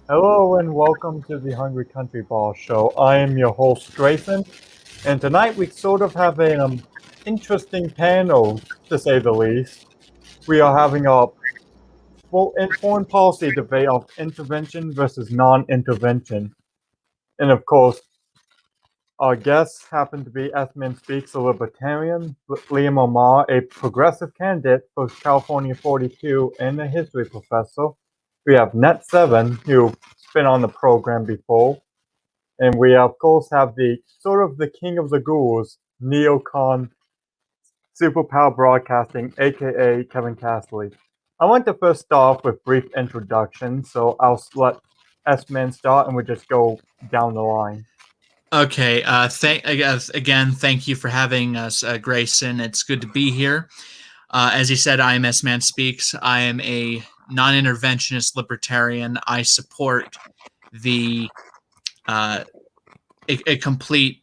Hello and welcome to the Hungry Country Ball Show. I am your host Grayson, and tonight we sort of have an interesting panel, to say the least. We are having a foreign policy debate of intervention versus non-intervention, and of course, our guests happen to be Sman Speaks, a libertarian, Liam Omar, a progressive candidate for California 42, and a history professor. We have Net7, who's been on the program before. And we of course have the sort of the king of the ghouls, neocon superpower broadcasting, aka Kevin Castley. I want to first start off with brief introduction, so I'll let S-Man start and we just go down the line. Okay. Again, thank you for having us, Grayson. It's good to be here. As he said, I am S-Man Speaks. I am a non-interventionist libertarian. I support the a complete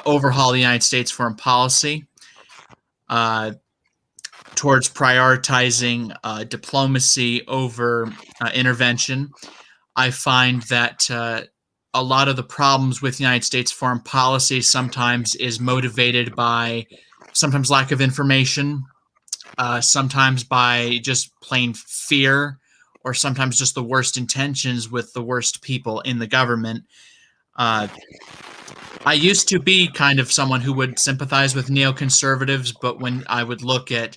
overhaul of the United States foreign policy towards prioritizing diplomacy over intervention. I find that a lot of the problems with the United States foreign policy sometimes is motivated by sometimes lack of information, sometimes by just plain fear, or sometimes just the worst intentions with the worst people in the government. I used to be kind of someone who would sympathize with neoconservatives, but when I would look at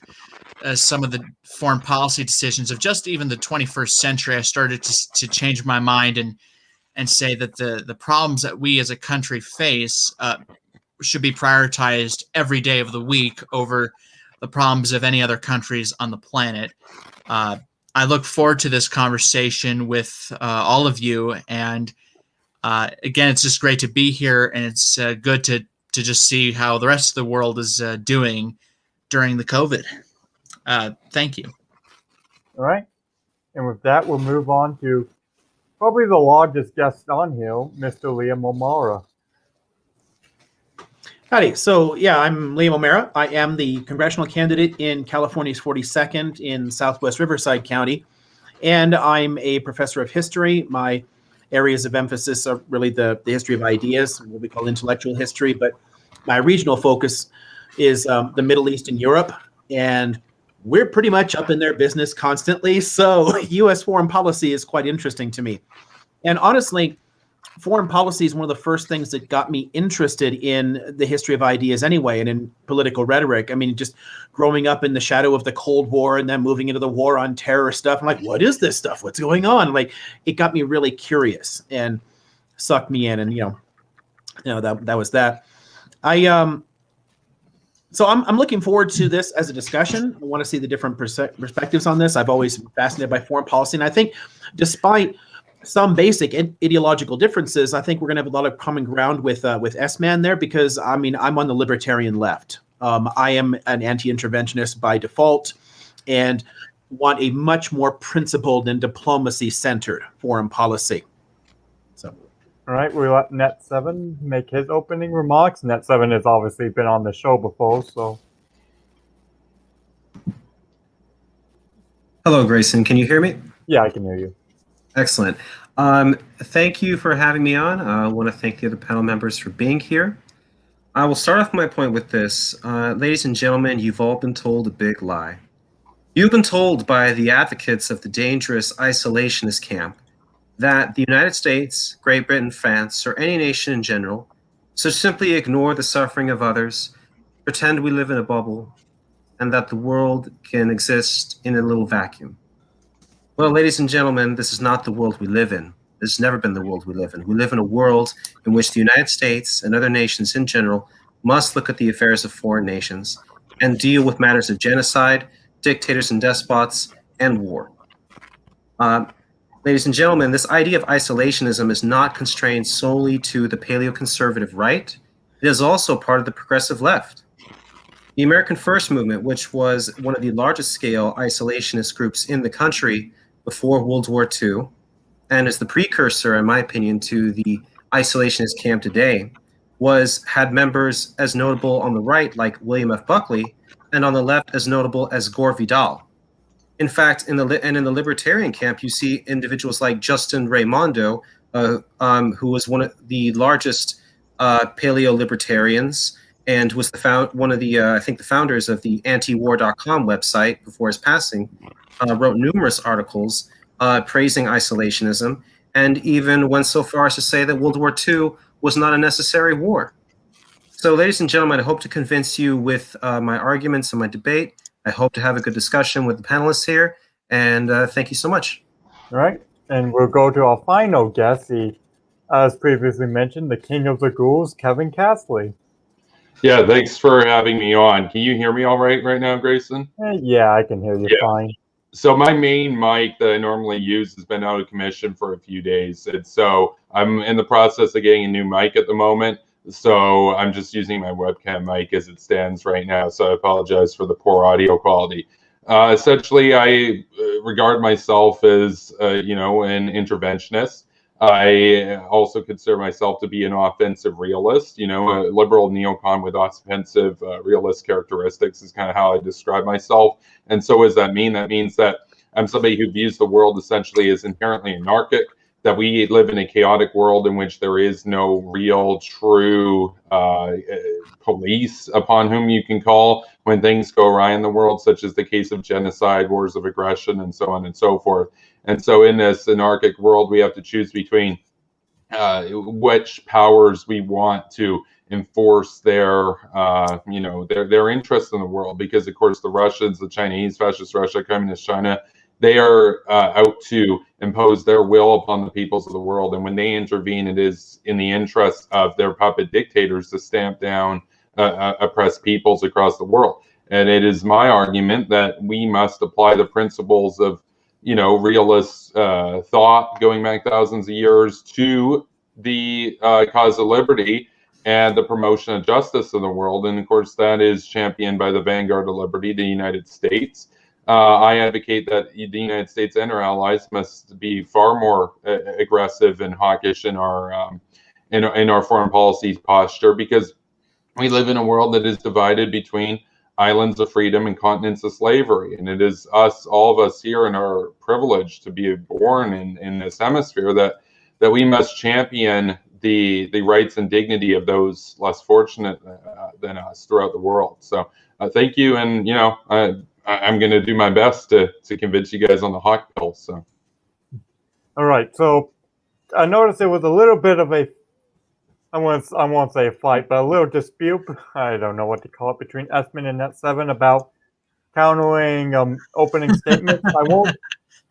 some of the foreign policy decisions of just even the 21st century, I started to change my mind and say that the problems that we as a country face should be prioritized every day of the week over the problems of any other countries on the planet. I look forward to this conversation with all of you, and again, it's just great to be here, and it's good to just see how the rest of the world is doing during the COVID. Thank you. All right, and with that, we'll move on to probably the largest guest on here, Mr. Liam O'Mara. Howdy. So, yeah, I'm Liam O'Mara. I am the congressional candidate in California's 42nd in Southwest Riverside County, and I'm a professor of history. My areas of emphasis are really the history of ideas, what we call intellectual history, but my regional focus is the Middle East and Europe, and we're pretty much up in their business constantly, so U.S. foreign policy is quite interesting to me. And honestly, foreign policy is one of the first things that got me interested in the history of ideas anyway, and in political rhetoric. I mean, just growing up in the shadow of the Cold War and then moving into the war on terror stuff, I'm like, what is this stuff? What's going on? Like, it got me really curious and sucked me in, and that was that. So I'm looking forward to this as a discussion. I want to see the different perspectives on this. I've always been fascinated by foreign policy, and I think despite some basic ideological differences, I think we're going to have a lot of common ground with S-Man there, because I mean, I'm on the libertarian left. I am an anti-interventionist by default and want a much more principled and diplomacy-centered foreign policy. So, All right, we let Net7 make his opening remarks. Net7 has obviously been on the show before, so. Hello, Grayson. Can you hear me? Yeah, I can hear you. Excellent. Thank you for having me on. I want to thank the other panel members for being here. I will start off my point with this. Ladies and gentlemen, you've all been told a big lie. You've been told by the advocates of the dangerous isolationist camp that the United States, Great Britain, France, or any nation in general should simply ignore the suffering of others, pretend we live in a bubble, and that the world can exist in a little vacuum. Well, ladies and gentlemen, this is not the world we live in. This has never been the world we live in. We live in a world in which the United States and other nations in general must look at the affairs of foreign nations and deal with matters of genocide, dictators and despots, and war. Ladies and gentlemen, this idea of isolationism is not constrained solely to the paleoconservative right. It is also part of the progressive left. The American First Movement, which was one of the largest scale isolationist groups in the country before World War II, and is the precursor, in my opinion, to the isolationist camp today, had members as notable on the right like William F. Buckley, and on the left as notable as Gore Vidal. In fact, in the libertarian camp, you see individuals like Justin Raimondo, who was one of the largest paleo-libertarians and was one of the I think the founders of the antiwar.com website before his passing, wrote numerous articles praising isolationism, and even went so far as to say that World War II was not a necessary war. So, ladies and gentlemen, I hope to convince you with my arguments and my debate. I hope to have a good discussion with the panelists here, and thank you so much. All right, and we'll go to our final guest, as previously mentioned, the king of the ghouls, Kevin Castley. Yeah, thanks for having me on. Can you hear me all right now, Grayson? Yeah, I can hear you fine. So my main mic that I normally use has been out of commission for a few days. And so I'm in the process of getting a new mic at the moment. So I'm just using my webcam mic as it stands right now. So I apologize for the poor audio quality. Essentially, I regard myself as, an interventionist. I also consider myself to be an offensive realist, a liberal neocon with offensive realist characteristics is kind of how I describe myself. And so what does that mean? That means that I'm somebody who views the world essentially as inherently anarchic, that we live in a chaotic world in which there is no real, true police upon whom you can call when things go awry in the world, such as the case of genocide, wars of aggression, and so on and so forth. And so in this anarchic world, we have to choose between which powers we want to enforce their interest in the world. Because, of course, the Russians, the Chinese, fascist Russia, communist China, they are out to impose their will upon the peoples of the world. And when they intervene, it is in the interest of their puppet dictators to stamp down oppressed peoples across the world. And it is my argument that we must apply the principles of realist thought going back thousands of years to the cause of liberty and the promotion of justice in the world. And of course, that is championed by the vanguard of liberty, the United States. I advocate that the United States and our allies must be far more aggressive and hawkish in our foreign policy posture, because we live in a world that is divided between islands of freedom and continents of slavery. And it is all of us here in our privilege to be born in this hemisphere that we must champion the rights and dignity of those less fortunate than us throughout the world. So thank you. And, I'm going to do my best to convince you guys on the hawk bill. So. All right. So I noticed there was a little bit of I won't say a fight, but a little dispute, I don't know what to call it, between Sman and Net7 about countering opening statements. I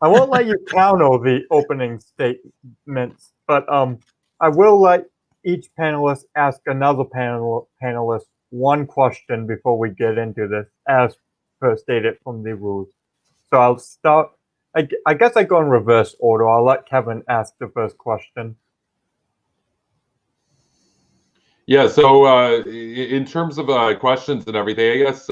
won't let you counter the opening statements, but I will let each panelist ask another panelist one question before we get into this, as per stated from the rules. So I'll start. I guess I go in reverse order. I'll let Kevin ask the first question. Yeah, so in terms of questions and everything, I guess,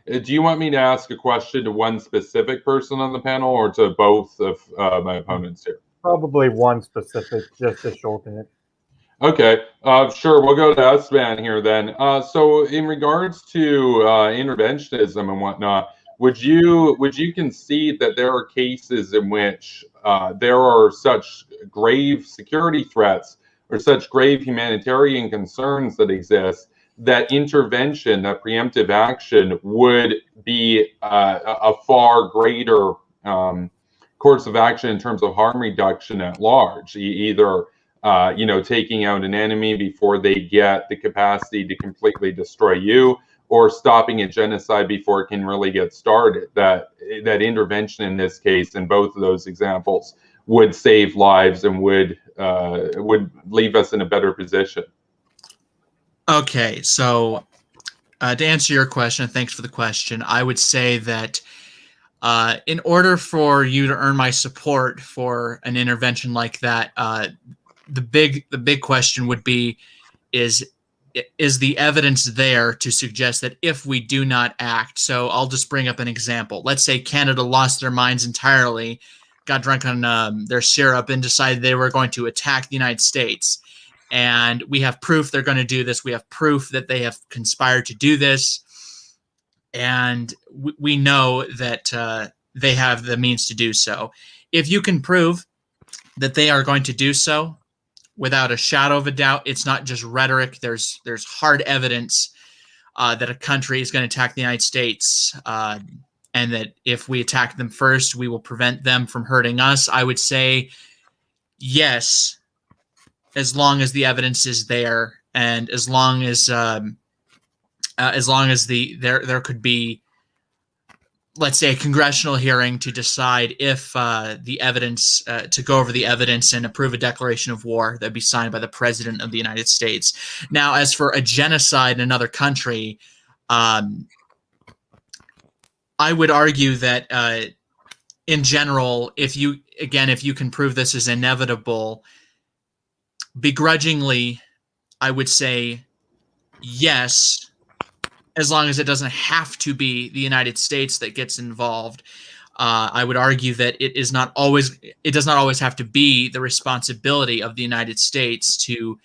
do you want me to ask a question to one specific person on the panel or to both of my opponents here? Probably one specific, just to shorten it. Okay, sure, we'll go to Sman here then. So in regards to interventionism and whatnot, would you concede that there are cases in which there are such grave security threats or such grave humanitarian concerns that exist that intervention, that preemptive action, would be a far greater course of action in terms of harm reduction at large, either taking out an enemy before they get the capacity to completely destroy you, or stopping a genocide before it can really get started. That intervention in this case, in both of those examples, would save lives and would leave us in a better position. Okay, so to answer your question, thanks for the question. I would say that in order for you to earn my support for an intervention like that, the big question would be, is the evidence there to suggest that if we do not act? So I'll just bring up an example. Let's say Canada lost their minds entirely, got drunk on their syrup, and decided they were going to attack the United States. And we have proof they're going to do this. We have proof that they have conspired to do this. And we know that they have the means to do so. If you can prove that they are going to do so without a shadow of a doubt, it's not just rhetoric. There's hard evidence that a country is going to attack the United States, and that if we attack them first, we will prevent them from hurting us. I would say yes, as long as the evidence is there, and as long as there could be, let's say, a congressional hearing to decide if the evidence, to go over the evidence and approve a declaration of war that'd be signed by the President of the United States. Now, as for a genocide in another country, I would argue that in general, if you can prove this is inevitable, begrudgingly, I would say yes, as long as it doesn't have to be the United States that gets involved. I would argue that it does not always have to be the responsibility of the United States to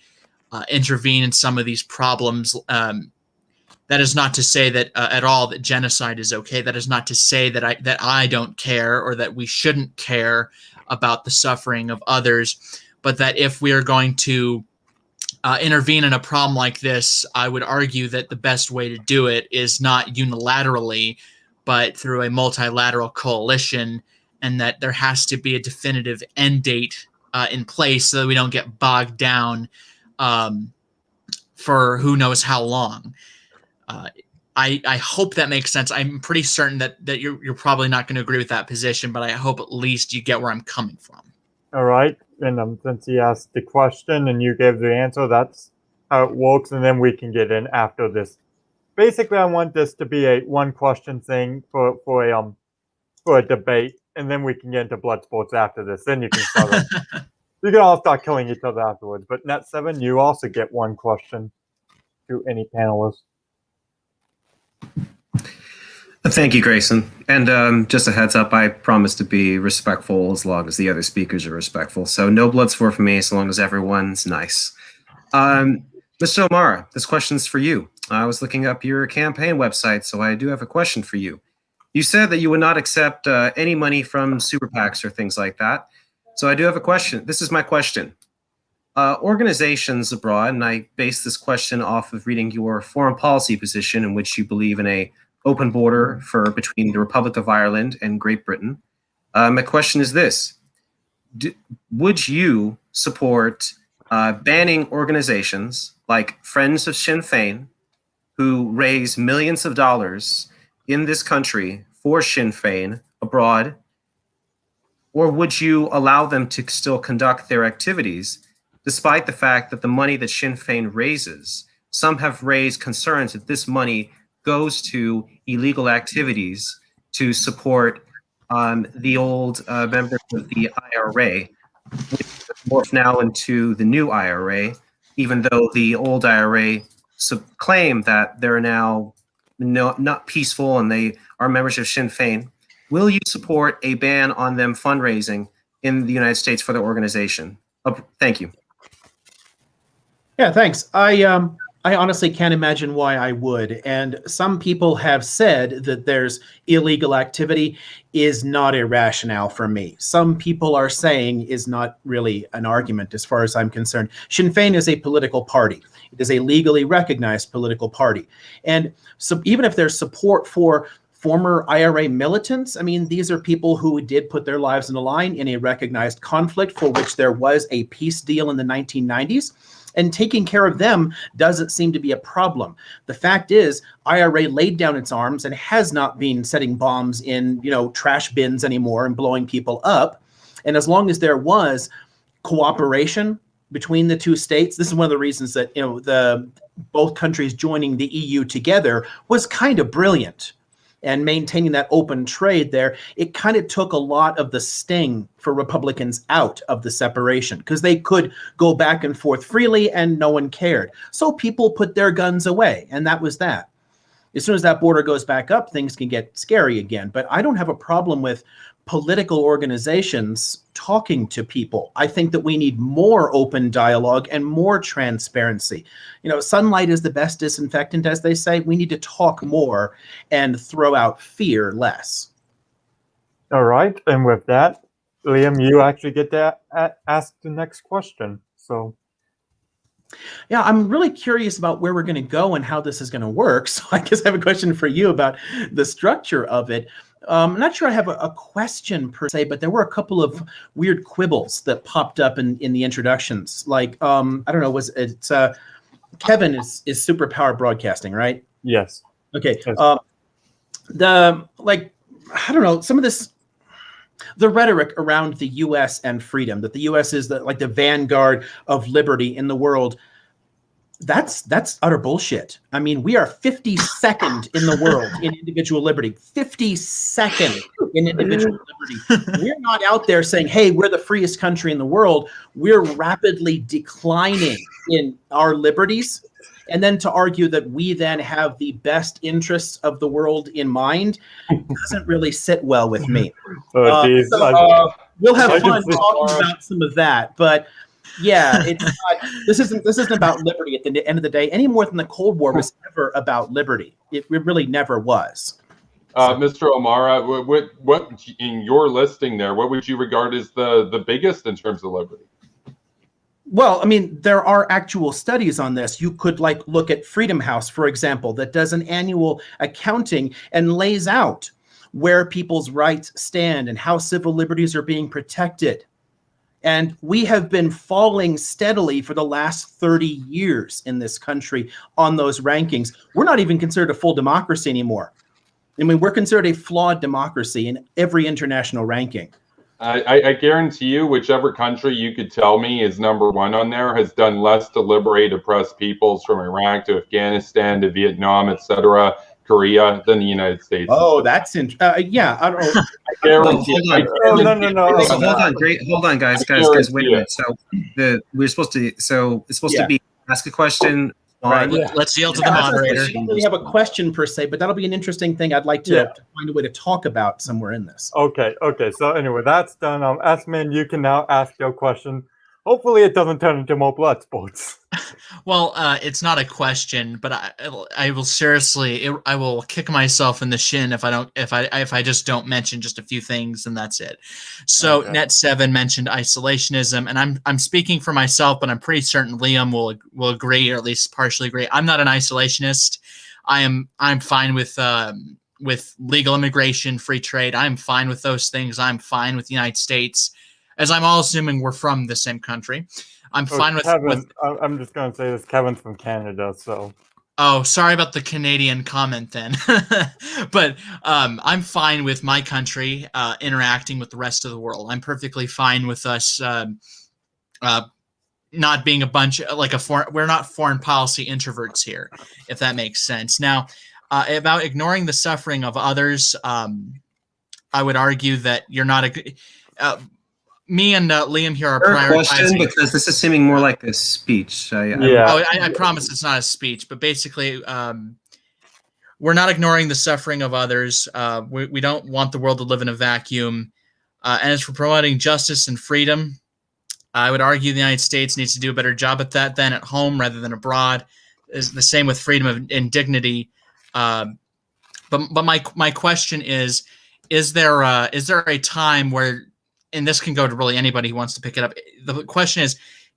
intervene in some of these problems. That is not to say that at all that genocide is okay. That is not to say that I don't care, or that we shouldn't care about the suffering of others, but that if we are going to intervene in a problem like this, I would argue that the best way to do it is not unilaterally, but through a multilateral coalition, and that there has to be a definitive end date in place so that we don't get bogged down for who knows how long. I hope that makes sense. I'm pretty certain that you're probably not going to agree with that position, but I hope at least you get where I'm coming from. All right. And since he asked the question and you gave the answer, that's how it works. And then we can get in after this. Basically, I want this to be a one question thing for a debate, and then we can get into blood sports after this. Then you can start. You can all start killing each other afterwards. But Net7, you also get one question to any panelist. Thank you, Grayson. And just a heads up, I promise to be respectful as long as the other speakers are respectful. So no blood sport for me as long as everyone's nice. Mr. O'Mara, this question's for you. I was looking up your campaign website, so I do have a question for you. You said that you would not accept any money from super PACs or things like that. So I do have a question. This is my question. Organizations abroad, and I base this question off of reading your foreign policy position in which you believe in a open border between the Republic of Ireland and Great Britain. My question is this. Would you support banning organizations like Friends of Sinn Féin, who raise millions of dollars in this country for Sinn Féin abroad, or would you allow them to still conduct their activities despite the fact that the money that Sinn Féin raises, some have raised concerns that this money goes to illegal activities to support the old members of the IRA, which morphed now into the new IRA, even though the old IRA claim that they're now not peaceful and they are members of Sinn Féin. Will you support a ban on them fundraising in the United States for their organization? Thank you. Yeah, thanks. I honestly can't imagine why I would. And some people have said that there's illegal activity is not a rationale for me. Some people are saying is not really an argument as far as I'm concerned. Sinn Féin is a political party. It is a legally recognized political party. And so even if there's support for former IRA militants, I mean, these are people who did put their lives on the line in a recognized conflict for which there was a peace deal in the 1990s. And taking care of them doesn't seem to be a problem. The fact is, IRA laid down its arms and has not been setting bombs in, trash bins anymore and blowing people up. And as long as there was cooperation between the two states, this is one of the reasons that both countries joining the EU together was kind of brilliant. And maintaining that open trade there, it kind of took a lot of the sting for Republicans out of the separation because they could go back and forth freely and no one cared. So people put their guns away, and that was that. As soon as that border goes back up, things can get scary again. But I don't have a problem with political organizations talking to people. I think that we need more open dialogue and more transparency. Sunlight is the best disinfectant, as they say. We need to talk more and throw out fear less. All right, and with that, Liam, you actually get to ask the next question. So, Yeah, I'm really curious about where we're going to go and how this is going to work. So I guess I have a question for you about the structure of it. I'm not sure I have a question per se, but there were a couple of weird quibbles that popped up in the introductions. Like, I don't know, was it Kevin is superpower broadcasting, right? yes. Okay. Yes. I don't know, some of this, the rhetoric around the U.S. and freedom, that the U.S. is the vanguard of liberty in the world. That's utter bullshit. I mean, we are 52nd in the world in individual liberty. 52nd in individual liberty. We're not out there saying, hey, we're the freest country in the world. We're rapidly declining in our liberties. And then to argue that we then have the best interests of the world in mind doesn't really sit well with me. Oh, geez. We'll have I fun can see- talking about some of that, but yeah, it's not, this isn't about liberty at the end of the day, any more than the Cold War was ever about liberty. It really never was. Mr. O'Mara, what in your listing there, what would you regard as the biggest in terms of liberty? Well, I mean, there are actual studies on this. You could look at Freedom House, for example, that does an annual accounting and lays out where people's rights stand and how civil liberties are being protected. And we have been falling steadily for the last 30 years in this country on those rankings. We're not even considered a full democracy anymore. I mean, we're considered a flawed democracy in every international ranking. I guarantee you, whichever country you could tell me is #1 on there has done less to liberate oppressed peoples from Iraq to Afghanistan to Vietnam, etc., Korea, than the United States. Oh, that's yeah. I don't know. I guarantee No. So hold on, guys, wait a minute. So it's supposed to be ask a question. Right. Let's yield to the moderator. I don't really have a question per se, but that'll be an interesting thing I'd like to find a way to talk about somewhere in this. Okay. So anyway, that's done. Sman, you can now ask your question. Hopefully, it doesn't turn into more blood sports. Well, it's not a question, but I will seriously, I will kick myself in the shin if I just don't mention just a few things, and that's it. So Okay. Net7 mentioned isolationism, and I'm speaking for myself, but I'm pretty certain Liam will agree, or at least partially agree. I'm not an isolationist. I'm fine with legal immigration, free trade. I'm fine with those things. I'm fine with the United States, as I'm all assuming we're from the same country. I'm fine with Kevin. I'm just going to say this. Kevin's from Canada, so. Oh, sorry about the Canadian comment then. But I'm fine with my country interacting with the rest of the world. I'm perfectly fine with us not being a bunch we're not foreign policy introverts here, if that makes sense. Now, about ignoring the suffering of others, I would argue that you're not me and Liam here are prioritizing. Because this is seeming more like a speech. I promise it's not a speech, but basically, we're not ignoring the suffering of others. We don't want the world to live in a vacuum. And as for promoting justice and freedom, I would argue the United States needs to do a better job at that than at home rather than abroad. Is the same with freedom and dignity. But my question is there a time where, and this can go to really anybody who wants to pick it up. The question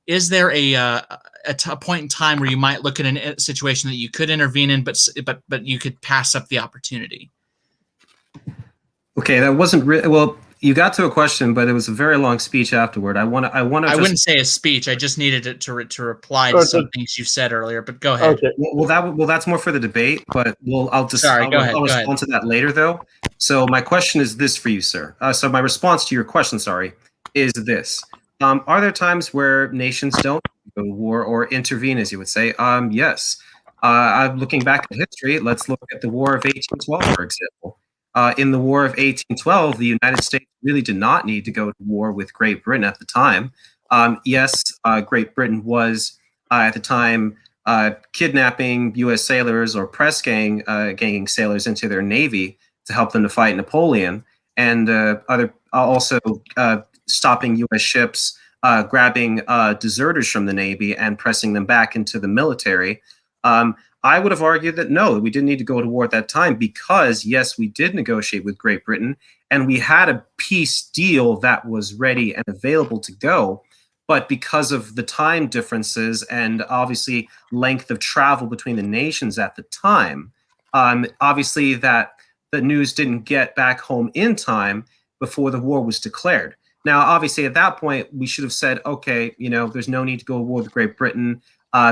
is there a point in time where you might look at a situation that you could intervene in, but you could pass up the opportunity? Okay, that wasn't really well. You got to a question, but it was a very long speech afterward. I wouldn't say a speech. I just needed to reply to some things you said earlier. But go ahead. Okay. Well, that's more for the debate. But I'll respond to that later, though. So my question is this for you, sir. So my response to your question, is this: are there times where nations don't go to war or intervene, as you would say? Yes. I'm looking back at history. Let's look at the War of 1812, for example. In the War of 1812, the United States really did not need to go to war with Great Britain at the time. Yes, Great Britain was at the time kidnapping U.S. sailors or press ganging sailors into their navy to help them to fight Napoleon, and also stopping U.S. ships, grabbing deserters from the navy and pressing them back into the military. I would have argued that no, we didn't need to go to war at that time because, yes, we did negotiate with Great Britain and we had a peace deal that was ready and available to go. But because of the time differences and obviously length of travel between the nations at the time, obviously that the news didn't get back home in time before the war was declared. Now, obviously, at that point, we should have said, okay, there's no need to go to war with Great Britain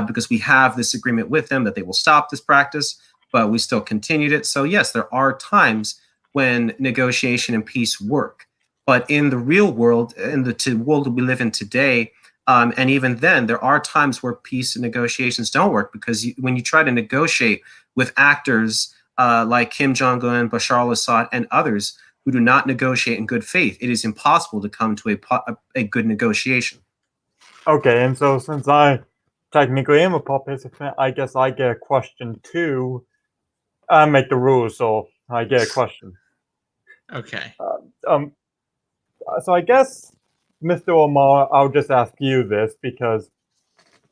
because we have this agreement with them that they will stop this practice, but we still continued it. So yes, there are times when negotiation and peace work. But in the real world, in the world that we live in today, and even then, there are times where peace and negotiations don't work because when you try to negotiate with actors like Kim Jong-un, Bashar al-Assad, and others who do not negotiate in good faith, it is impossible to come to a good negotiation. Okay, and so since I technically am a participant, I guess I get a question too. I make the rules, so I get a question. Okay. So I guess, Mr. Omar, I'll just ask you this because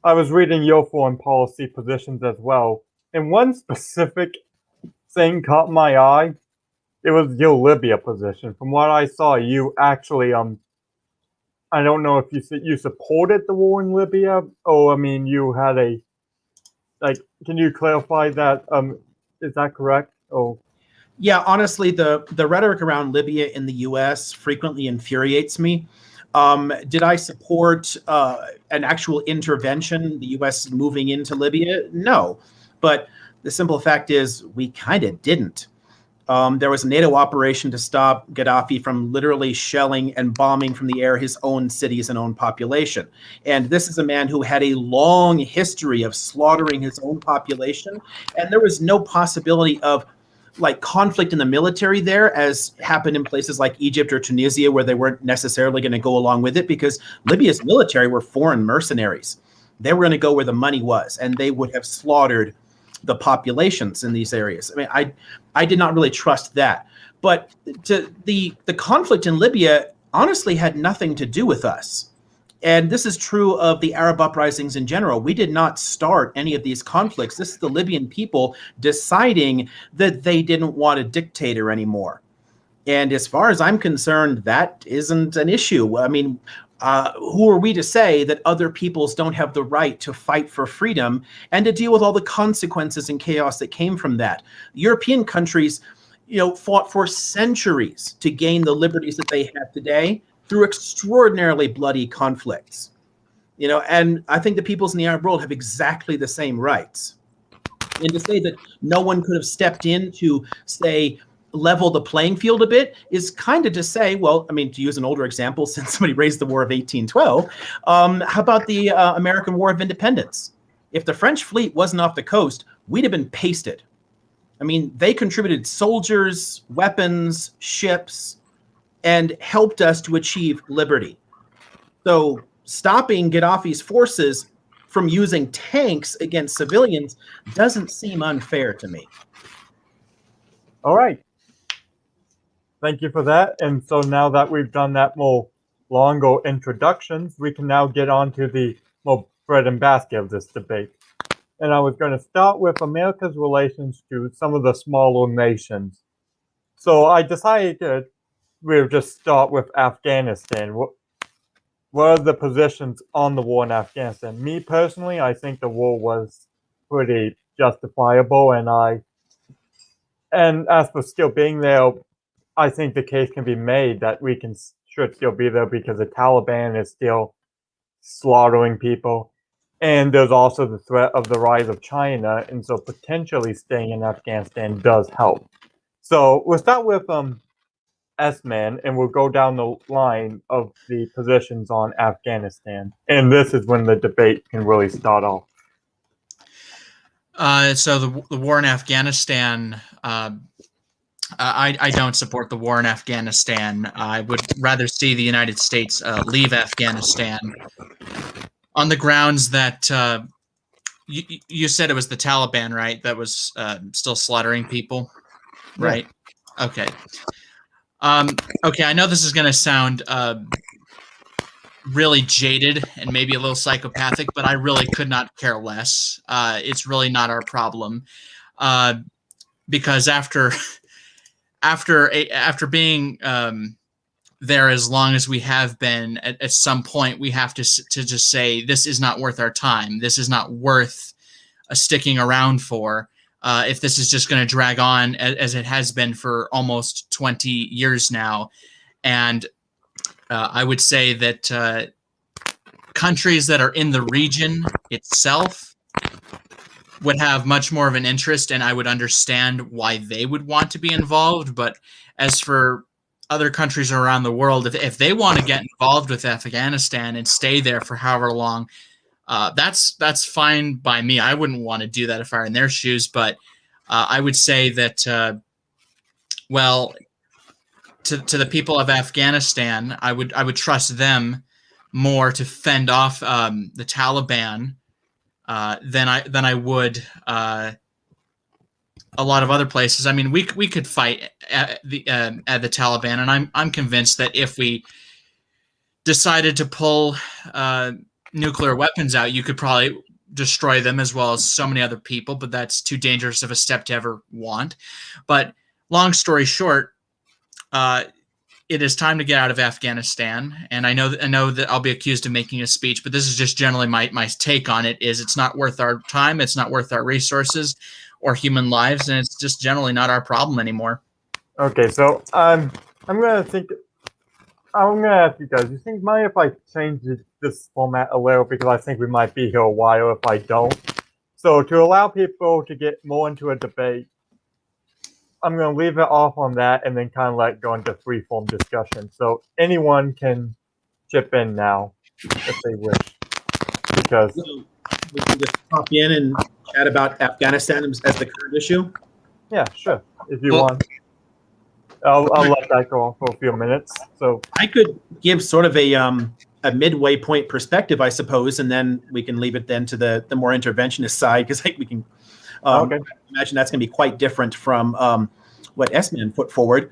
I was reading your foreign policy positions as well, and one specific thing caught my eye. It was your Libya position. From what I saw, you actually I don't know if you supported the war in Libya, or I mean, you had a Can you clarify that? Is that correct? Oh, Yeah, honestly, the rhetoric around Libya in the U.S. frequently infuriates me. Did I support an actual intervention, the U.S. moving into Libya? No, but the simple fact is we kind of didn't. There was a NATO operation to stop Gaddafi from literally shelling and bombing from the air his own cities and own population. And this is a man who had a long history of slaughtering his own population. And there was no possibility of conflict in the military there, as happened in places like Egypt or Tunisia, where they weren't necessarily going to go along with it because Libya's military were foreign mercenaries. They were going to go where the money was, and they would have slaughtered the populations in these areas. I mean, I did not really trust that. But the conflict in Libya honestly had nothing to do with us. And this is true of the Arab uprisings in general. We did not start any of these conflicts. This is the Libyan people deciding that they didn't want a dictator anymore. And as far as I'm concerned, that isn't an issue. I mean, who are we to say that other peoples don't have the right to fight for freedom and to deal with all the consequences and chaos that came from that? European countries, fought for centuries to gain the liberties that they have today through extraordinarily bloody conflicts. And I think the peoples in the Arab world have exactly the same rights. And to say that no one could have stepped in to, say, level the playing field a bit is kind of to say, well, I mean, to use an older example, since somebody raised the War of 1812, how about the American War of Independence? If the French fleet wasn't off the coast, we'd have been pasted. I mean, they contributed soldiers, weapons, ships, and helped us to achieve liberty. So stopping Gaddafi's forces from using tanks against civilians doesn't seem unfair to me. all right. Thank you for that. And so now that we've done that more longer introductions, we can now get on to the more bread and basket of this debate. And I was going to start with America's relations to some of the smaller nations. So I decided we'll just start with Afghanistan. What are the positions on the war in Afghanistan? Me personally, I think the war was pretty justifiable, and as for still being there, I think the case can be made that we should still be there because the Taliban is still slaughtering people, and there's also the threat of the rise of China, and so potentially staying in Afghanistan does help. So we'll start with Sman, and we'll go down the line of the positions on Afghanistan, and this is when the debate can really start off. So the war in Afghanistan, I don't support the war in Afghanistan. I would rather see the United States leave Afghanistan on the grounds that you said it was the Taliban, right? That was still slaughtering people, right? Yeah. Okay. Okay, I know this is going to sound really jaded and maybe a little psychopathic, but I really could not care less. It's really not our problem, because after being there as long as we have been, at some point we have to just say, this is not worth our time. This is not worth sticking around for. If this is just going to drag on as it has been for almost 20 years now. And I would say that countries that are in the region itself would have much more of an interest, and I would understand why they would want to be involved. But as for other countries around the world, if they want to get involved with Afghanistan and stay there for however long, that's fine by me. I wouldn't want to do that if I were in their shoes. But I would say that, well, to the people of Afghanistan, I would trust them more to fend off the Taliban than I would a lot of other places. I mean, we could fight at the Taliban, and I'm convinced that if we decided to pull nuclear weapons out, you could probably destroy them as well as so many other people. But that's too dangerous of a step to ever want. But long story short, it is time to get out of Afghanistan. And I know that I'll be accused of making a speech, but this is just generally my take on it. Is it's not worth our time, it's not worth our resources or human lives, and it's just generally not our problem anymore. Okay, so I'm gonna ask you guys. You think mind if I change this format a little, because I think we might be here a while if I don't. So to allow people to get more into a debate, I'm going to leave it off on that and then kind of go into free-form discussion. So anyone can chip in now if they wish. Because we can just pop in and chat about Afghanistan as the current issue. Yeah, sure. If you want. I'll let that go on for a few minutes. So I could give sort of a midway point perspective, I suppose, and then we can leave it then to the more interventionist side, because we can imagine that's going to be quite different from what Sman put forward.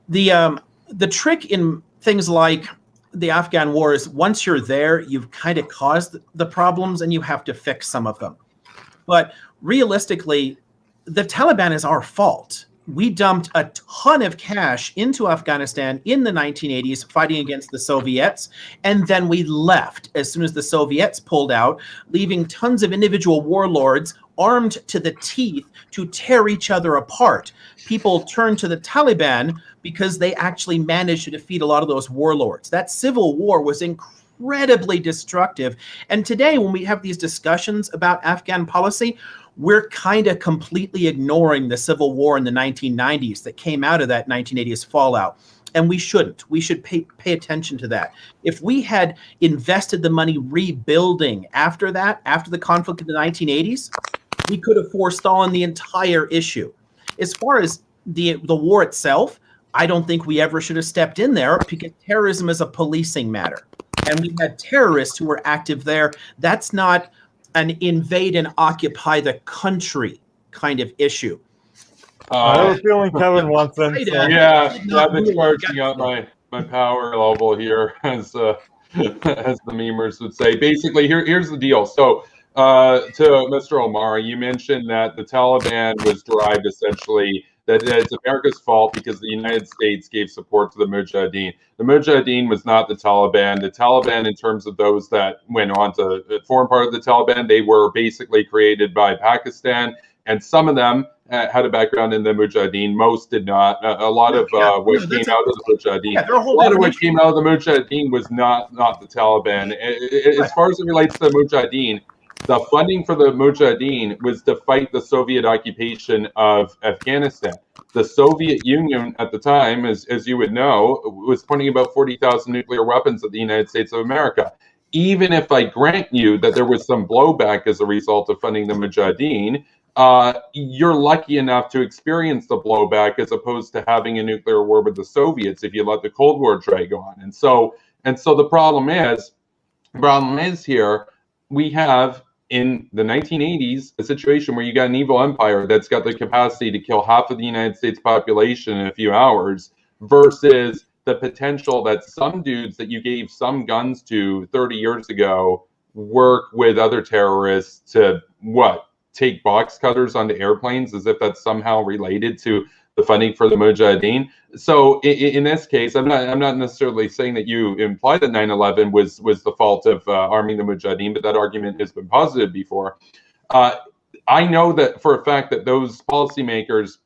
The trick in things like the Afghan war is once you're there, you've kind of caused the problems and you have to fix some of them. But realistically, the Taliban is our fault. We dumped a ton of cash into Afghanistan in the 1980s fighting against the Soviets, and then we left as soon as the Soviets pulled out, leaving tons of individual warlords armed to the teeth to tear each other apart. People turned to the Taliban because they actually managed to defeat a lot of those warlords. That civil war was incredibly destructive. And today, when we have these discussions about Afghan policy, we're kind of completely ignoring the civil war in the 1990s that came out of that 1980s fallout. And we shouldn't. We should pay attention to that. If we had invested the money rebuilding after that, after the conflict in the 1980s, we could have forestalled the entire issue. As far as the war itself, I don't think we ever should have stepped in there, because terrorism is a policing matter. And we had terrorists who were active there. That's not an invade and occupy the country kind of issue. I have a feeling Kevin wants in. So. Yeah, I've been charging up my power level here, as the memers would say. Basically, here's the deal. So, to Mr. Omar, you mentioned that the Taliban was derived essentially that it's America's fault because the United States gave support to the Mujahideen. The Mujahideen was not the Taliban. The Taliban, in terms of those that went on to form part of the Taliban, they were basically created by Pakistan, and some of them had a background in the Mujahideen. Most did not. A lot of what came out of the Mujahideen, a lot of what came out of the Mujahideen was not the Taliban. As far as it relates to the Mujahideen, the funding for the Mujahideen was to fight the Soviet occupation of Afghanistan. The Soviet Union at the time, as you would know, was pointing about 40,000 nuclear weapons at the United States of America. Even if I grant you that there was some blowback as a result of funding the Mujahideen, you're lucky enough to experience the blowback as opposed to having a nuclear war with the Soviets if you let the Cold War drag on. And so the problem is here, we have in the 1980s a situation where you got an evil empire that's got the capacity to kill half of the United States population in a few hours versus the potential that some dudes that you gave some guns to 30 years ago work with other terrorists to take box cutters onto airplanes, as if that's somehow related to the funding for the Mujahideen. So in this case, I'm not necessarily saying that you imply that 9/11 was the fault of arming the Mujahideen, but that argument has been posited before. I know that for a fact that those policymakers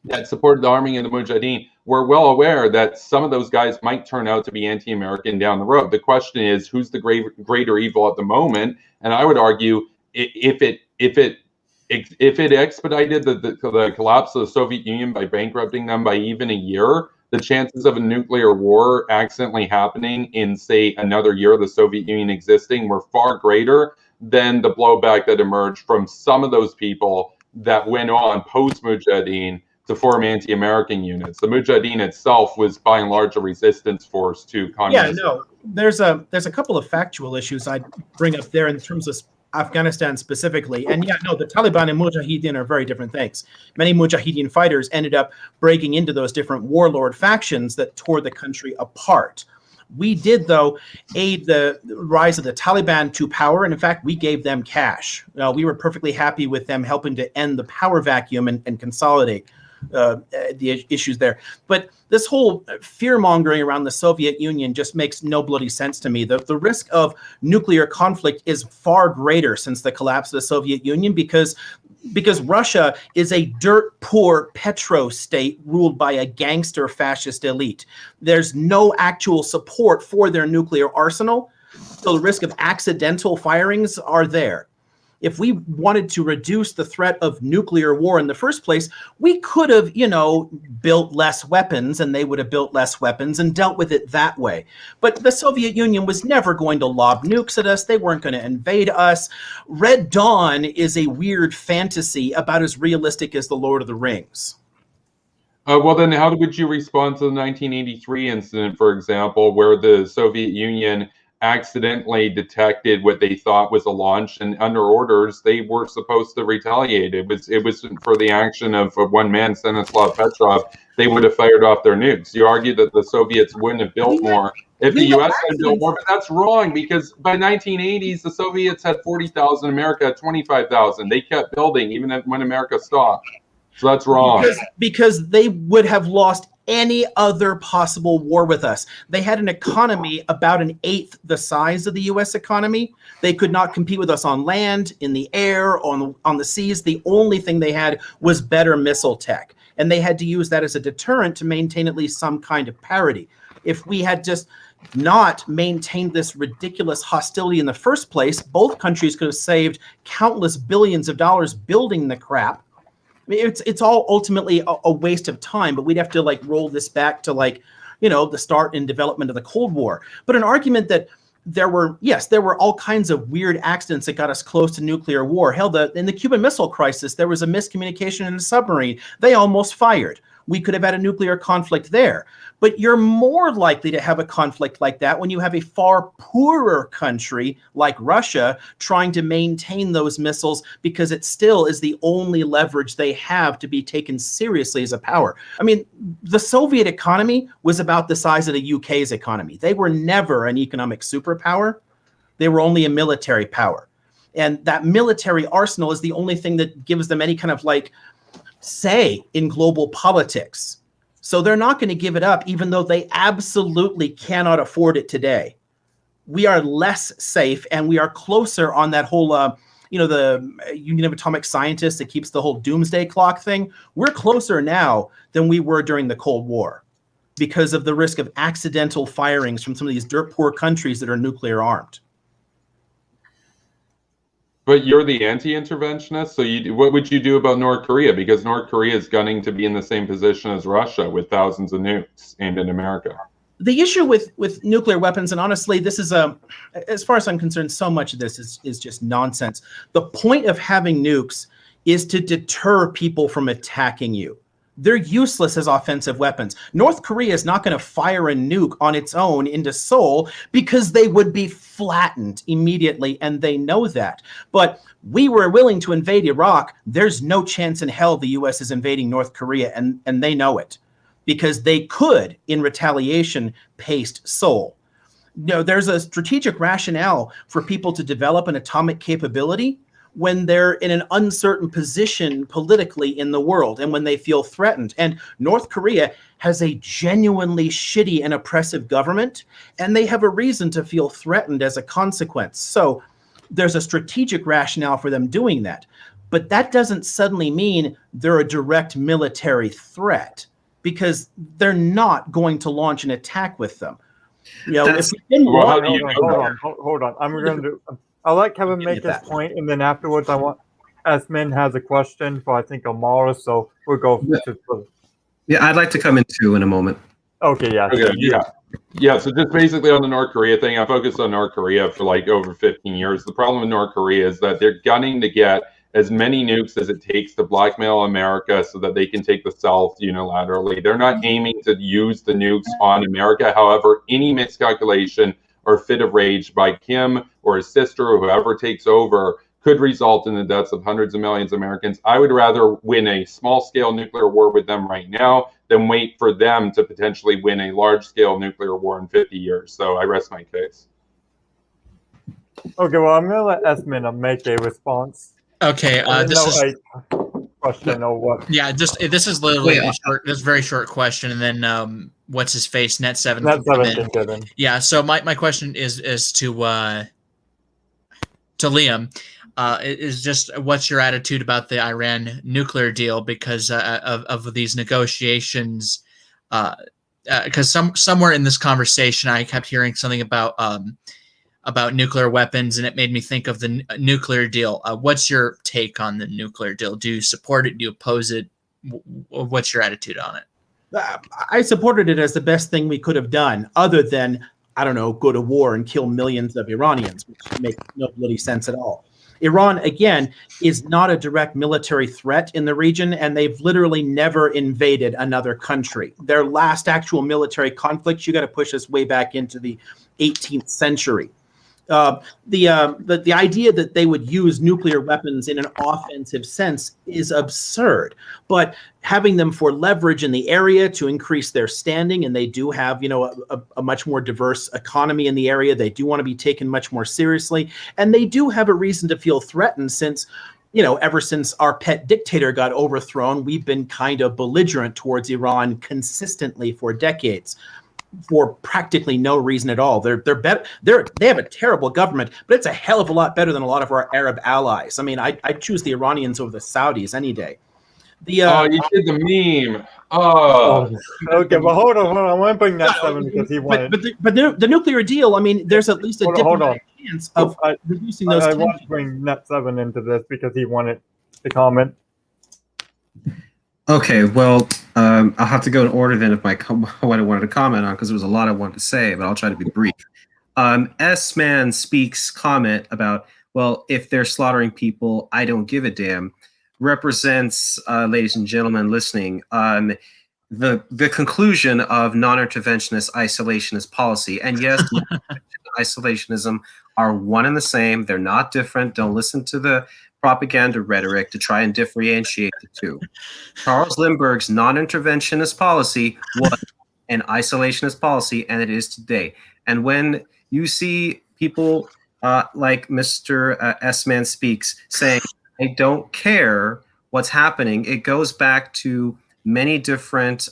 that supported the arming of the Mujahideen were well aware that some of those guys might turn out to be anti-American down the road. The question is, who's the greater evil at the moment? And I would argue, if it expedited the collapse of the Soviet Union by bankrupting them by even a year, the chances of a nuclear war accidentally happening in, say, another year of the Soviet Union existing were far greater than the blowback that emerged from some of those people that went on post-Mujahideen to form anti-American units. The Mujahideen itself was by and large a resistance force to communism. Yeah, no, there's a couple of factual issues I'd bring up there in terms of Afghanistan specifically. And yeah, no, the Taliban and Mujahideen are very different things. Many Mujahideen fighters ended up breaking into those different warlord factions that tore the country apart. We did, though, aid the rise of the Taliban to power, and in fact, we gave them cash. We were perfectly happy with them helping to end the power vacuum and consolidate the issues there. But this whole fear-mongering around the Soviet Union just makes no bloody sense to me. The risk of nuclear conflict is far greater since the collapse of the Soviet Union because Russia is a dirt-poor petro-state ruled by a gangster fascist elite. There's no actual support for their nuclear arsenal, so the risk of accidental firings are there. If we wanted to reduce the threat of nuclear war in the first place, we could have, built less weapons, and they would have built less weapons and dealt with it that way. But the Soviet Union was never going to lob nukes at us. They weren't going to invade us. Red Dawn is a weird fantasy about as realistic as the Lord of the Rings. Well, then how would you respond to the 1983 incident, for example, where the Soviet Union accidentally detected what they thought was a launch, and under orders they were supposed to retaliate? It was for the action of one man, Stanislav Petrov. They would have fired off their nukes. You argue that the Soviets wouldn't have built more if the U.S. had built more, but that's wrong, because by 1980s the Soviets had 40,000, America had 25,000. They kept building even when America stopped. So that's wrong. Because they would have lost any other possible war with us. They had an economy about an eighth the size of the U.S. economy. They could not compete with us on land, in the air, on the seas. The only thing they had was better missile tech, and they had to use that as a deterrent to maintain at least some kind of parity. If we had just not maintained this ridiculous hostility in the first place, both countries could have saved countless billions of dollars building the crap. I mean, it's all ultimately a waste of time, but we'd have to roll this back to the start and development of the Cold War. But an argument that there were all kinds of weird accidents that got us close to nuclear war. Hell, in the Cuban Missile Crisis, there was a miscommunication in a submarine. They almost fired. We could have had a nuclear conflict there. But you're more likely to have a conflict like that when you have a far poorer country like Russia trying to maintain those missiles, because it still is the only leverage they have to be taken seriously as a power. I mean, the Soviet economy was about the size of the UK's economy. They were never an economic superpower. They were only a military power. And that military arsenal is the only thing that gives them any kind of say in global politics. So they're not going to give it up, even though they absolutely cannot afford it today. We are less safe, and we are closer on that whole, the Union of Atomic Scientists that keeps the whole doomsday clock thing. We're closer now than we were during the Cold War because of the risk of accidental firings from some of these dirt poor countries that are nuclear armed. But you're the anti-interventionist, so what would you do about North Korea? Because North Korea is gunning to be in the same position as Russia with thousands of nukes aimed at America. The issue with nuclear weapons, and honestly, this is as far as I'm concerned, so much of this is just nonsense. The point of having nukes is to deter people from attacking you. They're useless as offensive weapons. North Korea is not going to fire a nuke on its own into Seoul because they would be flattened immediately, and they know that. But we were willing to invade Iraq. There's no chance in hell the U.S. is invading North Korea, and they know it. because they could, in retaliation, paste Seoul. There's a strategic rationale for people to develop an atomic capability when they're in an uncertain position politically in the world and when they feel threatened. And North Korea has a genuinely shitty and oppressive government, and they have a reason to feel threatened as a consequence. So there's a strategic rationale for them doing that. But that doesn't suddenly mean they're a direct military threat, because they're not going to launch an attack with them. If we didn't hold on. I'll let Kevin make his point, and then afterwards I want Sman has a question for I think Amara, so we'll go to. Yeah, I'd like to come in too in a moment. Okay, yeah. Okay, yeah. So just basically on the North Korea thing, I focused on North Korea for like over 15 years. The problem with North Korea is that they're gunning to get as many nukes as it takes to blackmail America so that they can take the South unilaterally. They're not aiming to use the nukes on America. However, any miscalculation or fit of rage by Kim or his sister or whoever takes over could result in the deaths of hundreds of millions of Americans. I would rather win a small-scale nuclear war with them right now than wait for them to potentially win a large-scale nuclear war in 50 years. So I rest my case. Okay, well, I'm going to let Sman make a response. Okay, this is a question or what? Yeah, this is literally this very short question, and then what's his face, Net7. Net7 can get in. Yeah, so my question is to Liam. Is just what's your attitude about the Iran nuclear deal because of these negotiations? Because somewhere in this conversation, I kept hearing something about nuclear weapons, and it made me think of the nuclear deal. What's your take on the nuclear deal? Do you support it? Do you oppose it? What's your attitude on it? I supported it as the best thing we could have done, other than, I don't know, go to war and kill millions of Iranians, which makes no bloody sense at all. Iran, again, is not a direct military threat in the region, and they've literally never invaded another country. Their last actual military conflict, you got to push us way back into the 18th century. The idea that they would use nuclear weapons in an offensive sense is absurd. But having them for leverage in the area to increase their standing, and they do have, a much more diverse economy in the area. They do want to be taken much more seriously, and they do have a reason to feel threatened since, ever since our pet dictator got overthrown, we've been kind of belligerent towards Iran consistently for decades, for practically no reason at all. They're better. They have a terrible government, but it's a hell of a lot better than a lot of our Arab allies. I mean, I'd choose the Iranians over the Saudis any day. You did the meme. Oh. Okay, but hold on. I want to bring Net7 because he wanted. But the nuclear deal. I mean, there's at least a diplomatic chance of reducing those. I want to bring Net7 into this because he wanted to comment. Okay, well, I'll have to go in order then of what I wanted to comment on because there was a lot I wanted to say, but I'll try to be brief. S-Man Speaks comment about, well, if they're slaughtering people, I don't give a damn, represents, ladies and gentlemen listening, the conclusion of non-interventionist isolationist policy. And yes, isolationism are one and the same. They're not different. Don't listen to the propaganda rhetoric to try and differentiate the two. Charles Lindbergh's non-interventionist policy was an isolationist policy, and it is today. And when you see people like Mr. S-Man Speaks saying, I don't care what's happening, it goes back to many different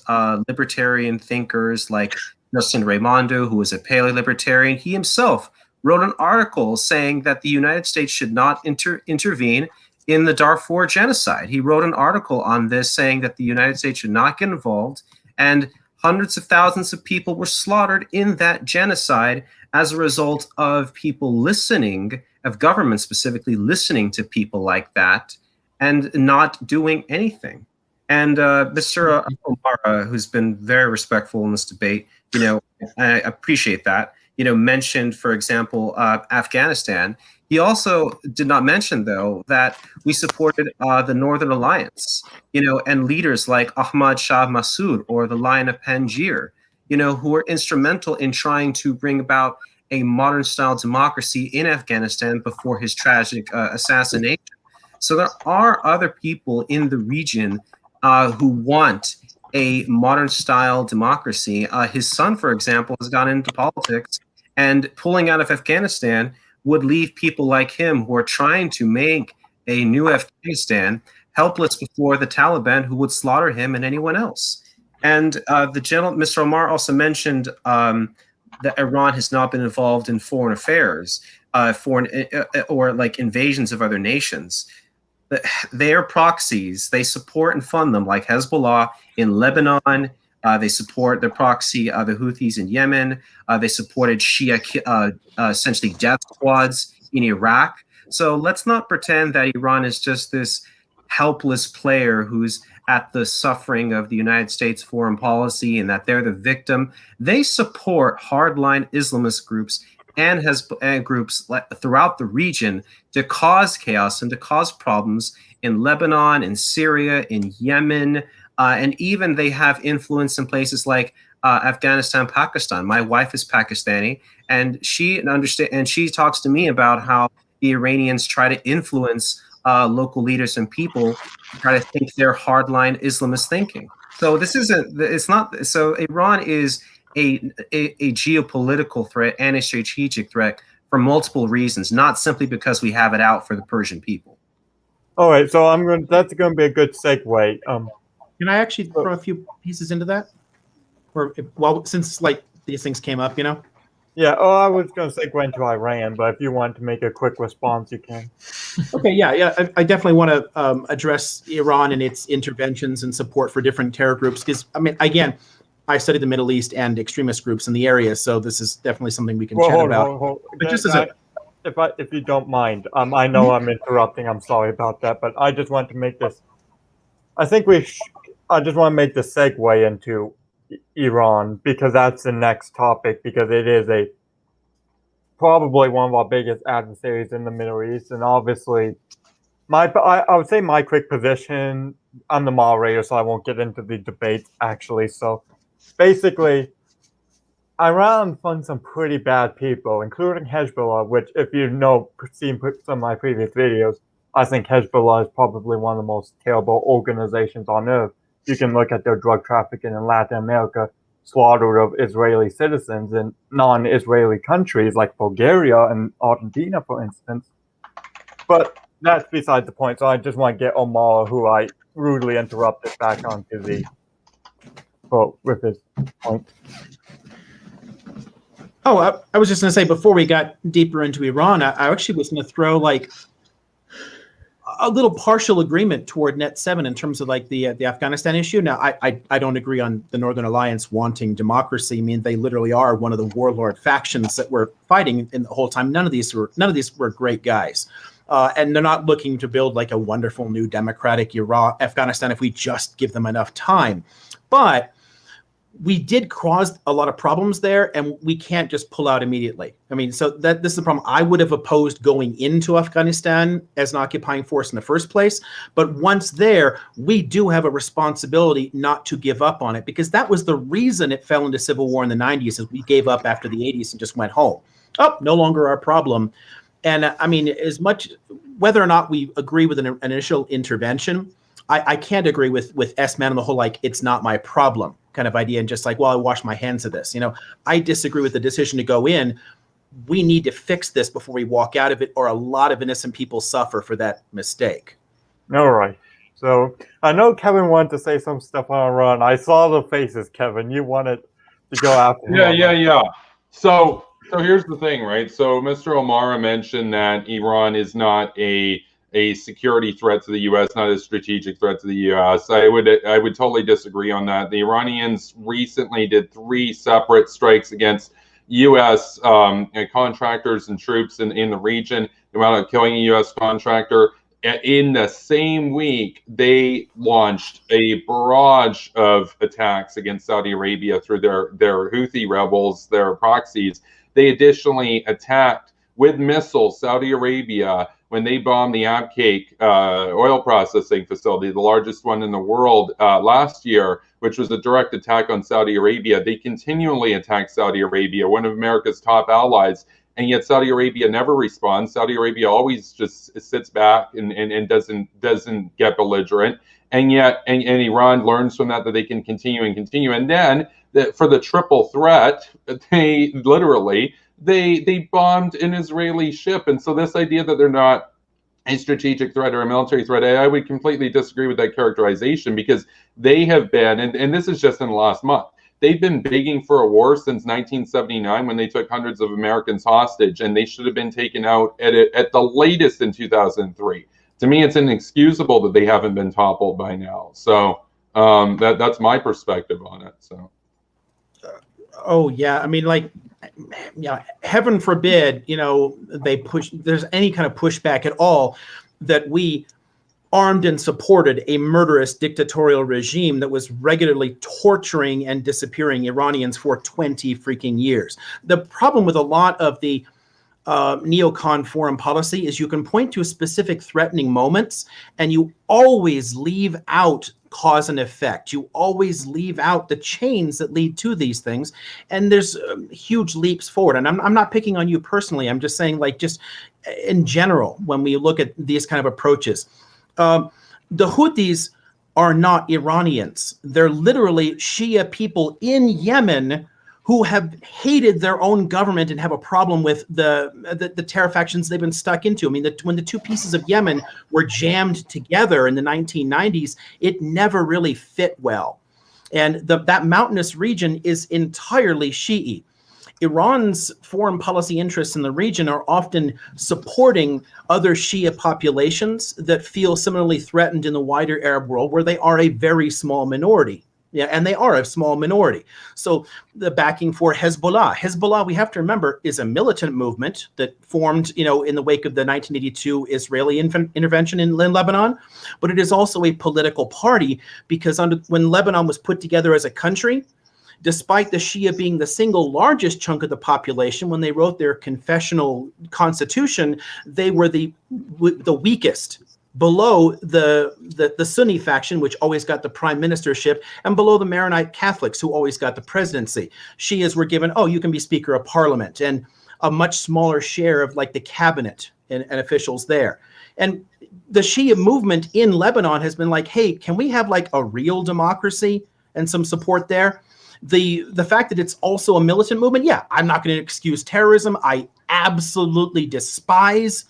libertarian thinkers like Justin Raimondo, who was a paleo-libertarian. He himself wrote an article saying that the United States should not intervene in the Darfur genocide. He wrote an article on this saying that the United States should not get involved, and hundreds of thousands of people were slaughtered in that genocide as a result of people listening, of government specifically listening to people like that and not doing anything. And Mr. Omara, who's been very respectful in this debate, I appreciate that, mentioned, for example, Afghanistan. He also did not mention, though, that we supported the Northern Alliance, and leaders like Ahmad Shah Massoud or the Lion of Panjshir, who were instrumental in trying to bring about a modern-style democracy in Afghanistan before his tragic assassination. So there are other people in the region who want a modern style democracy. His son, for example, has gone into politics, and pulling out of Afghanistan would leave people like him who are trying to make a new Afghanistan helpless before the Taliban, who would slaughter him and anyone else. And Mr. Omar also mentioned that Iran has not been involved in foreign affairs, or like invasions of other nations. They are proxies. They support and fund them, like Hezbollah in Lebanon. They support the proxy, the Houthis in Yemen. They supported Shia, essentially death squads in Iraq. So let's not pretend that Iran is just this helpless player who's at the suffering of the United States foreign policy and that they're the victim. They support hardline Islamist groups and groups throughout the region to cause chaos and to cause problems in Lebanon, in Syria, in Yemen, and even they have influence in places like Afghanistan, Pakistan. My wife is Pakistani, and she talks to me about how the Iranians try to influence local leaders and people to try to think they're hardline Islamist thinking. So so Iran is a geopolitical threat and a strategic threat for multiple reasons, not simply because we have it out for the Persian people. All right, so that's going to be a good segue. Can I actually throw a few pieces into that? Or since like these things came up, Yeah, I was going to segue into Iran, but if you want to make a quick response, you can. Okay, yeah. I definitely want to address Iran and its interventions and support for different terror groups. Because, I mean, again, I studied the Middle East and extremist groups in the area, so this is definitely something we can chat about. Hold. But just if you don't mind, I know I'm interrupting. I'm sorry about that, but I just want to make this. I just want to make the segue into Iran, because that's the next topic, because it is probably one of our biggest adversaries in the Middle East. And obviously I would say my quick position, I'm the moderator, so I won't get into the debate actually. So basically, Iran funds some pretty bad people, including Hezbollah, which, if seen some of my previous videos, I think Hezbollah is probably one of the most terrible organizations on earth. You can look at their drug trafficking in Latin America, slaughter of Israeli citizens in non-Israeli countries like Bulgaria and Argentina, for instance. But that's beside the point. So I just want to get Omar, who I rudely interrupted, back onto with his point. Oh, I was just going to say, before we got deeper into Iran, I actually was going to throw like a little partial agreement toward Net7 in terms of like the Afghanistan issue. Now, I don't agree on the Northern Alliance wanting democracy. I mean, they literally are one of the warlord factions that were fighting in the whole time. None of these were great guys. And they're not looking to build like a wonderful new democratic Afghanistan if we just give them enough time. But we did cause a lot of problems there, and we can't just pull out immediately. I mean, so this is the problem. I would have opposed going into Afghanistan as an occupying force in the first place. But once there, we do have a responsibility not to give up on it, because that was the reason it fell into civil war in the 90s, is we gave up after the 80s and just went home. Oh, no longer our problem. And I mean, as much, whether or not we agree with an initial intervention, I can't agree with Sman and the whole, like, it's not my problem kind of idea, and just like, well, I wash my hands of this. I disagree with the decision to go in. We need to fix this before we walk out of it, or a lot of innocent people suffer for that mistake. All right. So I know Kevin wanted to say some stuff on Iran. I saw the faces, Kevin. You wanted to go after him. Yeah. So here's the thing, right? So Mr. O'Mara mentioned that Iran is not a security threat to the U.S., not a strategic threat to the U.S. I would totally disagree on that. The Iranians recently did 3 separate strikes against U.S. Contractors and troops in the region. They wound up killing a U.S. contractor. In the same week, they launched a barrage of attacks against Saudi Arabia through their Houthi rebels, their proxies. They additionally attacked with missiles Saudi Arabia when they bombed the Abqaiq oil processing facility, the largest one in the world, last year, which was a direct attack on Saudi Arabia. They continually attack Saudi Arabia, one of America's top allies. and yet Saudi Arabia never responds. Saudi Arabia always just sits back and doesn't get belligerent. And yet, and Iran learns from that they can continue and continue. And then for the triple threat, they literally they bombed an Israeli ship. And so this idea that they're not a strategic threat or a military threat, I would completely disagree with that characterization, because they have been, and this is just in the last month, they've been begging for a war since 1979 when they took hundreds of Americans hostage, and they should have been taken out at the latest in 2003. To me, it's inexcusable that they haven't been toppled by now. So that's my perspective on it. So. Oh yeah, I mean, like, yeah, heaven forbid, there's any kind of pushback at all that we armed and supported a murderous dictatorial regime that was regularly torturing and disappearing Iranians for 20 freaking years. The problem with a lot of the neocon foreign policy is you can point to specific threatening moments, and you always leave out cause and effect. You always leave out the chains that lead to these things, and there's huge leaps forward. And I'm not picking on you personally. I'm just saying, like, just in general, when we look at these kind of approaches, the Houthis are not Iranians. They're literally Shia people in Yemen who have hated their own government and have a problem with the terror factions they've been stuck into. I mean, when the two pieces of Yemen were jammed together in the 1990s, it never really fit well. And that mountainous region is entirely Shi'i. Iran's foreign policy interests in the region are often supporting other Shia populations that feel similarly threatened in the wider Arab world, where they are a very small minority. Yeah, and they are a small minority. So the backing for Hezbollah, we have to remember, is a militant movement that formed, in the wake of the 1982 Israeli intervention in Lebanon. But it is also a political party, because when Lebanon was put together as a country, despite the Shia being the single largest chunk of the population, when they wrote their confessional constitution, they were the weakest, below the Sunni faction, which always got the prime ministership, and below the Maronite Catholics, who always got the presidency. Shias were given, you can be Speaker of Parliament, and a much smaller share of like the cabinet and officials there. And the Shia movement in Lebanon has been like, hey, can we have like a real democracy and some support there? The fact that it's also a militant movement, yeah, I'm not going to excuse terrorism. I absolutely despise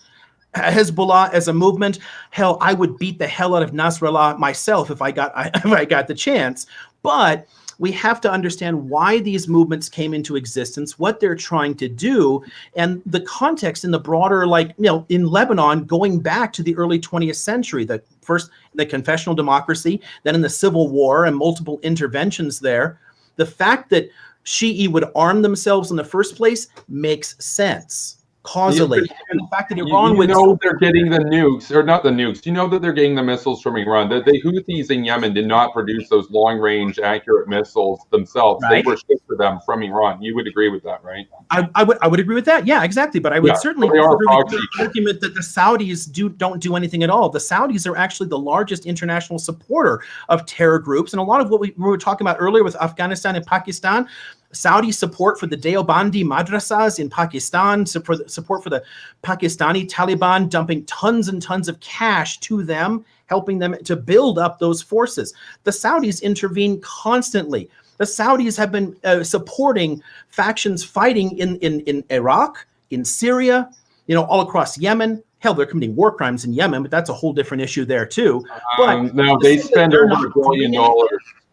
Hezbollah as a movement. Hell, I would beat the hell out of Nasrallah myself if I got the chance. But we have to understand why these movements came into existence, what they're trying to do, and the context in the broader, in Lebanon, going back to the early 20th century, first the confessional democracy, then in the Civil War and multiple interventions there. The fact that Shi'i would arm themselves in the first place makes sense causally. And the fact that Iran would... they're getting the nukes, or not the nukes. You know that they're getting the missiles from Iran. The Houthis in Yemen did not produce those long-range, accurate missiles themselves. Right. They were shipped to them from Iran. You would agree with that, right? I would agree with that. Yeah, exactly. But I would certainly agree with the argument that the Saudis don't do anything at all. The Saudis are actually the largest international supporter of terror groups. And a lot of what we were talking about earlier with Afghanistan and Pakistan, Saudi support for the Deobandi madrasas in Pakistan, support for the Pakistani Taliban, dumping tons and tons of cash to them, helping them to build up those forces. The Saudis intervene constantly. The Saudis have been supporting factions fighting in Iraq, in Syria, all across Yemen. Hell, they're committing war crimes in Yemen, but that's a whole different issue there too. But no, they spend over $1 billion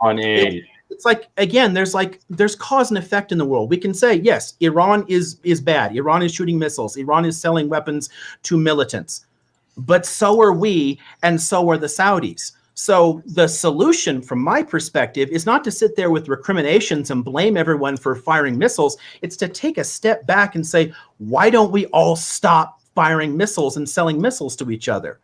on aid. It's like, again, there's cause and effect in the world. We can say, yes, Iran is bad. Iran is shooting missiles. Iran is selling weapons to militants. But so are we, and so are the Saudis. So the solution, from my perspective, is not to sit there with recriminations and blame everyone for firing missiles. It's to take a step back and say, why don't we all stop firing missiles and selling missiles to each other?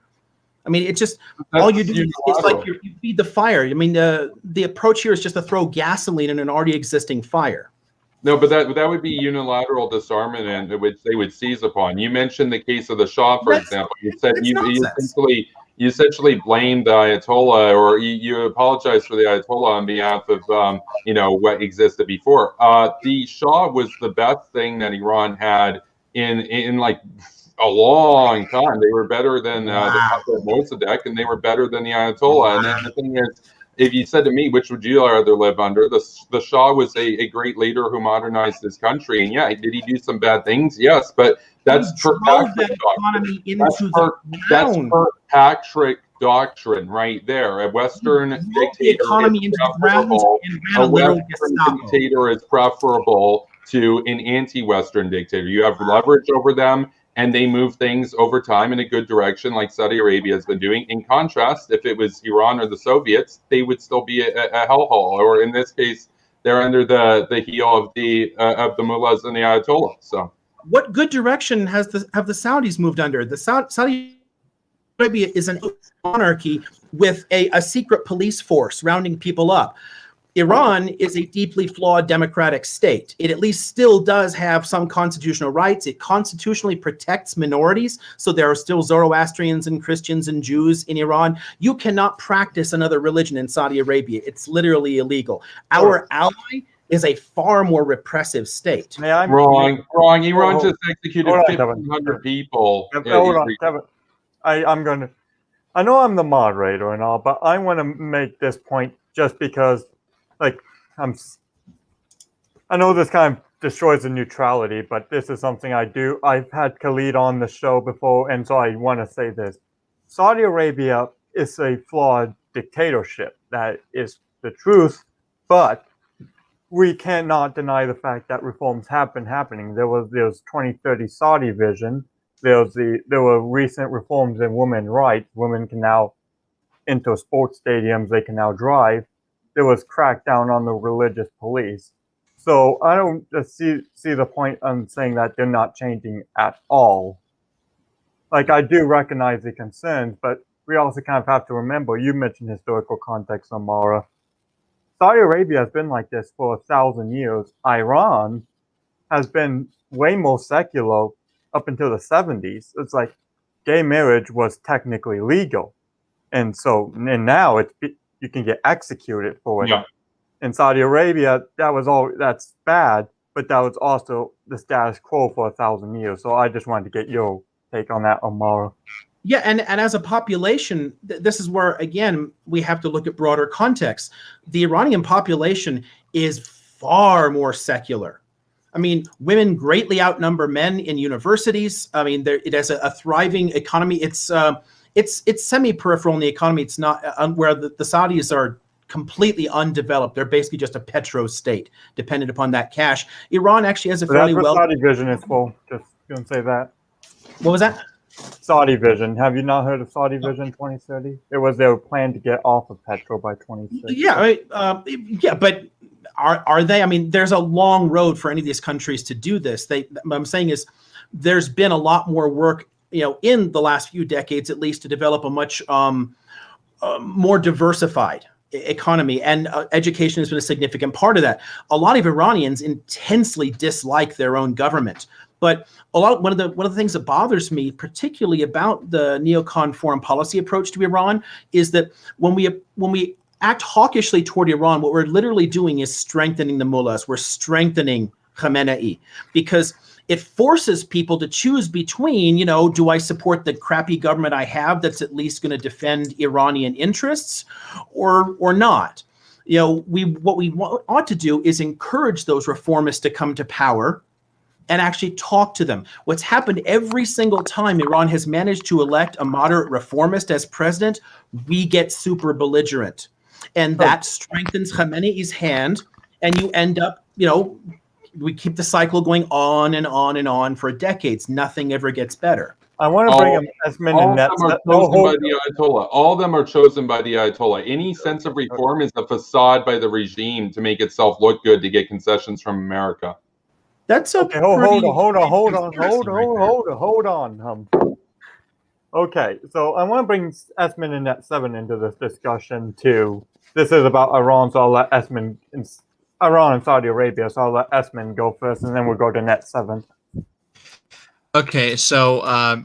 I mean, it's just all you do. It's like you feed the fire. I mean, the approach here is just to throw gasoline in an already existing fire. No, but that would be unilateral disarmament, and which they would seize upon. You mentioned the case of the Shah, for example. You said you essentially blamed the Ayatollah, or you apologized for the Ayatollah on behalf of what existed before. The Shah was the best thing that Iran had in like a long time. They were better than the Mossadegh, and they were better than the Ayatollah. And then the thing is, if you said to me, which would you rather live under? The Shah was a great leader who modernized his country, and yeah, did he do some bad things? Yes, but that's that economy into that's Kirkpatrick doctrine right there. A Western dictator is preferable to an anti-Western dictator. You have leverage over them, and they move things over time in a good direction, like Saudi Arabia has been doing. In contrast, if it was Iran or the Soviets, they would still be a hellhole, or in this case, they're under the heel of the mullahs and the Ayatollah. So, what good direction have the Saudis moved under? The Saudi Arabia is an monarchy with a secret police force rounding people up. Iran is a deeply flawed democratic state. It at least still does have some constitutional rights. It constitutionally protects minorities. So there are still Zoroastrians and Christians and Jews in Iran. You cannot practice another religion in Saudi Arabia. It's literally illegal. Our ally is a far more repressive state. Wrong. Iran just executed 1,500 people. Hold on, Kevin. I know I'm the moderator and all, but I want to make this point just because, like, I know this kind of destroys the neutrality, but this is something I do. I've had Khalid on the show before, and so I want to say this. Saudi Arabia is a flawed dictatorship. That is the truth, but we cannot deny the fact that reforms have been happening. There was 2030 Saudi vision. There were recent reforms in women's rights. Women can now enter sports stadiums. They can now drive. There was crackdown on the religious police. So I don't just see the point on saying that they're not changing at all. Like, I do recognize the concerns, but we also kind of have to remember, you mentioned historical context, Amara. Saudi Arabia has been like this for 1,000 years. Iran has been way more secular up until the 70s. It's like gay marriage was technically legal. And now you can get executed for it. Yeah. In Saudi Arabia, that's bad, but that was also the status quo for 1,000 years. So I just wanted to get your take on that, Amara. Yeah, and as a population, this is where, again, we have to look at broader context. The Iranian population is far more secular. I mean, women greatly outnumber men in universities. I mean, it has a thriving economy. It's semi-peripheral in the economy. It's not where the Saudis are completely undeveloped. They're basically just a petro state, dependent upon that cash. Iran actually has a fairly well. That's what Saudi Vision is for. Just gonna say that. What was that? Saudi Vision. Have you not heard of Saudi Vision 2030? It was their plan to get off of petrol by 2030. Yeah, but are they? I mean, there's a long road for any of these countries to do this. What I'm saying is, there's been a lot more work, in the last few decades, at least, to develop a much more diversified economy, and education has been a significant part of that. A lot of Iranians intensely dislike their own government. But one of the things that bothers me, particularly about the neocon foreign policy approach to Iran, is that when we act hawkishly toward Iran, what we're literally doing is strengthening the mullahs. We're strengthening Khamenei, because it forces people to choose between, do I support the crappy government I have that's at least going to defend Iranian interests, or not? What we ought to do is encourage those reformists to come to power and actually talk to them. What's happened every single time Iran has managed to elect a moderate reformist as president, we get super belligerent. And that strengthens Khamenei's hand, and you end up, we keep the cycle going on and on and on for decades. Nothing ever gets better. I want to bring Sman and Net7. All of them are chosen by the Ayatollah. Any sense of reform is a facade by the regime to make itself look good to get concessions from America. That's okay. Hold on. Okay, so I want to bring Sman and Net7 into this discussion too. This is about Iran, so I'll let Iran and Saudi Arabia, so I'll let Sman go first, and then we'll go to Net7. Okay, so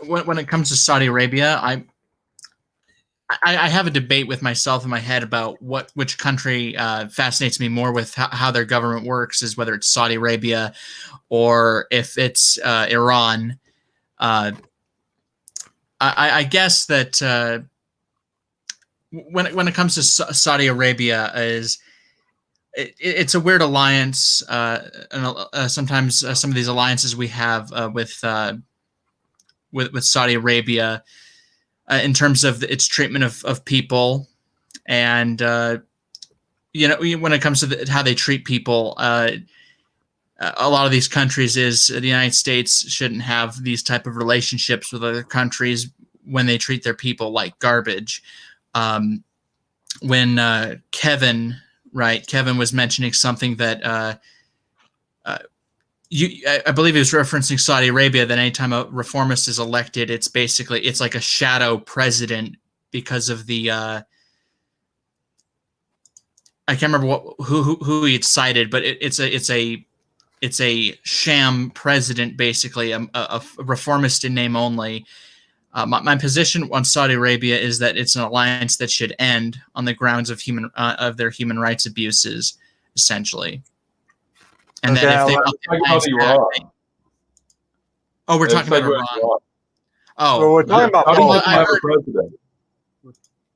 when it comes to Saudi Arabia, I have a debate with myself in my head about which country fascinates me more with how their government works, is whether it's Saudi Arabia or if it's Iran. I guess that when it comes to Saudi Arabia, it's a weird alliance. And sometimes some of these alliances we have with Saudi Arabia, in terms of its treatment of people, and when it comes to how they treat people, a lot of these countries is the United States shouldn't have these type of relationships with other countries when they treat their people like garbage. When Kevin was mentioning something that I believe he was referencing Saudi Arabia, that anytime a reformist is elected, it's like a shadow president because of the I can't remember who he had cited, but it's a sham president, basically, a reformist in name only. My position on Saudi Arabia is that it's an alliance that should end on the grounds of their human rights abuses, essentially. And Okay, then if they talking about Iran. oh, we're talking about Iran. Oh, Well, we're talking about How do you politics. have a president?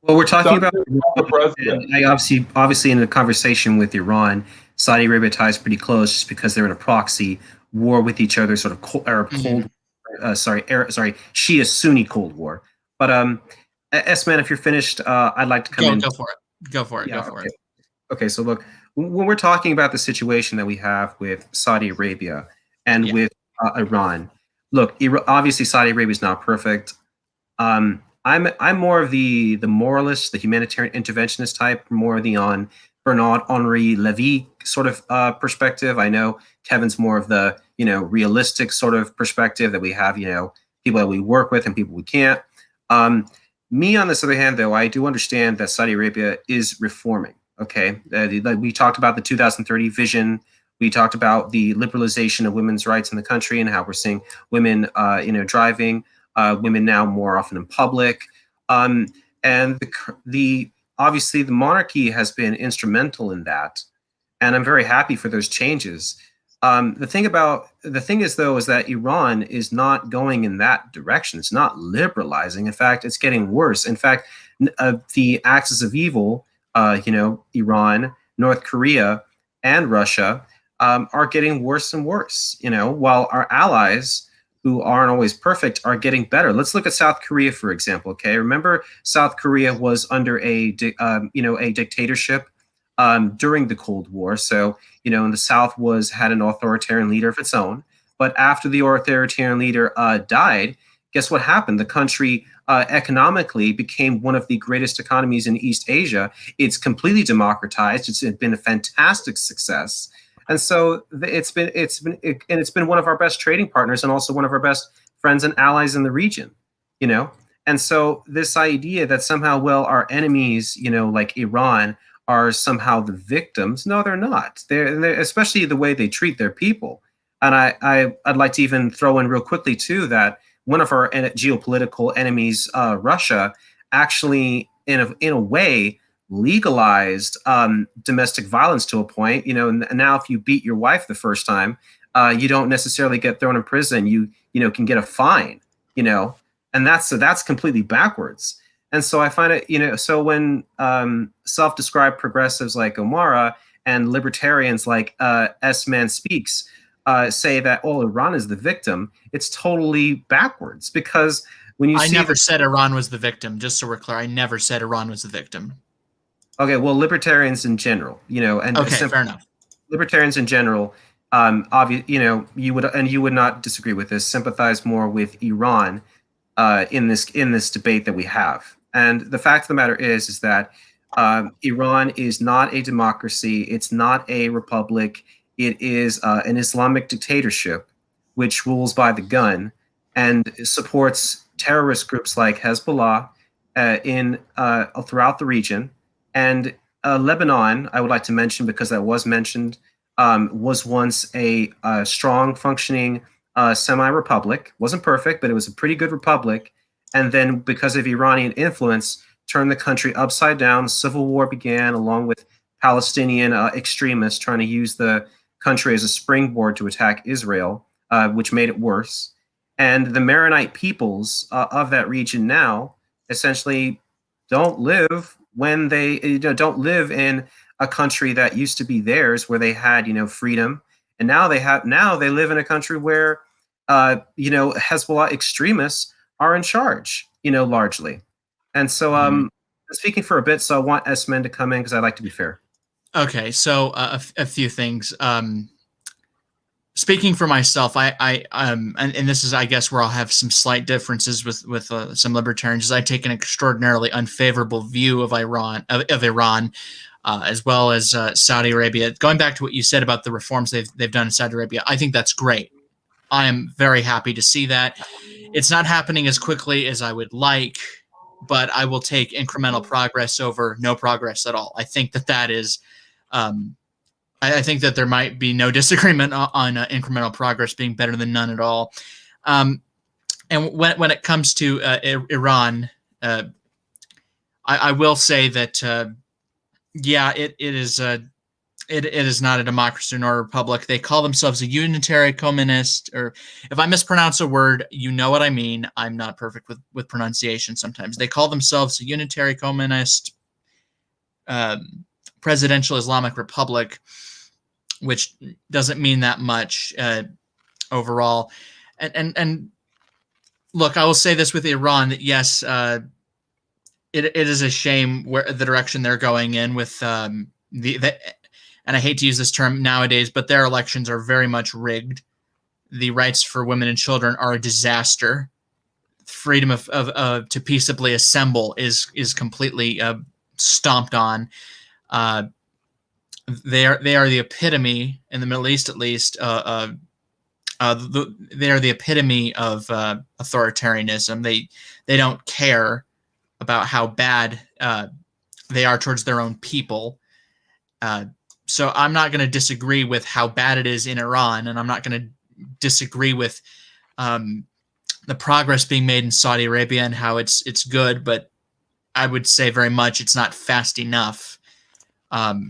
Well, we're talking about the president. and I obviously in the conversation with Iran, Saudi Arabia ties pretty close just because they're in a proxy war with each other, sort of cold, Shia Sunni Cold War. But Sman, if you're finished, I'd like to come in. Go for it. Go for it. Okay, so look, when we're talking about the situation that we have with Saudi Arabia and with Iran, look, obviously Saudi Arabia is not perfect. I'm more of the moralist, the humanitarian interventionist type, more of the Bernard Henri Levy sort of perspective. I know Kevin's more of the realistic sort of perspective, that we have people that we work with and people we can't. Me, on this other hand, though, I do understand that Saudi Arabia is reforming. Okay, we talked about the 2030 vision. We talked about the liberalization of women's rights in the country and how we're seeing women, driving, women now more often in public, and obviously the monarchy has been instrumental in that, and I'm very happy for those changes. The thing is that Iran is not going in that direction. It's not liberalizing. In fact, it's getting worse. In fact, the axis of evil, Iran, North Korea, and Russia, are getting worse and worse. While our allies, who aren't always perfect, are getting better. Let's look at South Korea, for example. Okay, remember South Korea was under a dictatorship during the Cold War. So and the South had an authoritarian leader of its own. But after the authoritarian leader died, guess what happened? The country economically became one of the greatest economies in East Asia. It's completely democratized. It's been a fantastic success. And so it's been one of our best trading partners and also one of our best friends and allies in the region, And so this idea that somehow, our enemies, like Iran, are somehow the victims. No, they're not. They're especially the way they treat their people. And I'd like to even throw in real quickly too that one of our geopolitical enemies, Russia, actually in a way legalized domestic violence to a point. And now if you beat your wife the first time, you don't necessarily get thrown in prison. You can get a fine. And that's completely backwards. And so I find it, so when self-described progressives like Omara and libertarians like S-Man Speaks say that, Iran is the victim, it's totally backwards, because when you see— I never said Iran was the victim, just so we're clear. I never said Iran was the victim. Okay, well, libertarians in general, and okay, fair enough. Libertarians in general, you would not disagree with this, sympathize more with Iran in this debate that we have. And the fact of the matter is that Iran is not a democracy. It's not a republic. It is an Islamic dictatorship which rules by the gun and supports terrorist groups like Hezbollah throughout the region. And Lebanon, I would like to mention, because that was mentioned, was once a strong, functioning semi-republic. Wasn't perfect, but it was a pretty good republic. And then because of Iranian influence, turned the country upside down. Civil war began, along with Palestinian extremists trying to use the country as a springboard to attack Israel, which made it worse. And the Maronite peoples of that region now essentially don't live don't live in a country that used to be theirs, where they had freedom, and now they live in a country where Hezbollah extremists are in charge, largely. And so speaking for a bit, so I want Sman to come in because I'd like to be fair. Okay, so a few things. Speaking for myself, and this is, I guess, where I'll have some slight differences with some libertarians. Is I take an extraordinarily unfavorable view of Iran, as well as Saudi Arabia. Going back to what you said about the reforms they've done in Saudi Arabia, I think that's great. I am very happy to see that. It's not happening as quickly as I would like, but I will take incremental progress over no progress at all. I think that is. I think that there might be no disagreement on incremental progress being better than none at all. And when it comes to Iran, I will say that it is not a democracy nor a republic. They call themselves a unitary communist, or if I mispronounce a word, you know what I mean. I'm not perfect with pronunciation sometimes. They call themselves a unitary communist presidential Islamic republic, which doesn't mean that much overall. And look, I will say this with Iran, that yes, it is a shame where the direction they're going in with and I hate to use this term nowadays, but their elections are very much rigged. The rights for women and children are a disaster. Freedom of to peaceably assemble is completely stomped on. They are the epitome, in the Middle East at least. They are the epitome of authoritarianism. They don't care about how bad they are towards their own people. So I'm not going to disagree with how bad it is in Iran, and I'm not going to disagree with the progress being made in Saudi Arabia and how it's good, but I would say very much it's not fast enough. I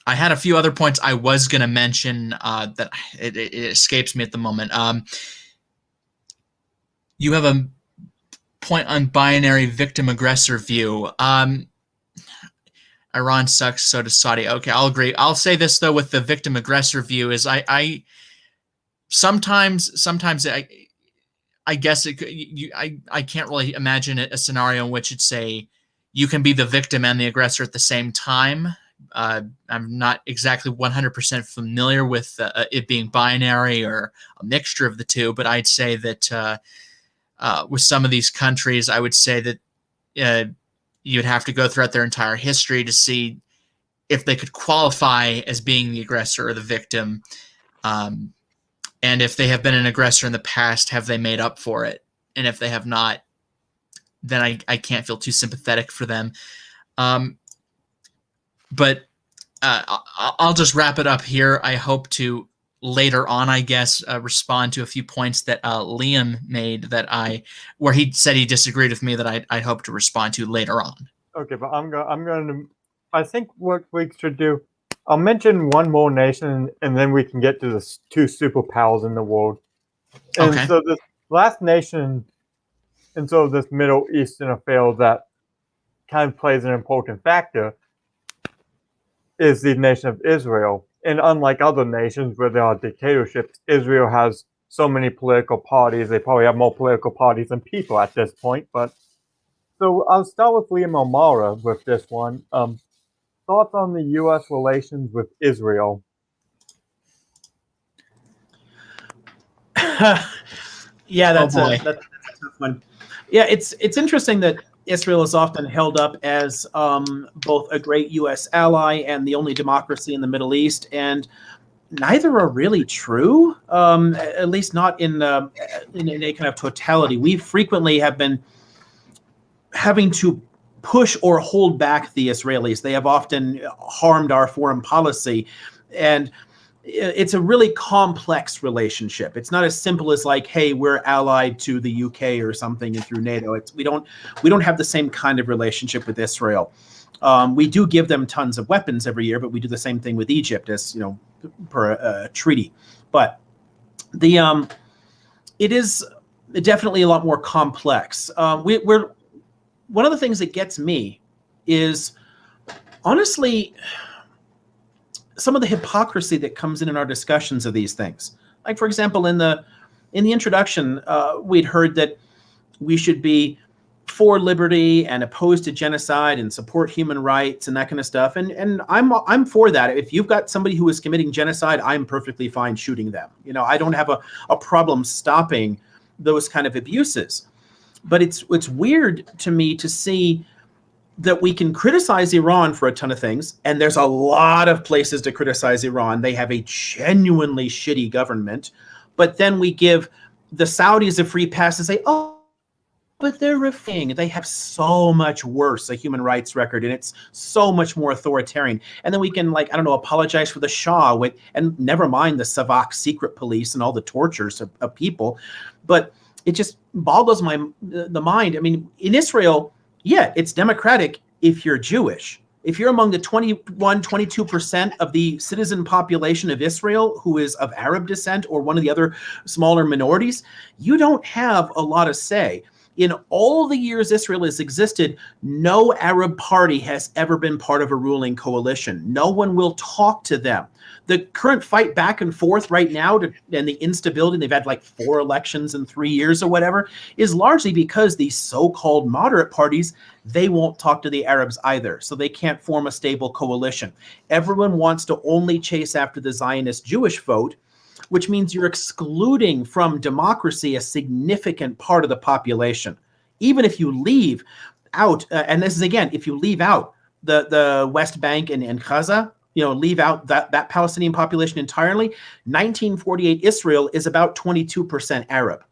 had a few other points I was going to mention that it escapes me at the moment. You have a point on binary victim-aggressor view. Iran sucks, so does Saudi. Okay, I'll agree. I'll say this, though, with the victim-aggressor view is I sometimes I guess I can't really imagine a scenario in which it's you can be the victim and the aggressor at the same time. I'm not exactly 100% familiar with it being binary or a mixture of the two, but I'd say that with some of these countries, I would say that you'd have to go throughout their entire history to see if they could qualify as being the aggressor or the victim. And if they have been an aggressor in the past, have they made up for it? And if they have not, then I can't feel too sympathetic for them. But I'll just wrap it up here. I hope to later on, I guess, respond to a few points that Liam made where he said he disagreed with me that I hope to respond to later on. Okay, but I'm going to. I think what we should do. I'll mention one more nation, and then we can get to the two superpowers in the world. And Okay. so this last nation, and so this Middle Eastern affair that kind of plays an important factor, is the nation of Israel. And unlike other nations where there are dictatorships, Israel has so many political parties. They probably have more political parties than people at this point. But so I'll start with Liam O'Mara with this one. Thoughts on the U.S. relations with Israel? Yeah, that's Oh boy. a tough one. Yeah, it's interesting that Israel is often held up as both a great U.S. ally and the only democracy in the Middle East, and neither are really true. At least not in a kind of totality. We frequently have been having to push or hold back the Israelis. They have often harmed our foreign policy, and it's a really complex relationship. It's not as simple as like, hey, we're allied to the UK or something and through NATO. We don't have the same kind of relationship with Israel. We do give them tons of weapons every year, but we do the same thing with Egypt, as per a treaty. But it is definitely a lot more complex. We're one of the things that gets me is honestly some of the hypocrisy that comes in our discussions of these things. Like, for example, in the introduction, we'd heard that we should be for liberty and opposed to genocide and support human rights and that kind of stuff. And I'm for that. If you've got somebody who is committing genocide, I'm perfectly fine shooting them. I don't have a problem stopping those kind of abuses. But it's weird to me to see that we can criticize Iran for a ton of things, and there's a lot of places to criticize Iran. They have a genuinely shitty government, but then we give the Saudis a free pass and say, oh, but they're a thing. They have so much worse a human rights record, and it's so much more authoritarian. And then we can, apologize for the Shah, and never mind the Savak secret police and all the tortures of people. But it just boggles the mind. I mean, in Israel, yeah, it's democratic if you're Jewish. If you're among the 22% of the citizen population of Israel who is of Arab descent or one of the other smaller minorities, you don't have a lot of say. In all the years Israel has existed, no Arab party has ever been part of a ruling coalition. No one will talk to them. The current fight back and forth right now and the instability, they've had like 4 elections in 3 years or whatever, is largely because these so-called moderate parties, they won't talk to the Arabs either. So they can't form a stable coalition. Everyone wants to only chase after the Zionist Jewish vote, which means you're excluding from democracy a significant part of the population. Even if you leave out, and this is again, if you leave out the West Bank and Gaza, leave out that Palestinian population entirely, 1948 Israel is about 22% Arab.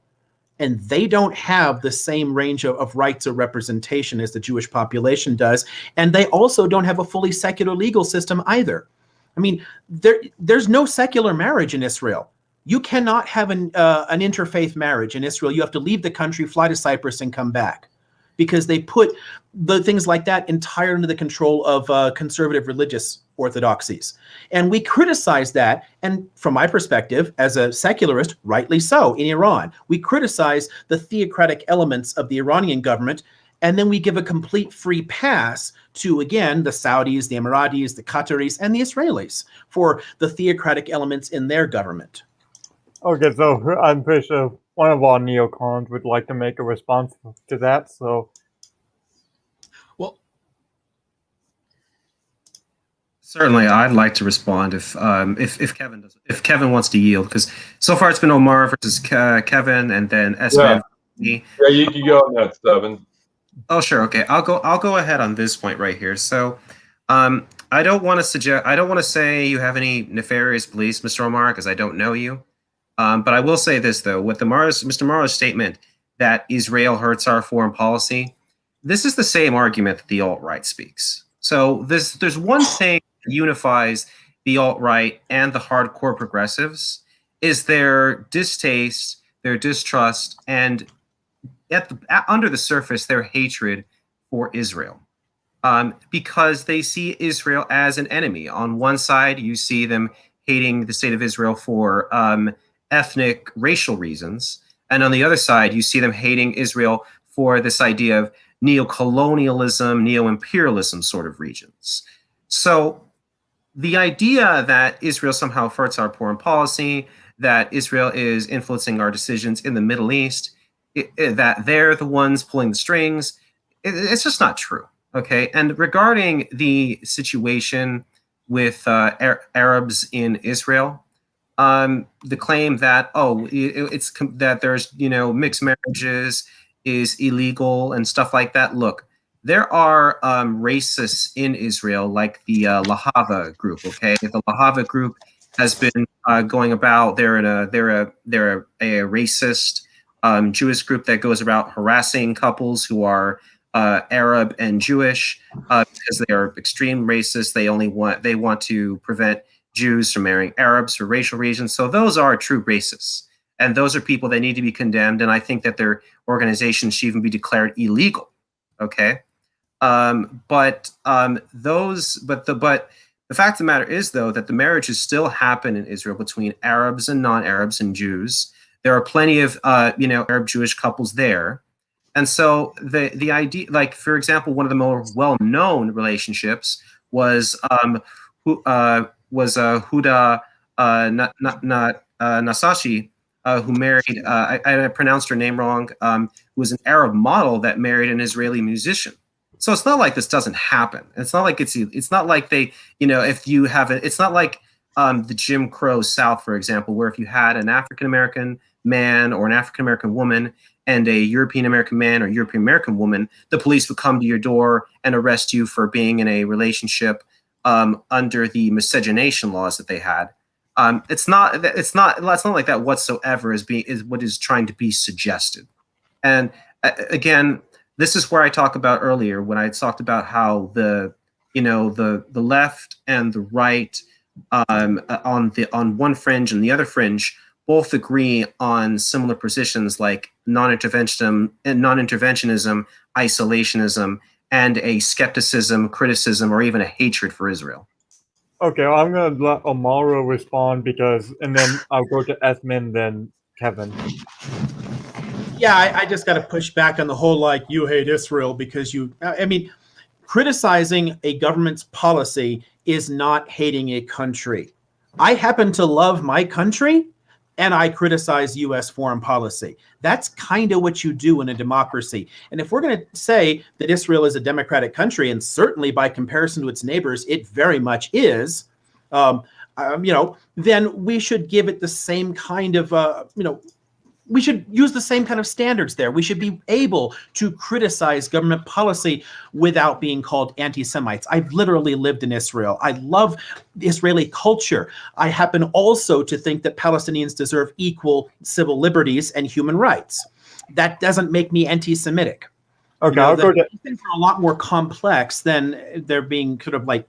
And they don't have the same range of rights or representation as the Jewish population does. And they also don't have a fully secular legal system either. I mean, there's no secular marriage in Israel. You cannot have an interfaith marriage in Israel. You have to leave the country, fly to Cyprus, and come back, because they put the things like that entirely under the control of conservative religious orthodoxies. And we criticize that. And from my perspective, as a secularist, rightly so, in Iran, we criticize the theocratic elements of the Iranian government. And then we give a complete free pass to, again, the Saudis, the Emiratis, the Qataris, and the Israelis for the theocratic elements in their government. Okay, so I'm pretty sure one of our neocons would like to make a response to that. So, Well, certainly, I'd like to respond if Kevin wants to yield, because so far it's been Omar versus Kevin, and then Sman. Yeah, you can go on that, Net7. Oh, sure. Okay, I'll go ahead on this point right here. So, I don't want to say you have any nefarious beliefs, Mr. Omar, because I don't know you. But I will say this, though, with Mr. Morrow's statement that Israel hurts our foreign policy, this is the same argument that the alt-right speaks. So there's one thing that unifies the alt-right and the hardcore progressives is their distaste, their distrust, and under the surface, their hatred for Israel. Because they see Israel as an enemy. On one side, you see them hating the state of Israel for ethnic, racial reasons. And on the other side, you see them hating Israel for this idea of neo-colonialism, neo-imperialism sort of regions. So the idea that Israel somehow hurts our foreign policy, that Israel is influencing our decisions in the Middle East, that they're the ones pulling the strings, it's just not true. Okay, and regarding the situation with Arabs in Israel, the claim that that there's mixed marriages is illegal and stuff like that. Look, there are racists in Israel, like the Lahava group. Okay, the Lahava group has been going about. They're a racist Jewish group that goes about harassing couples who are Arab and Jewish because they are extreme racists. They want to prevent Jews for marrying Arabs for racial reasons. So those are true racists. And those are people that need to be condemned. And I think that their organizations should even be declared illegal. Okay. But the fact of the matter is, though, that the marriages still happen in Israel between Arabs and non-Arabs and Jews. There are plenty of Arab Jewish couples there. And so the idea, like, for example, one of the more well-known relationships was Huda Nasashi, who married, I pronounced her name wrong, who was an Arab model that married an Israeli musician. So it's not like this doesn't happen. It's not like it's not like they, if you have it's not like the Jim Crow South, for example, where if you had an African-American man or an African-American woman and a European-American man or European-American woman, the police would come to your door and arrest you for being in a relationship under the miscegenation laws that they had. It's not like that whatsoever is what is trying to be suggested. And again, this is where I talked about earlier when I talked about how the left and the right on one fringe and the other fringe both agree on similar positions like non-interventionism, isolationism, and a skepticism, criticism, or even a hatred for Israel. Okay, well, I'm going to let Amaro respond and then I'll go to Esmond, then Kevin. Yeah, I just got to push back on the whole, like, you hate Israel because criticizing a government's policy is not hating a country. I happen to love my country, and I criticize U.S. foreign policy. That's kind of what you do in a democracy. And if we're going to say that Israel is a democratic country, and certainly by comparison to its neighbors, it very much is, then we should give it the same kind of, we should use the same kind of standards there. We should be able to criticize government policy without being called anti-Semites. I've literally lived in Israel. I love Israeli culture. I happen also to think that Palestinians deserve equal civil liberties and human rights. That doesn't make me anti-Semitic. Okay, I'll go to... Things are a lot more complex than they're being sort of like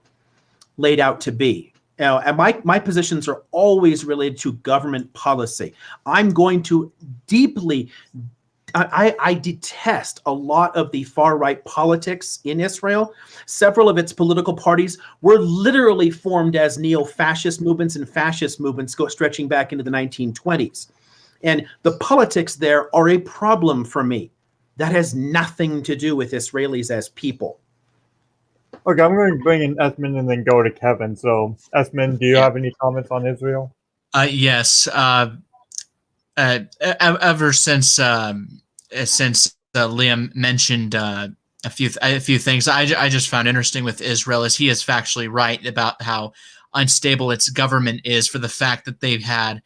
laid out to be. And my positions are always related to government policy. I'm going to I detest a lot of the far-right politics in Israel. Several of its political parties were literally formed as neo-fascist movements and fascist movements stretching back into the 1920s. And the politics there are a problem for me. That has nothing to do with Israelis as people. Okay, I'm going to bring in Esmond and then go to Kevin. So, Esmond, do you have any comments on Israel? Yes. Ever since Liam mentioned a few things, I just found interesting with Israel is he is factually right about how unstable its government is for the fact that they've had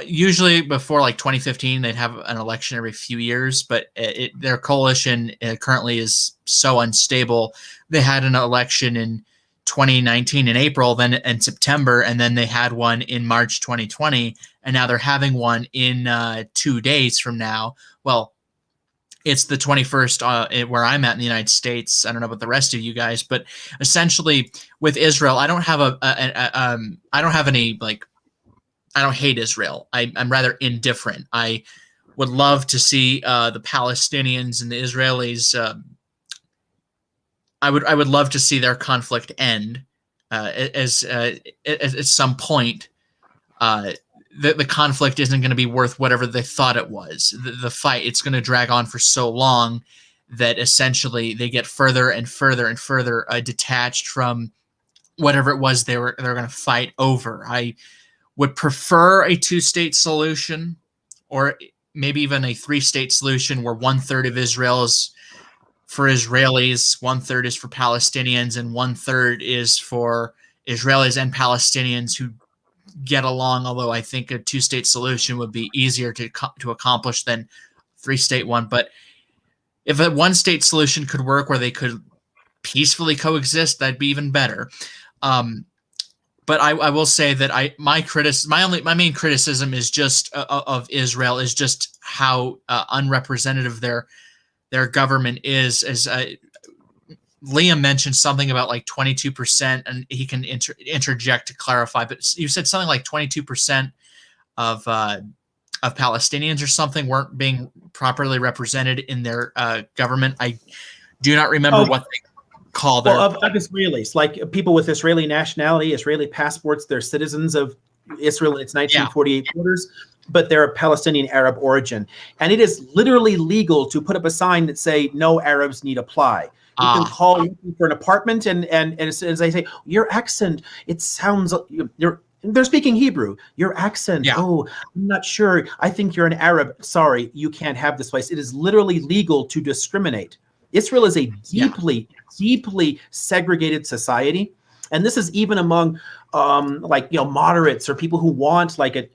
usually before like 2015 they'd have an election every few years, but their coalition currently is so unstable. They had an election in 2019 in April, then in September, and then they had one in March 2020, and now they're having one in 2 days from now. Well, it's the 21st where I'm at in the United States. I don't know about the rest of you guys, but essentially with Israel, I don't have I don't hate Israel. I'm rather indifferent. I would love to see the Palestinians and the Israelis. I would love to see their conflict end at some point. The conflict isn't going to be worth whatever they thought it was. The fight, it's going to drag on for so long that essentially they get further and further and further detached from whatever it was they were going to fight over. I would prefer a 2-state solution, or maybe even a 3-state solution where 1/3 of Israel is for Israelis, 1/3 is for Palestinians, and 1/3 is for Israelis and Palestinians who get along. Although I think a 2-state solution would be easier to accomplish than 3-state one. But if a 1-state solution could work where they could peacefully coexist, that'd be even better. But I will say that my main criticism is just of Israel is just how unrepresentative their government is. As Liam mentioned something about like 22%, and he can interject to clarify. But you said something like 22% of Palestinians or something weren't being properly represented in their government. I do not remember what they call their. Well, of Israelis, like people with Israeli nationality, Israeli passports, they're citizens of Israel in its 1948 borders, but they're of Palestinian Arab origin. And it is literally legal to put up a sign that say no Arabs need apply. You can call looking for an apartment, and as they say, your accent, it sounds they're speaking Hebrew. Your accent, oh, I'm not sure. I think you're an Arab. Sorry, you can't have this place. It is literally legal to discriminate. Israel is a deeply, deeply segregated society. And this is even among moderates or people who want like a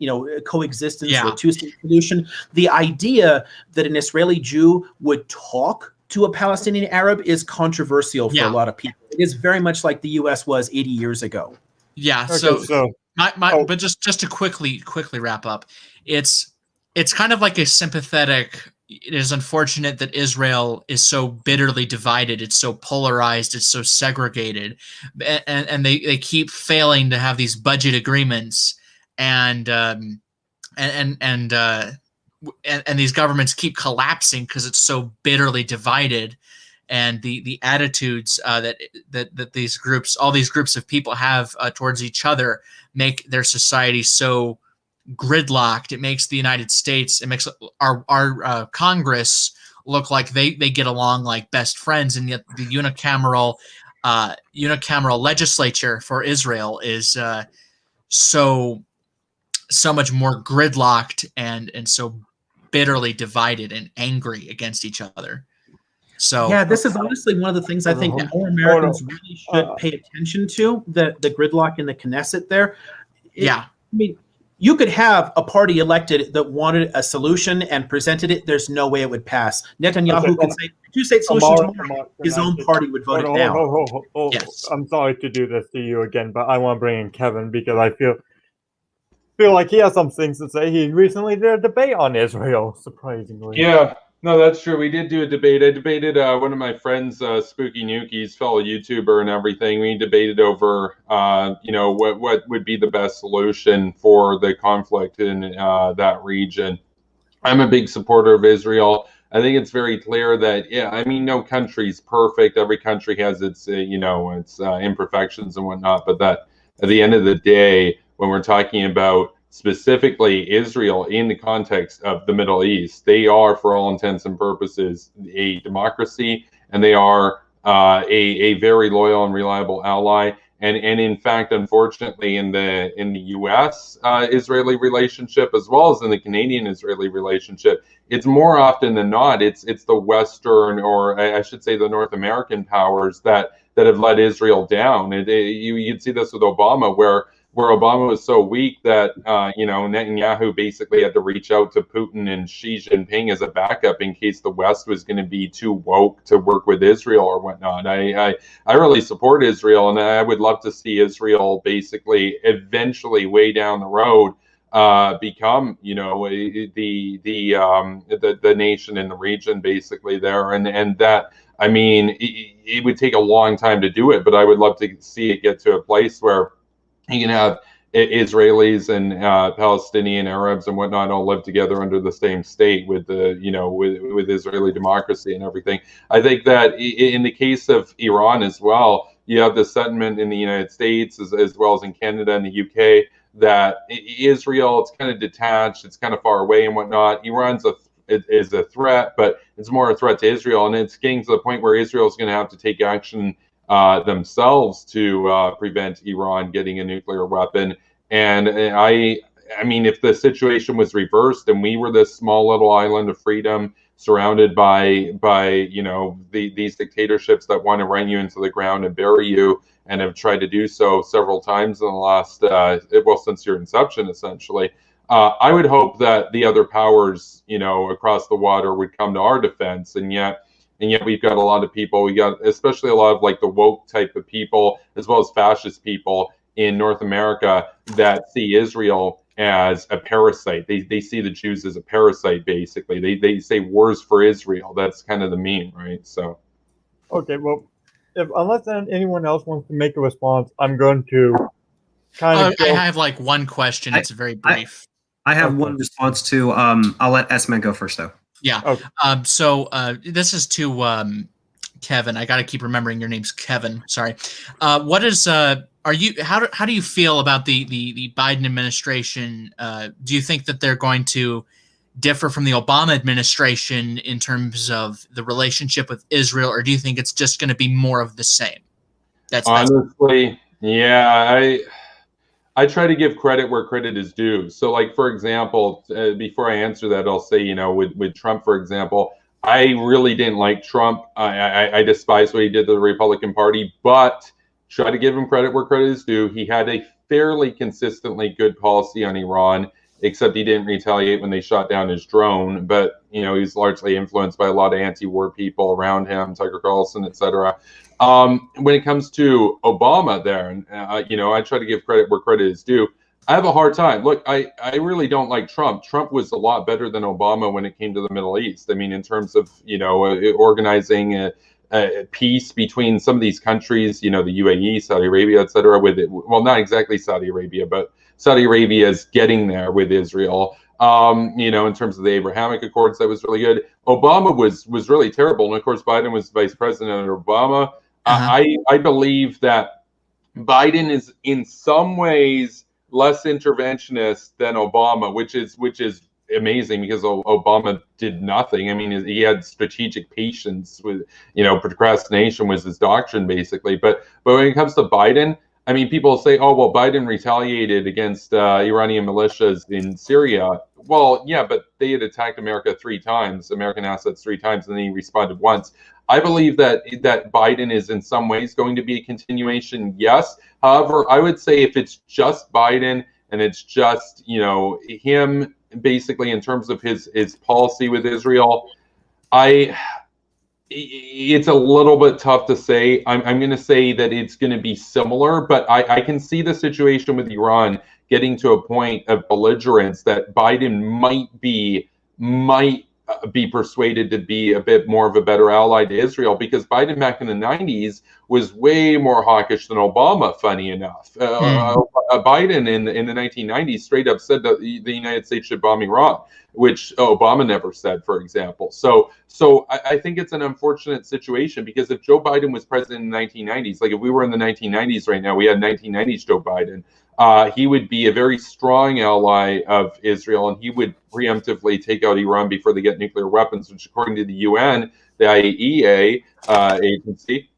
coexistence or a two-state solution. The idea that an Israeli Jew would talk to a Palestinian Arab is controversial for a lot of people. It is very much like the U.S. was 80 years ago. Yeah. Okay, but just to quickly wrap up, it's kind of like a sympathetic. It is unfortunate that Israel is so bitterly divided. It's so polarized. It's so segregated, and they keep failing to have these budget agreements, and these governments keep collapsing because it's so bitterly divided, and the attitudes that these groups, all these groups of people have towards each other, make their society so gridlocked. It makes the United States, it makes our Congress look like they get along like best friends, and yet the unicameral legislature for Israel is so much more gridlocked and so bitterly divided and angry against each other. So yeah, this is honestly one of the things I think more Americans really should pay attention to, the gridlock in the Knesset there. I mean, you could have a party elected that wanted a solution and presented it. There's no way it would pass. Netanyahu could say two-state solution tomorrow. His own party would vote it down. Yes. I'm sorry to do this to you again, but I want to bring in Kevin because I feel like he has some things to say. He recently did a debate on Israel, surprisingly. Yeah. No, that's true. We did do a debate. I debated one of my friends, Spooky Nuki's fellow YouTuber and everything. We debated over, what would be the best solution for the conflict in that region. I'm a big supporter of Israel. I think it's very clear that, no country's perfect. Every country has its, its imperfections and whatnot. But that at the end of the day, when we're talking about specifically Israel in the context of the Middle East, they are, for all intents and purposes, a democracy, and they are a very loyal and reliable ally. And in fact, unfortunately, in the U.S. Israeli relationship, as well as in the Canadian-Israeli relationship, it's more often than not, it's the Western, or I should say the North American powers that have let Israel down. You'd see this with Obama, where Obama was so weak that Netanyahu basically had to reach out to Putin and Xi Jinping as a backup in case the West was going to be too woke to work with Israel or whatnot. I really support Israel, and I would love to see Israel basically eventually, way down the road, become the nation in the region basically there, and that. I mean, it would take a long time to do it, but I would love to see it get to a place where you can have Israelis and Palestinian Arabs and whatnot all live together under the same state with the with Israeli democracy and everything. I think that in the case of Iran as well, you have the sentiment in the United States as well as in Canada and the UK that Israel, it's kind of detached, it's kind of far away and whatnot. Iran's is a threat, but it's more a threat to Israel, and it's getting to the point where Israel is going to have to take action themselves to prevent Iran getting a nuclear weapon. And I mean, if the situation was reversed and we were this small little island of freedom surrounded by these dictatorships that want to run you into the ground and bury you, and have tried to do so several times in the last since your inception, essentially. I would hope that the other powers, across the water would come to our defense, and yet we've got a lot of people. We got especially a lot of like the woke type of people, as well as fascist people in North America that see Israel as a parasite. They see the Jews as a parasite, basically. They say wars for Israel. That's kind of the meme, right? So, okay, well, unless anyone else wants to make a response, I'm going to kind of I go. have like one question. It's very brief. I have Okay. one response to. I'll let Sman go first, though. Yeah. Okay. So this is to Kevin. I got to keep remembering your name's Kevin. Sorry. What is are you? How do you feel about the Biden administration? Do you think that they're going to differ from the Obama administration in terms of the relationship with Israel, or do you think it's just going to be more of the same? That's Honestly, yeah, I try to give credit where credit is due. So, like, for example, before I answer that, I'll say, with Trump, for example, I really didn't like Trump. I despise what he did to the Republican Party, but try to give him credit where credit is due. He had a fairly consistently good policy on Iran, except he didn't retaliate when they shot down his drone. But, he's largely influenced by a lot of anti-war people around him, Tucker Carlson, etc. When it comes to Obama there, and I try to give credit where credit is due. I have a hard time. Look, I really don't like Trump. Trump was a lot better than Obama when it came to the Middle East. I mean, in terms of, organizing a peace between some of these countries, the UAE, Saudi Arabia, et cetera, with it. Well, not exactly Saudi Arabia, but Saudi Arabia is getting there with Israel. In terms of the Abrahamic Accords, that was really good. Obama was really terrible. And of course, Biden was vice president under Obama. I believe that Biden is in some ways less interventionist than Obama, which is amazing because Obama did nothing. I mean, he had strategic patience with, procrastination was his doctrine basically. But when it comes to Biden, I mean, people say, oh, well, Biden retaliated against Iranian militias in Syria. Well, yeah, but they had attacked America 3 times, American assets 3 times, and then he responded once. I believe that Biden is in some ways going to be a continuation, yes. However, I would say if it's just Biden and it's just, him basically in terms of his policy with Israel, it's a little bit tough to say. I'm going to say that it's going to be similar, but I can see the situation with Iran getting to a point of belligerence that Biden might be persuaded to be a bit more of a better ally to Israel, because Biden back in the 90s was way more hawkish than Obama, funny enough. Biden in the 1990s straight up said that the United States should bomb Iran, which Obama never said, for example. So I think it's an unfortunate situation, because if Joe Biden was president in the 1990s, like if we were in the 1990s right now, we had 1990s Joe Biden, he would be a very strong ally of Israel, and he would preemptively take out Iran before they get nuclear weapons, which according to the UN, the IAEA agency,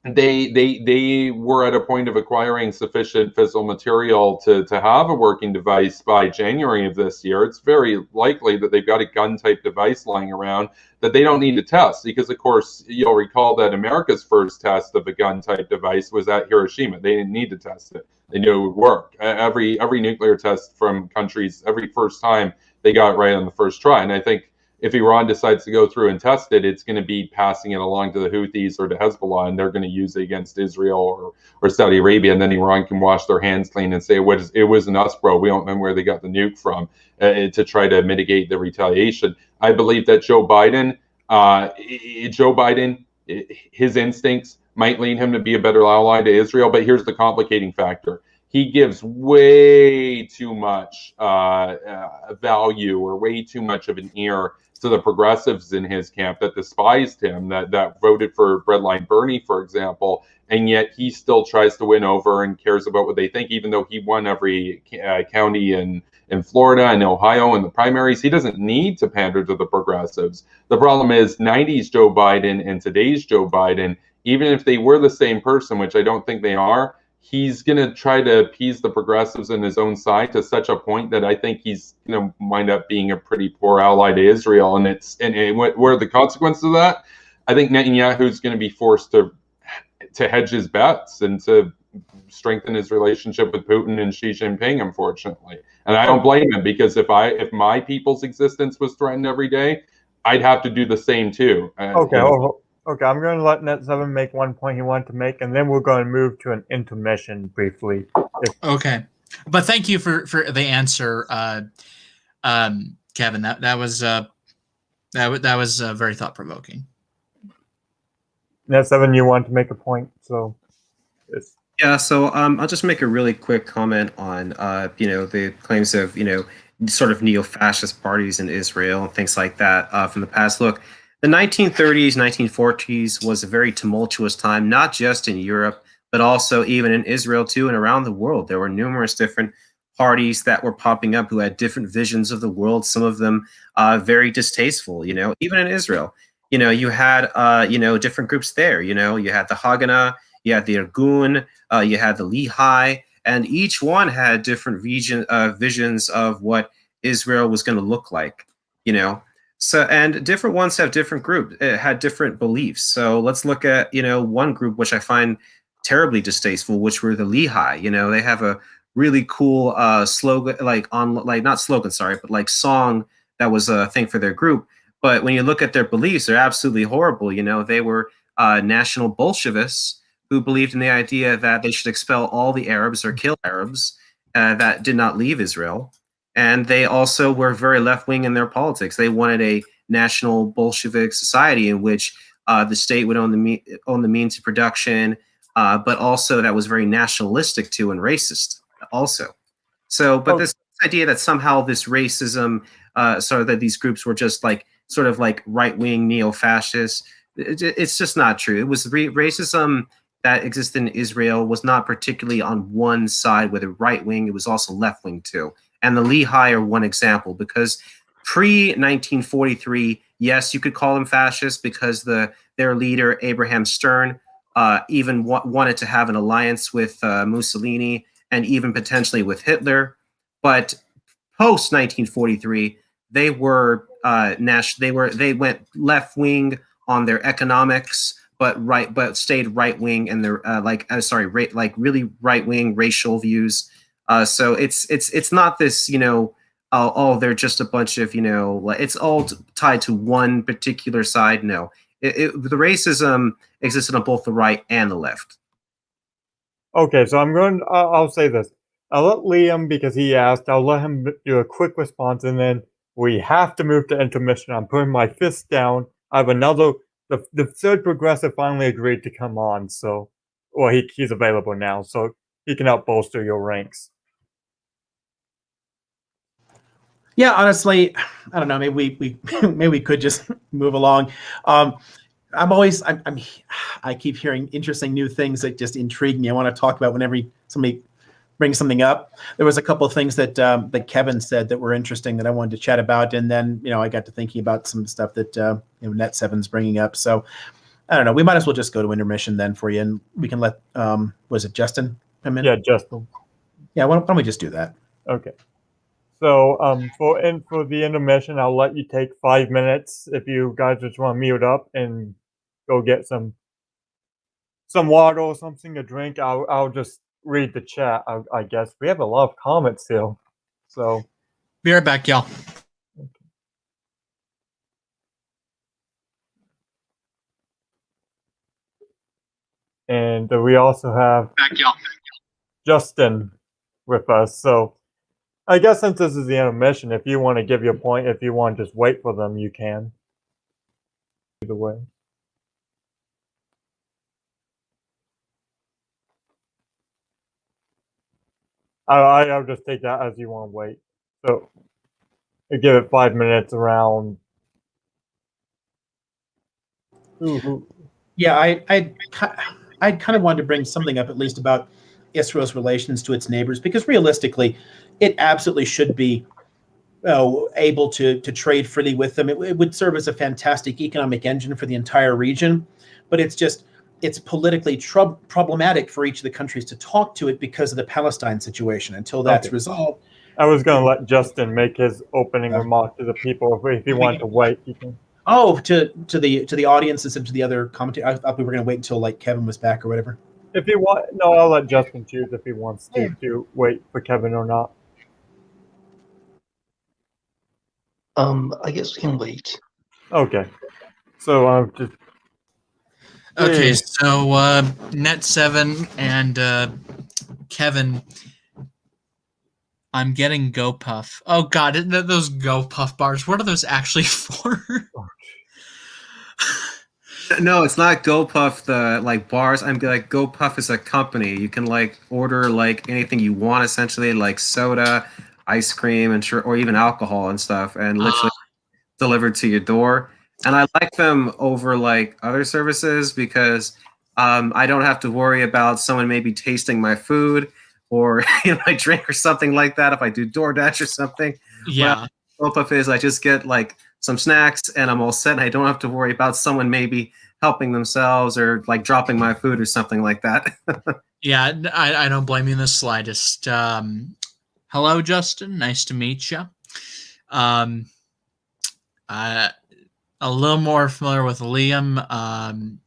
they were at a point of acquiring sufficient fissile material to have a working device by January of this year. It's very likely that they've got a gun type device lying around that they don't need to test, because of course you'll recall that America's first test of a gun type device was at Hiroshima. They didn't need to test it. They knew it would work. Every nuclear test from countries, every first time, they got it right on the first try. And I think if Iran decides to go through and test it, it's going to be passing it along to the Houthis or to Hezbollah, and they're going to use it against Israel or Saudi Arabia, and then Iran can wash their hands clean and say, it wasn't us, bro. We don't remember where they got the nuke from, to try to mitigate the retaliation. I believe that Joe Biden, his instincts might lead him to be a better ally to Israel, but here's the complicating factor. He gives way too much value, or way too much of an ear to the progressives in his camp that despised him, that voted for Breadline Bernie, for example, and yet he still tries to win over and cares about what they think, even though he won every county in Florida and Ohio in the primaries. He doesn't need to pander to the progressives. The problem is 90s Joe Biden and today's Joe Biden, even if they were the same person, which I don't think they are, he's going to try to appease the progressives on his own side to such a point that I think he's going to wind up being a pretty poor ally to Israel. And what are the consequences of that? I think Netanyahu's going to be forced to hedge his bets and to strengthen his relationship with Putin and Xi Jinping, unfortunately. And I don't blame him, because if my people's existence was threatened every day, I'd have to do the same too. Okay, I'm going to let Net7 make one point he wanted to make, and then we're going to move to an intermission briefly. Okay, but thank you for the answer, Kevin. That was very thought provoking. Net7, you want to make a point, so it's Yeah, so I'll just make a really quick comment on the claims of sort of neo-fascist parties in Israel and things like that from the past. Look, the 1930s, 1940s was a very tumultuous time, not just in Europe, but also even in Israel too, and around the world. There were numerous different parties that were popping up who had different visions of the world. Some of them very distasteful. Even in Israel, you had different groups there. You had the Haganah, you had the Irgun. You had the Lehigh, and each one had different visions of what Israel was going to look like, So, and different ones have different groups, had different beliefs. So let's look at, one group which I find terribly distasteful, which were the Lehigh. They have a really cool slogan, not slogan, sorry, but like song that was a thing for their group. But when you look at their beliefs, they're absolutely horrible. They were national Bolshevists who believed in the idea that they should expel all the Arabs or kill Arabs that did not leave Israel. And they also were very left-wing in their politics. They wanted a national Bolshevik society in which the state would own the means of production, but also that was very nationalistic too and racist also. So, but this idea that somehow this racism, that these groups were just sort of like right-wing neo-fascists, it's just not true. It was racism that existed in Israel was not particularly on one side, whether right wing, it was also left wing too. And the Lehigh are one example, because pre-1943, yes, you could call them fascist because their leader, Abraham Stern, even wanted to have an alliance with Mussolini and even potentially with Hitler. But post 1943, they were they went left wing on their economics, but stayed right wing and they're really right wing racial views. So it's not this they're just a bunch of it's all tied to one particular side. No, the racism existed on both the right and the left. okay. So I'll say this. I'll let Liam, because he asked. I'll let him do a quick response, and then we have to move to intermission. I'm putting my fist down. I have another. The third progressive finally agreed to come on, so he's available now, so he can help bolster your ranks. Yeah, honestly, I don't know. Maybe we maybe we could just move along. I keep hearing interesting new things that just intrigue me. I want to talk about whenever somebody brings something up. There was a couple of things that that Kevin said that were interesting that I wanted to chat about, and then I got to thinking about some stuff that Net7's bringing up. So I don't know. We might as well just go to intermission then for you, and we can let was it Justin come in? Yeah, Justin. Yeah, why don't we just do that? Okay. So for the intermission, I'll let you take 5 minutes if you guys just want to mute up and go get some water or something to drink. I'll just read the chat. I guess we have a lot of comments here, so Be right back, y'all. And we also have Justin with us. So I guess since this is the intermission, if you want to give your point, if you want to just wait for them, you can. Either way. I'll just take that as you want to wait. So I give it 5 minutes around. Yeah, I kind of wanted to bring something up at least about Israel's relations to its neighbors, because realistically, it absolutely should be able to trade freely with them. It would serve as a fantastic economic engine for the entire region, but it's politically problematic for each of the countries to talk to it because of the Palestine situation. Until that's resolved, I was going to let Justin make his opening remark to the people. If he wanted to wait, he can. Oh, to the audience instead of to the other commentators. I thought we were going to wait until Kevin was back or whatever. If you want, no, I'll let Justin choose if he wants to wait for Kevin or not. I guess we can wait. Okay. So just. Okay, so Net7 and Kevin, I'm getting GoPuff. Oh God, those GoPuff bars. What are those actually for? No, it's not GoPuff the like bars. I'm like GoPuff is a company. You can like order like anything you want essentially, like soda, ice cream, and sure, or even alcohol and stuff, and literally delivered to your door. And I like them over like other services because I don't have to worry about someone maybe tasting my food or my drink or something like that if I do DoorDash or something. Yeah. GoPuff is I just get like some snacks and I'm all set. And I don't have to worry about someone maybe helping themselves or like dropping my food or something like that. Yeah, I don't blame you in the slightest. Hello, Justin. Nice to meet you. A little more familiar with Liam.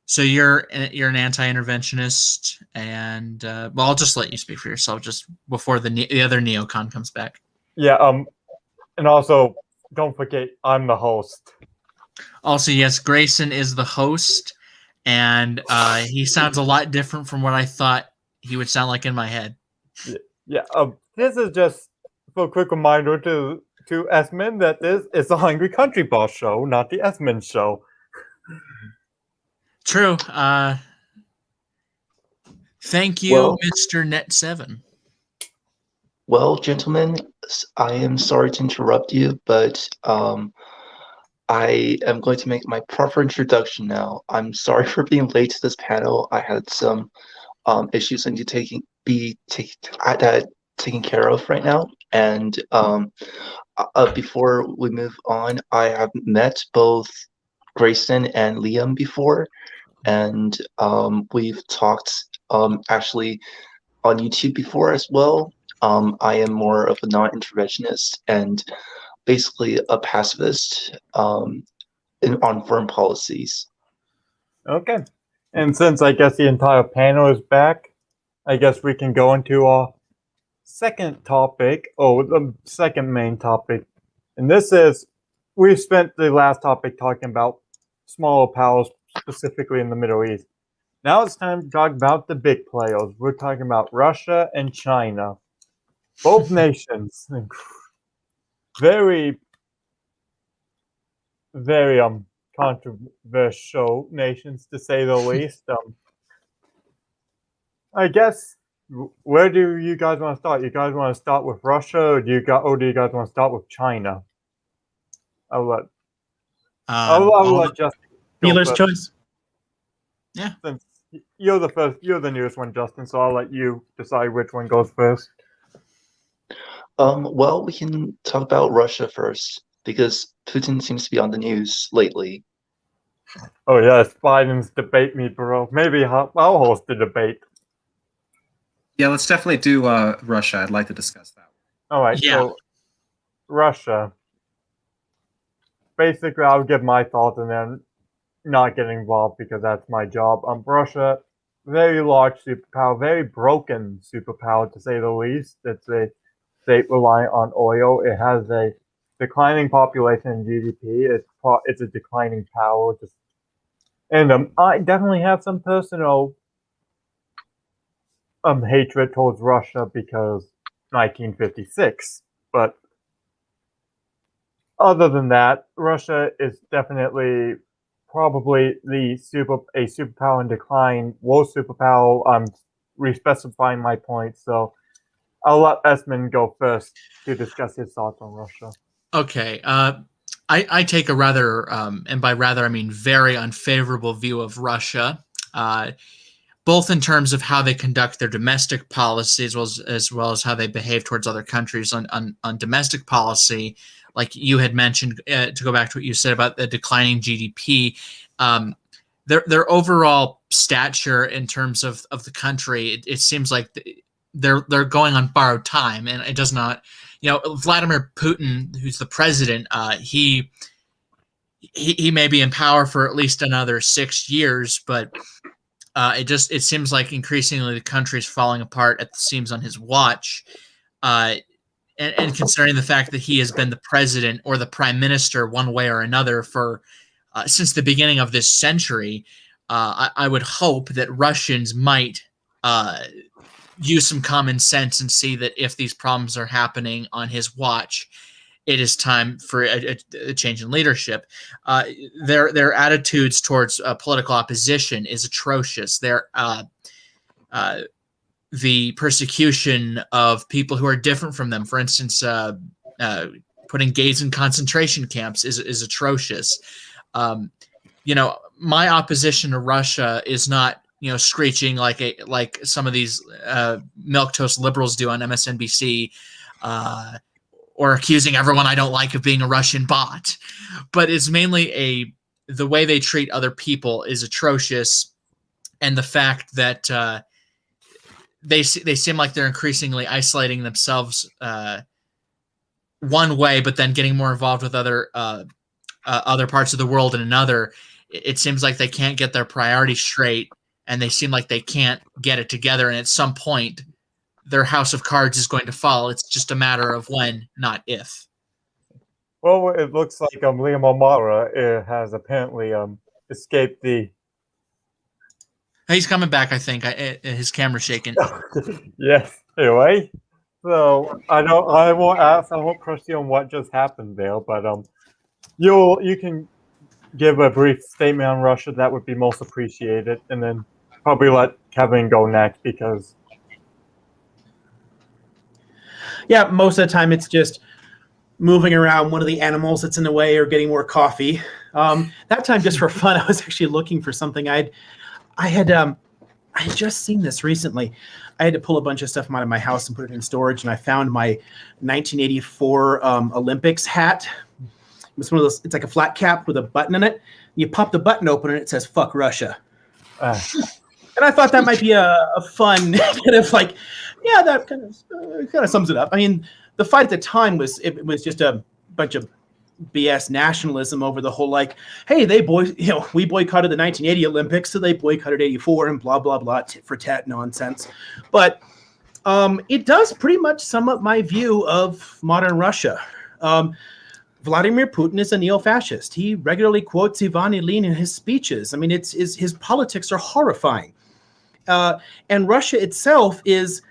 So you're an anti-interventionist, and well, I'll just let you speak for yourself just before the other neocon comes back. Yeah. And also, don't forget, I'm the host. Also, yes, Grayson is the host, and he sounds a lot different from what I thought he would sound like in my head. Yeah. This is just for a quick reminder to Sman that this is the Hungry Country Boss show, not the Sman show. True. Thank you, Well- Mr. Net7. Well, gentlemen, I am sorry to interrupt you, but I am going to make my proper introduction now. I'm sorry for being late to this panel. I had some issues I need to be taken care of right now. And before we move on, I have met both Grayson and Liam before, and we've talked actually on YouTube before as well. I am more of a non-interventionist and basically a pacifist on foreign policies. Okay. And since I guess the entire panel is back, I guess we can go into our second topic, the second main topic. And this is, we spent the last topic talking about smaller powers, specifically in the Middle East. Now it's time to talk about the big players. We're talking about Russia and China. Both nations, very, very controversial nations, to say the least. I guess, where do you guys want to start? You guys want to start with Russia, or do you guys want to start with China? I'll let Justin go Dealer's first. choice. Since you're the newest one, Justin, so I'll let you decide which one goes first. Well, we can talk about Russia first because Putin seems to be on the news lately. Oh yes, Biden's debate me, bro. Maybe I'll host the debate. Yeah, let's definitely do Russia. I'd like to discuss that. All right, Yeah. so Russia. Basically, I'll give my thoughts and then not get involved because that's my job. Russia, very large superpower, very broken superpower to say the least. It's a state reliant on oil. It has a declining population and GDP. It's a declining power. And I definitely have some personal hatred towards Russia because 1956. But other than that, Russia is definitely probably a superpower in decline, world superpower. I'm respecifying my point, so I'll let Esmond go first to discuss his thoughts on Russia. Okay. I take a rather, and by rather I mean very unfavorable view of Russia, both in terms of how they conduct their domestic policy as well as how they behave towards other countries. On domestic policy, like you had mentioned, to go back to what you said about the declining GDP, their overall stature in terms of the country, it seems like they're going on borrowed time, and it does not. Vladimir Putin, who's the president, he may be in power for at least another 6 years, but it seems like increasingly the country is falling apart at the seams on his watch. And considering the fact that he has been the president or the prime minister one way or another for since the beginning of this century, I would hope that Russians might use some common sense and see that if these problems are happening on his watch, it is time for a change in leadership. Their attitudes towards political opposition is atrocious. The persecution of people who are different from them, for instance, putting gays in concentration camps, is atrocious. My opposition to Russia is not screeching like some of these milquetoast liberals do on MSNBC. Or accusing everyone I don't like of being a Russian bot, but it's mainly the way they treat other people is atrocious, and the fact that they seem like they're increasingly isolating themselves one way, but then getting more involved with other parts of the world in another. It seems like they can't get their priorities straight, and they seem like they can't get it together. And at some point, their house of cards is going to fall. It's just a matter of when, not if. Well, it looks like Liam O'Mara has apparently escaped the. He's coming back, I think. His camera's shaking. Yes. Anyway, so I won't press you on what just happened there, but you can give a brief statement on Russia. That would be most appreciated, and then probably let Kevin go next because. Yeah, most of the time it's just moving around one of the animals that's in the way or getting more coffee. That time, just for fun, I was actually looking for something. I had just seen this recently. I had to pull a bunch of stuff out of my house and put it in storage, and I found my 1984 Olympics hat. It's one of those. It's like a flat cap with a button in it. You pop the button open, and it says "Fuck Russia." And I thought that might be a fun kind of like, yeah, that kind of sums it up. I mean, the fight at the time was just a bunch of BS nationalism over the whole like, hey, we boycotted the 1980 Olympics, so they boycotted 84 and blah blah blah, tit for tat nonsense. But it does pretty much sum up my view of modern Russia. Vladimir Putin is a neo-fascist. He regularly quotes Ivan Ilyin in his speeches. I mean, his politics are horrifying. And Russia itself is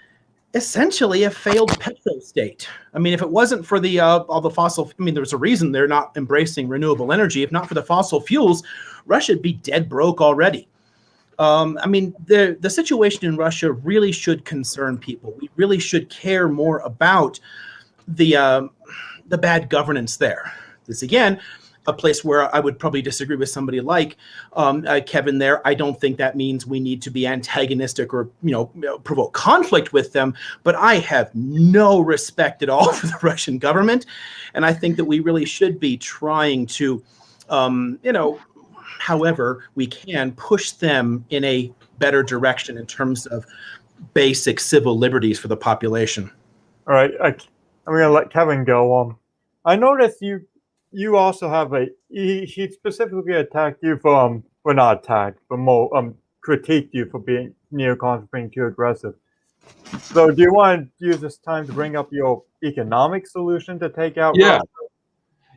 essentially a failed petro state. I mean, if it wasn't for all the fossil, I mean, there's a reason they're not embracing renewable energy. If not for the fossil fuels, Russia would be dead broke already. I mean, the situation in Russia really should concern people. We really should care more about the bad governance there. This again, a place where I would probably disagree with somebody like Kevin there. I don't think that means we need to be antagonistic or provoke conflict with them, but I have no respect at all for the Russian government, and I think that we really should be trying to however we can push them in a better direction in terms of basic civil liberties for the population. All right, I'm going to let Kevin go on. I noticed you also have he specifically attacked you for well, not attacked, but more critiqued you for being neocons being too aggressive. So do you want to use this time to bring up your economic solution to take out Russia?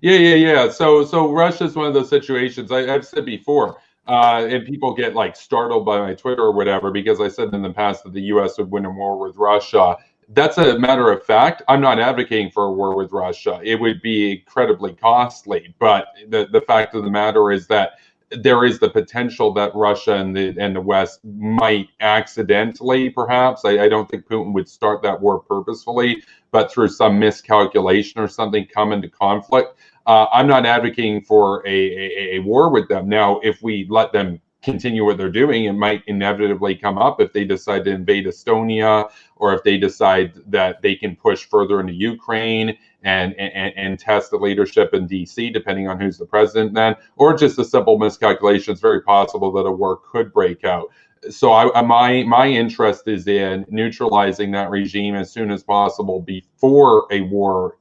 Yeah. So Russia is one of those situations I've said before, and people get like startled by my Twitter or whatever because I said in the past that the U.S. would win a war with Russia. That's a matter of fact. I'm not advocating for a war with Russia. It would be incredibly costly. But the fact of the matter is that there is the potential that Russia and the West might accidentally, perhaps. I don't think Putin would start that war purposefully, but through some miscalculation or something come into conflict. I'm not advocating for a war with them. Now, if we let them continue what they're doing, it might inevitably come up if they decide to invade Estonia, or if they decide that they can push further into Ukraine and test the leadership in DC, depending on who's the president then, or just a simple miscalculation. It's very possible that a war could break out. So my interest is in neutralizing that regime as soon as possible before a war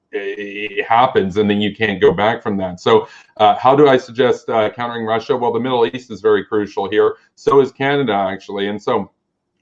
happens, and then you can't go back from that. So how do I suggest countering Russia? Well, the Middle East is very crucial here. So is Canada, actually. And so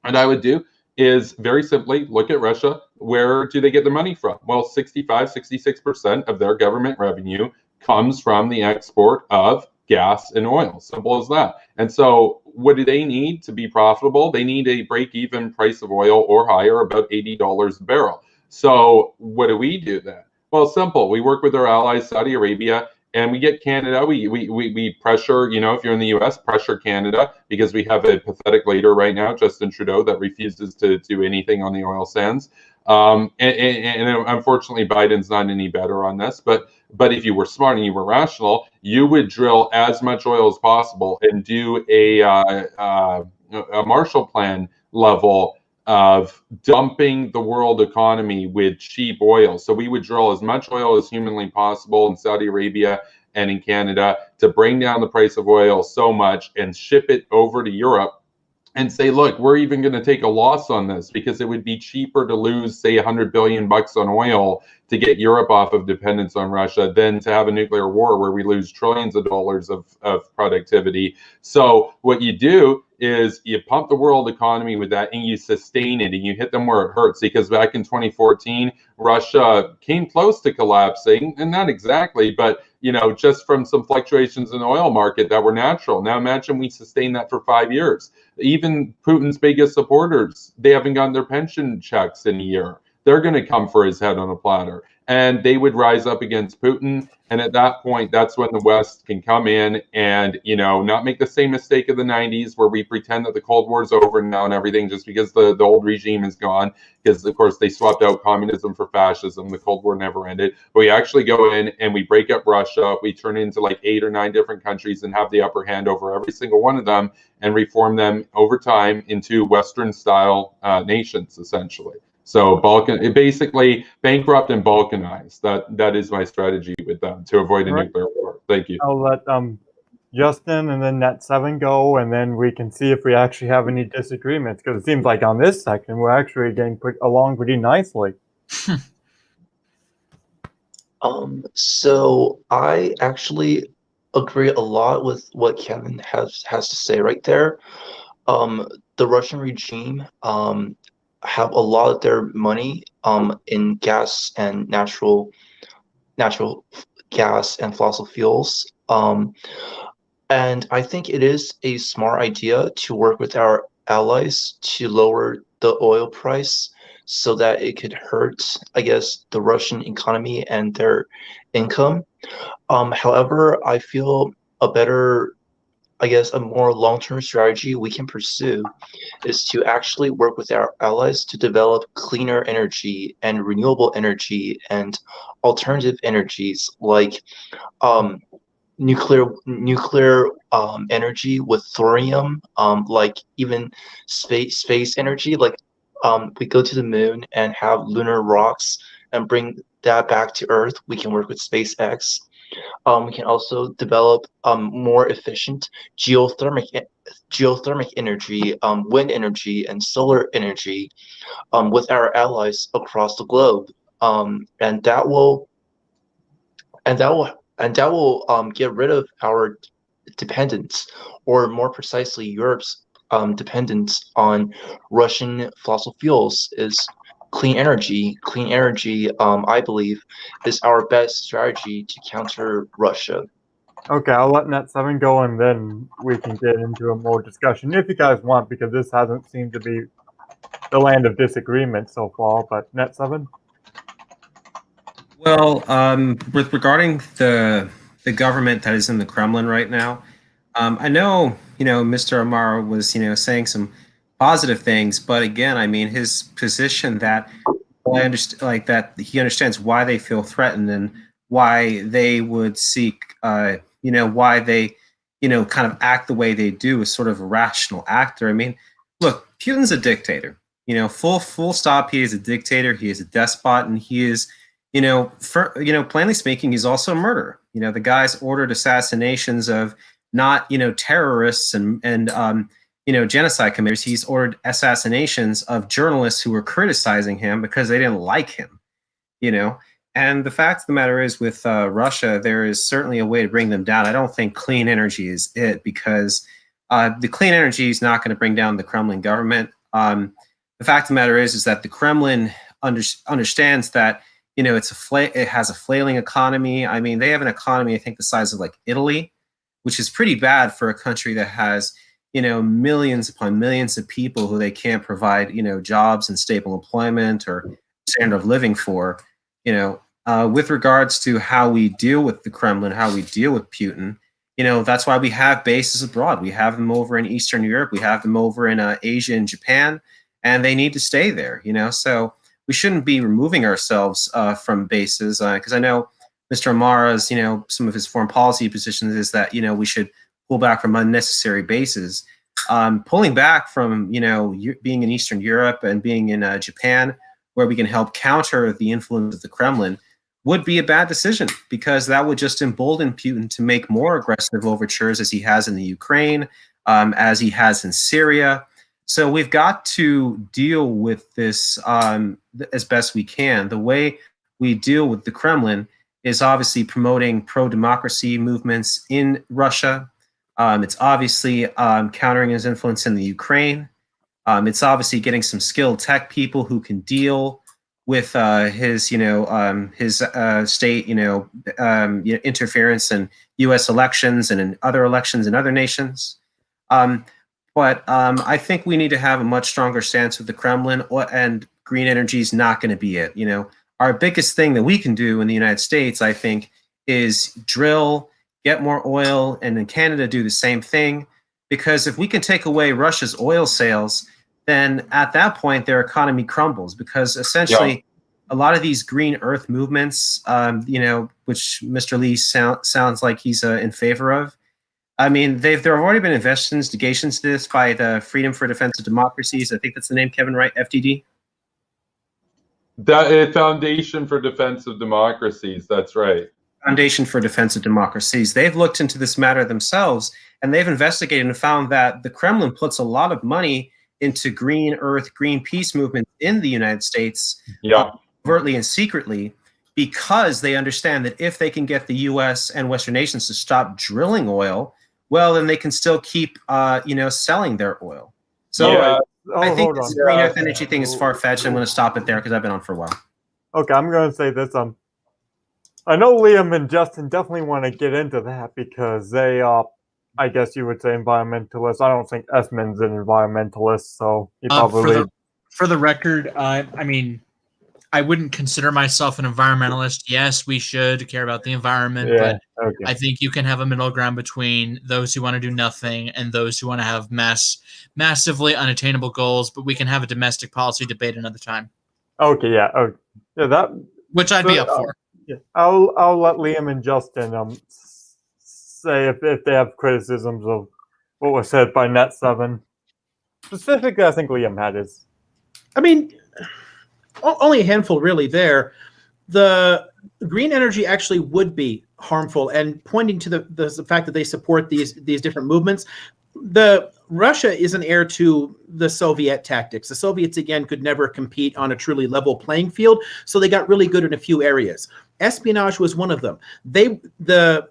what I would do is very simply look at Russia. Where do they get their money from? Well, 66% of their government revenue comes from the export of gas and oil. Simple as that. And so what do they need to be profitable? They need a break-even price of oil or higher, about $80 a barrel. So what do we do then? Well, simple. We work with our allies, Saudi Arabia, and we get Canada. We pressure, if you're in the U.S., pressure Canada, because we have a pathetic leader right now, Justin Trudeau, that refuses to do anything on the oil sands. And unfortunately, Biden's not any better on this. But if you were smart and you were rational, you would drill as much oil as possible and do a Marshall Plan level of dumping the world economy with cheap oil. So we would drill as much oil as humanly possible in Saudi Arabia and in Canada to bring down the price of oil so much and ship it over to Europe and say, look, we're even going to take a loss on this because it would be cheaper to lose, say, $100 billion on oil to get Europe off of dependence on Russia than to have a nuclear war where we lose trillions of dollars of productivity. So what you do is you pump the world economy with that and you sustain it and you hit them where it hurts, because back in 2014, Russia came close to collapsing, and not exactly, but just from some fluctuations in the oil market that were natural. Now imagine we sustain that for 5 years. Even Putin's biggest supporters, they haven't gotten their pension checks in a year. They're going to come for his head on a platter, and they would rise up against Putin. And at that point, that's when the West can come in and, not make the same mistake of the 90s where we pretend that the Cold War is over now and everything just because the old regime is gone. Because, of course, they swapped out communism for fascism. The Cold War never ended. But we actually go in and we break up Russia. We turn it into like 8 or 9 different countries and have the upper hand over every single one of them and reform them over time into Western-style nations, essentially. So basically bankrupt and balkanize. That is my strategy with them to avoid a nuclear war. Thank you. I'll let Justin and then Net7 go, and then we can see if we actually have any disagreements, because it seems like on this section we're actually getting along pretty nicely. So I actually agree a lot with what Kevin has to say right there. The Russian regime have a lot of their money in gas and natural gas and fossil fuels. And I think it is a smart idea to work with our allies to lower the oil price so that it could hurt, I guess, the Russian economy and their income. However, I feel a more long-term strategy we can pursue is to actually work with our allies to develop cleaner energy and renewable energy and alternative energies like nuclear energy with thorium, like even space energy, like we go to the moon and have lunar rocks and bring that back to Earth. We can work with SpaceX. We can also develop more efficient geothermic energy, wind energy, and solar energy with our allies across the globe, and that will get rid of our dependence, or more precisely, Europe's dependence on Russian fossil fuels. Is clean energy. Clean energy, I believe, is our best strategy to counter Russia. Okay, I'll let Net7 go, and then we can get into a more discussion if you guys want, because this hasn't seemed to be the land of disagreement so far. But Net7? Well, regarding the government that is in the Kremlin right now, I know Mr. Amaro was saying some positive things, but again, I mean, his position that I understand, like that he understands why they feel threatened and why they would seek, why they, kind of act the way they do is sort of a rational actor. I mean, look, Putin's a dictator. Full stop. He is a dictator. He is a despot, and he is, plainly speaking, he's also a murderer. The guy's ordered assassinations of not, terrorists and genocide committers. He's ordered assassinations of journalists who were criticizing him because they didn't like him, And the fact of the matter is, with Russia, there is certainly a way to bring them down. I don't think clean energy is it, because the clean energy is not going to bring down the Kremlin government. The fact of the matter is that the Kremlin understands that it has a flailing economy. I mean, they have an economy, I think, the size of like Italy, which is pretty bad for a country that has millions upon millions of people who they can't provide jobs and stable employment or standard of living for. with regards to how we deal with the Kremlin, how we deal with Putin. That's why we have bases abroad. We have them over in Eastern Europe. We have them over in Asia and Japan, and they need to stay there. So we shouldn't be removing ourselves from bases, because I know Mr. Amara's, some of his foreign policy positions is that we should pull back from unnecessary bases. Pulling back from being in Eastern Europe and being in Japan, where we can help counter the influence of the Kremlin, would be a bad decision, because that would just embolden Putin to make more aggressive overtures, as he has in the Ukraine, as he has in Syria. So we've got to deal with this as best we can. The way we deal with the Kremlin is obviously promoting pro-democracy movements in Russia. It's obviously countering his influence in the Ukraine. It's obviously getting some skilled tech people who can deal with his state, interference in U.S. elections and in other elections in other nations. But I think we need to have a much stronger stance with the Kremlin, and green energy is not going to be it. Our biggest thing that we can do in the United States, I think, is drill, get more oil, and in Canada do the same thing. Because if we can take away Russia's oil sales, then at that point their economy crumbles, because essentially a lot of these green earth movements, which Mr. Lee sounds like he's in favor of. I mean, there have already been investigations to this by the Freedom for Defense of Democracies. I think that's the name, Kevin, right? FDD? That Foundation for Defense of Democracies, that's right. Foundation for Defense of Democracies. They've looked into this matter themselves, and they've investigated and found that the Kremlin puts a lot of money into green earth, green peace movements in the United States, overtly and secretly, because they understand that if they can get the U.S. and Western nations to stop drilling oil, well, then they can still keep, selling their oil. So I think this green earth energy thing is far-fetched. I'm going to stop it there because I've been on for a while. Okay, I'm going to say this. I know Liam and Justin definitely want to get into that because they I guess you would say environmentalists. I don't think Sman's an environmentalist, so he probably... For the record, I mean, I wouldn't consider myself an environmentalist. Yes, we should care about the environment, but I think you can have a middle ground between those who want to do nothing and those who want to have massively unattainable goals, but we can have a domestic policy debate another time. Okay, Which I'd be up for. Yeah, I'll let Liam and Justin say if they have criticisms of what was said by Net7. Specifically, I think Liam had his. I mean, only a handful really there. The green energy actually would be harmful, and pointing to the fact that they support these different movements. Russia is an heir to the Soviet tactics. The Soviets, again, could never compete on a truly level playing field, so they got really good in a few areas. Espionage was one of them. The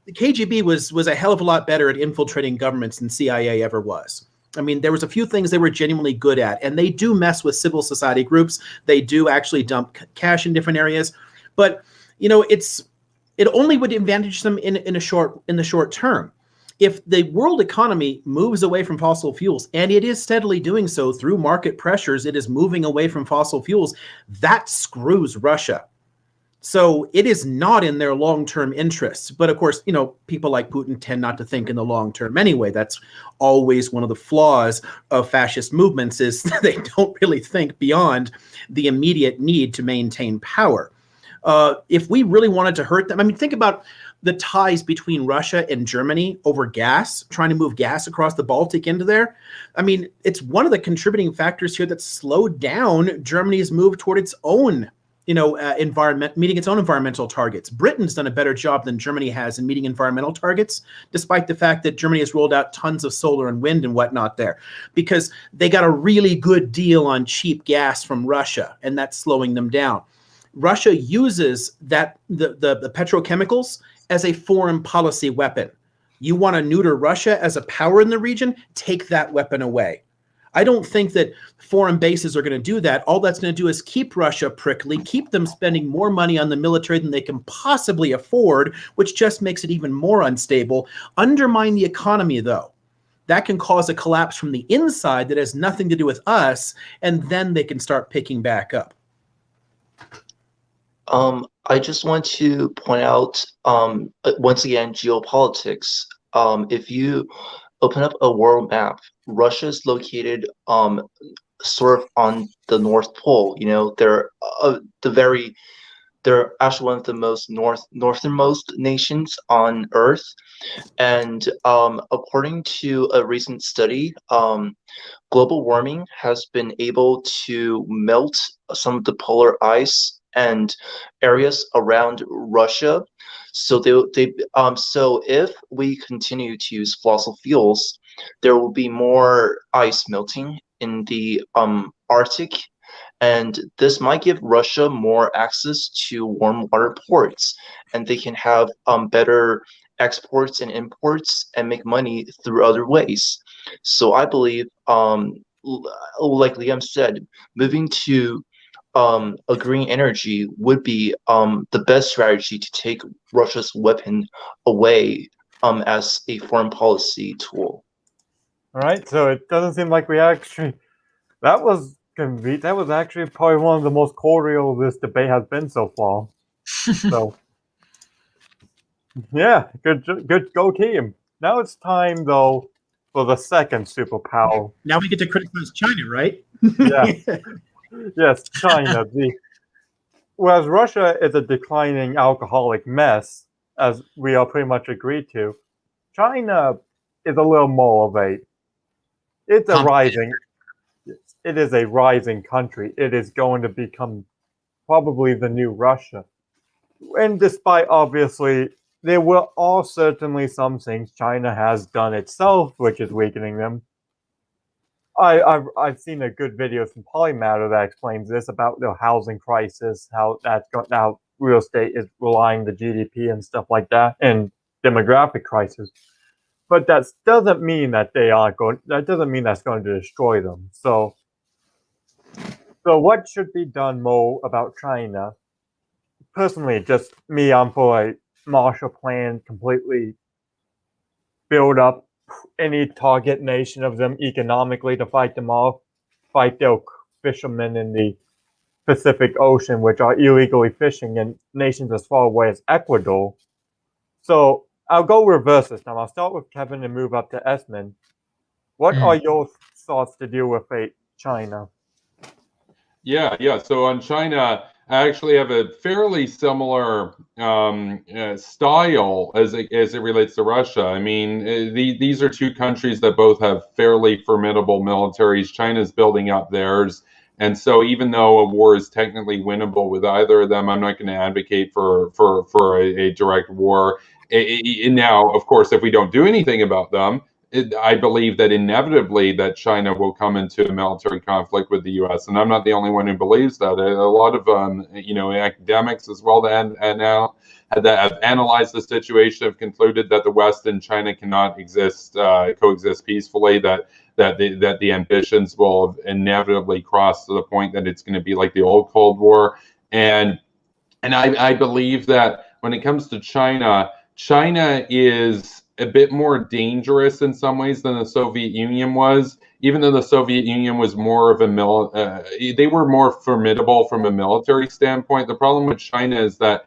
KGB was a hell of a lot better at infiltrating governments than CIA ever was. I mean, there was a few things they were genuinely good at, and they do mess with civil society groups. They do actually dump cash in different areas, but it only would advantage them in the short term. If the world economy moves away from fossil fuels, and it is steadily doing so through market pressures, it is moving away from fossil fuels, that screws Russia. So it is not in their long-term interests. But of course, people like Putin tend not to think in the long term anyway. That's always one of the flaws of fascist movements, is they don't really think beyond the immediate need to maintain power. If we really wanted to hurt them, I mean, think about the ties between Russia and Germany over gas, trying to move gas across the Baltic into there. I mean, it's one of the contributing factors here that slowed down Germany's move toward its own meeting its own environmental targets. Britain's done a better job than Germany has in meeting environmental targets, despite the fact that Germany has rolled out tons of solar and wind and whatnot there, because they got a really good deal on cheap gas from Russia, and that's slowing them down. Russia uses the petrochemicals as a foreign policy weapon. You want to neuter Russia as a power in the region? Take that weapon away. I don't think that foreign bases are going to do that. All that's going to do is keep Russia prickly, keep them spending more money on the military than they can possibly afford, which just makes it even more unstable. Undermine the economy, though. That can cause a collapse from the inside that has nothing to do with us, and then they can start picking back up. I just want to point out, once again, geopolitics. If you open up a world map, Russia is located sort of on the North Pole. You know, they're actually one of the most northernmost nations on Earth. And according to a recent study, global warming has been able to melt some of the polar ice and areas around Russia. So so if we continue to use fossil fuels, there will be more ice melting in the Arctic, and this might give Russia more access to warm water ports, and they can have better exports and imports and make money through other ways. So I believe, like Liam said, moving to a green energy would be the best strategy to take Russia's weapon away as a foreign policy tool. All right, so it doesn't seem like we actually. That was that was actually probably one of the most cordial this debate has been so far. So, yeah, good go team. Now it's time though for the second superpower. Now we get to criticize China, right? Yeah. Yes, China. Whereas Russia is a declining alcoholic mess, as we all pretty much agreed to, China is a little more of a. It's a rising. It is a rising country. It is going to become probably the new Russia. And despite obviously, there are certainly some things China has done itself, which is weakening them. I've seen a good video from Polymatter that explains this about the housing crisis, how real estate is relying the GDP and stuff like that, and demographic crisis. But that doesn't mean that they are going. That doesn't mean that's going to destroy them. So what should be done more about China? Personally, just me, I'm for a Marshall Plan, completely build up any target nation of them economically to fight them off, fight their fishermen in the Pacific Ocean, which are illegally fishing in nations as far away as Ecuador. So I'll go reverse this time. I'll start with Kevin and move up to Esmond. What are your thoughts to deal with China? Yeah. So on China, I actually have a fairly similar style as it relates to Russia. I mean, these are two countries that both have fairly formidable militaries. China's building up theirs. And so even though a war is technically winnable with either of them, I'm not going to advocate for a direct war. Now, of course, if we don't do anything about them, I believe that inevitably that China will come into a military conflict with the U.S. And I'm not the only one who believes that. A lot of academics as well that have analyzed the situation have concluded that the West and China cannot coexist peacefully. That the ambitions will inevitably cross to the point that it's going to be like the old Cold War. And I believe that when it comes to China is a bit more dangerous in some ways than the Soviet Union was, even though the Soviet Union was more of they were more formidable from a military standpoint. The problem with China is that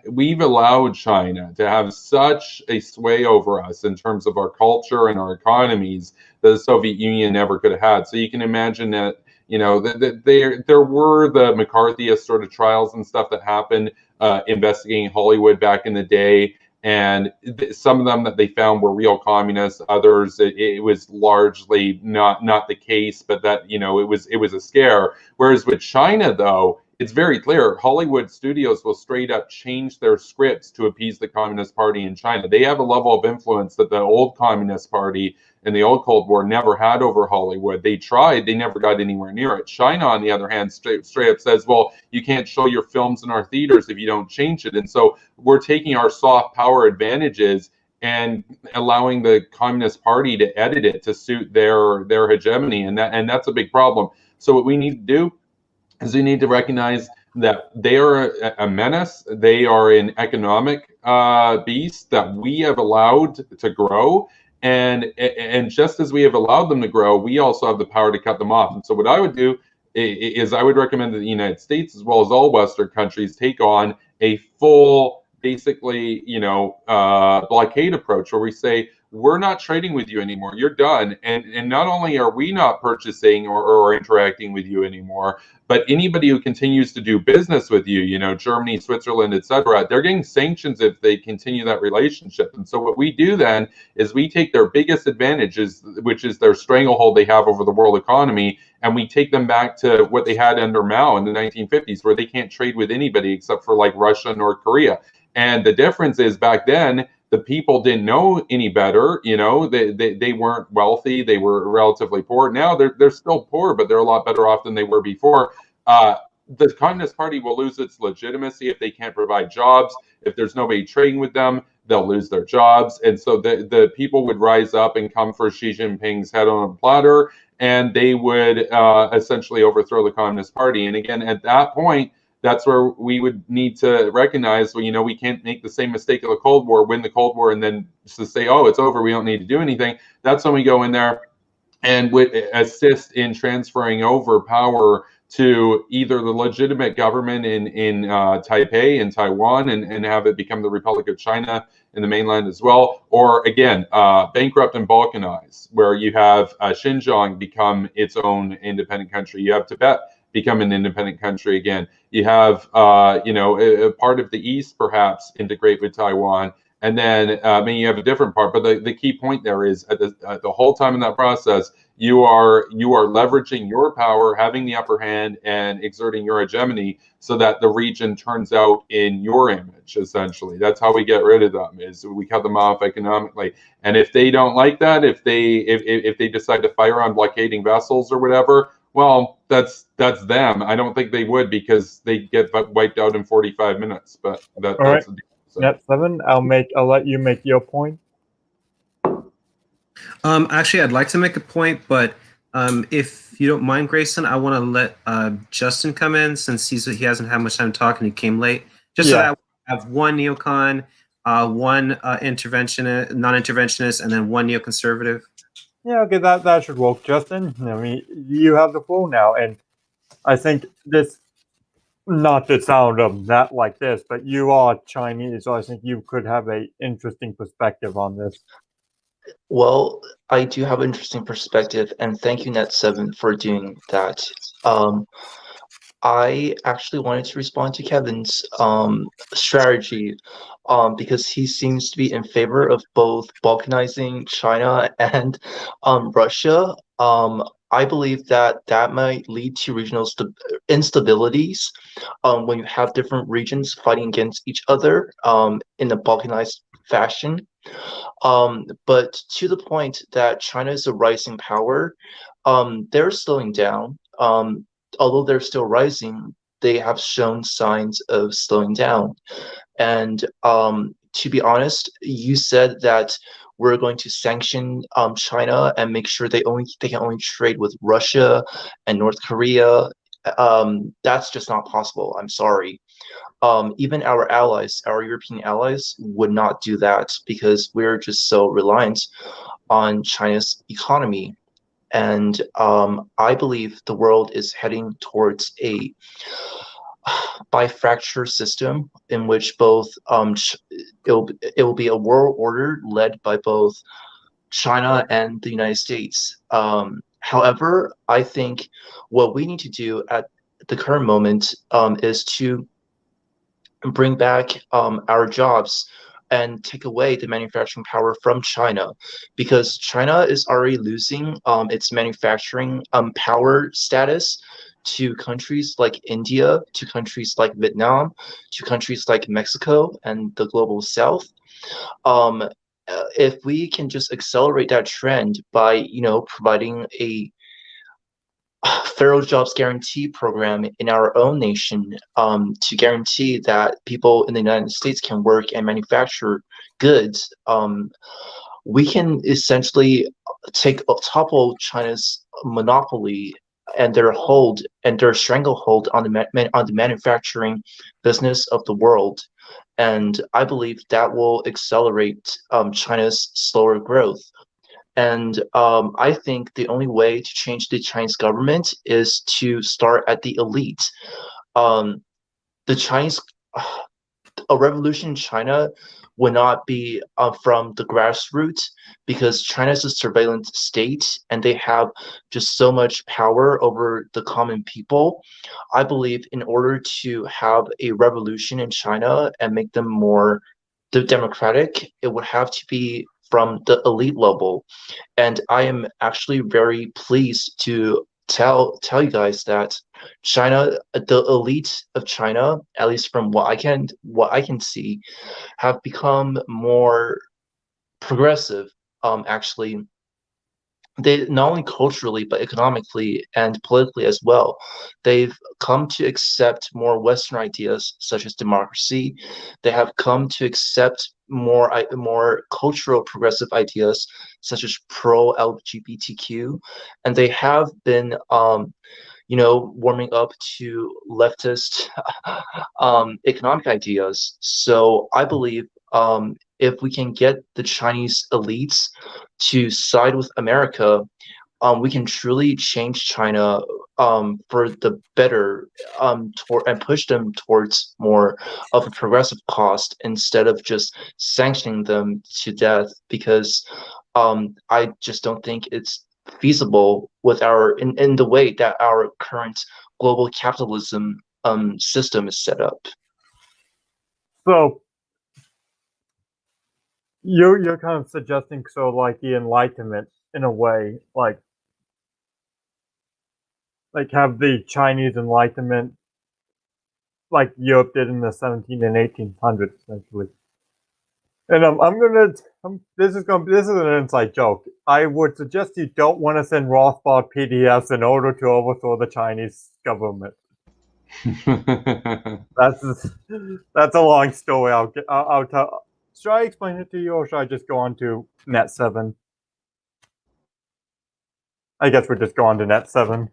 we've allowed China to have such a sway over us in terms of our culture and our economies that the Soviet Union never could have had. So you can imagine that, there were the McCarthyist sort of trials and stuff that happened investigating Hollywood back in the day. And some of them that they found were real communists. Others, it was largely not the case, but that it was a scare. Whereas with China, though, it's very clear. Hollywood studios will straight up change their scripts to appease the Communist Party in China. They have a level of influence that the old Communist Party in the old Cold War never had over Hollywood. They tried, they never got anywhere near it. China, on the other hand, straight up says, well, you can't show your films in our theaters if you don't change it. And so we're taking our soft power advantages and allowing the Communist Party to edit it to suit their hegemony. And that's a big problem. So what we need to do is we need to recognize that they are a menace. They are an economic beast that we have allowed to grow. And just as we have allowed them to grow, we also have the power to cut them off. And so what I would do is I would recommend that the United States, as well as all Western countries, take on a full, basically, blockade approach where we say, we're not trading with you anymore. You're done. And not only are we not purchasing or interacting with you anymore, but anybody who continues to do business with you, Germany, Switzerland, etc., they're getting sanctions if they continue that relationship. And so what we do then is we take their biggest advantages, which is their stranglehold they have over the world economy, and we take them back to what they had under Mao in the 1950s, where they can't trade with anybody except for like Russia, North Korea. And the difference is back then, the people didn't know any better. They weren't wealthy. They were relatively poor. Now they're still poor, but they're a lot better off than they were before. The Communist Party will lose its legitimacy if they can't provide jobs. If there's nobody trading with them, they'll lose their jobs. And so the people would rise up and come for Xi Jinping's head on a platter, and they would essentially overthrow the Communist Party. And again, at that point, that's where we would need to recognize, well, we can't make the same mistake of the Cold War, win the Cold War, and then to say, oh, it's over, we don't need to do anything. That's when we go in there and would assist in transferring over power to either the legitimate government in Taipei in Taiwan and have it become the Republic of China in the mainland as well, or again, bankrupt and balkanize, where you have Xinjiang become its own independent country. You have Tibet become an independent country again. You have, a part of the East perhaps integrate with Taiwan, and then you have a different part. But the key point there is at the whole time in that process, you are leveraging your power, having the upper hand, and exerting your hegemony so that the region turns out in your image. Essentially, that's how we get rid of them. Is we cut them off economically. And if they don't like that, if they decide to fire on blockading vessels or whatever, well, that's them. I don't think they would, because they get wiped out in 45 minutes. But that's right. the deal. So. Net7, I'll let you make your point. Actually, I'd like to make a point, but if you don't mind, Grayson, I want to let Justin come in, since he hasn't had much time talking. He came late, just so that I have one neocon, one non-interventionist, and then one neoconservative. Yeah, okay, that should work, Justin. I mean, you have the floor now, and I think this, not to sound that like this, but you are Chinese, so I think you could have an interesting perspective on this. Well, I do have an interesting perspective, and thank you, Net7, for doing that. I actually wanted to respond to Kevin's strategy, because he seems to be in favor of both balkanizing China and Russia. I believe that might lead to regional instabilities when you have different regions fighting against each other in a balkanized fashion. But to the point that China is a rising power, they're slowing down. Although they're still rising, they have shown signs of slowing down. And to be honest, you said that we're going to sanction China and make sure they can only trade with Russia and North Korea. That's just not possible. I'm sorry. Even our allies, our European allies, would not do that, because we're just so reliant on China's economy. And I believe the world is heading towards a bifracture system in which both it will be a world order led by both China and the United States. However, I think what we need to do at the current moment is to bring back our jobs and take away the manufacturing power from China, because China is already losing its manufacturing power status to countries like India, to countries like Vietnam, to countries like Mexico and the global South. If we can just accelerate that trend by, providing a federal jobs guarantee program in our own nation, to guarantee that people in the United States can work and manufacture goods, we can essentially topple China's monopoly and their stranglehold on the manufacturing business of the world. And I believe that will accelerate China's slower growth. And I think the only way to change the Chinese government is to start at the elite. Um, the Chinese, a revolution in China would not be from the grassroots, because China is a surveillance state and they have just so much power over the common people. I believe in order to have a revolution in China and make them more democratic, it would have to be from the elite level. And I am actually very pleased to tell you guys that China, the elite of China, at least from what I can see, have become more progressive. Actually, they not only culturally but economically and politically as well. They've come to accept more Western ideas such as democracy. They have come to accept more cultural progressive ideas such as pro LGBTQ, and they have been warming up to leftist economic ideas. So I believe if we can get the Chinese elites to side with America, we can truly change China for the better, and push them towards more of a progressive cost instead of just sanctioning them to death. Because I just don't think it's feasible with in the way that our current global capitalism system is set up. So you're kind of suggesting like the Enlightenment in a way, like have the Chinese Enlightenment like Europe did in the 17 and 1800s, essentially. And this is an inside joke. I would suggest you don't want to send Rothbard PDFs in order to overthrow the Chinese government. That's a long story. I'll tell. Should I explain it to you, or should I just go on to Net7? I guess we'll just go on to Net7.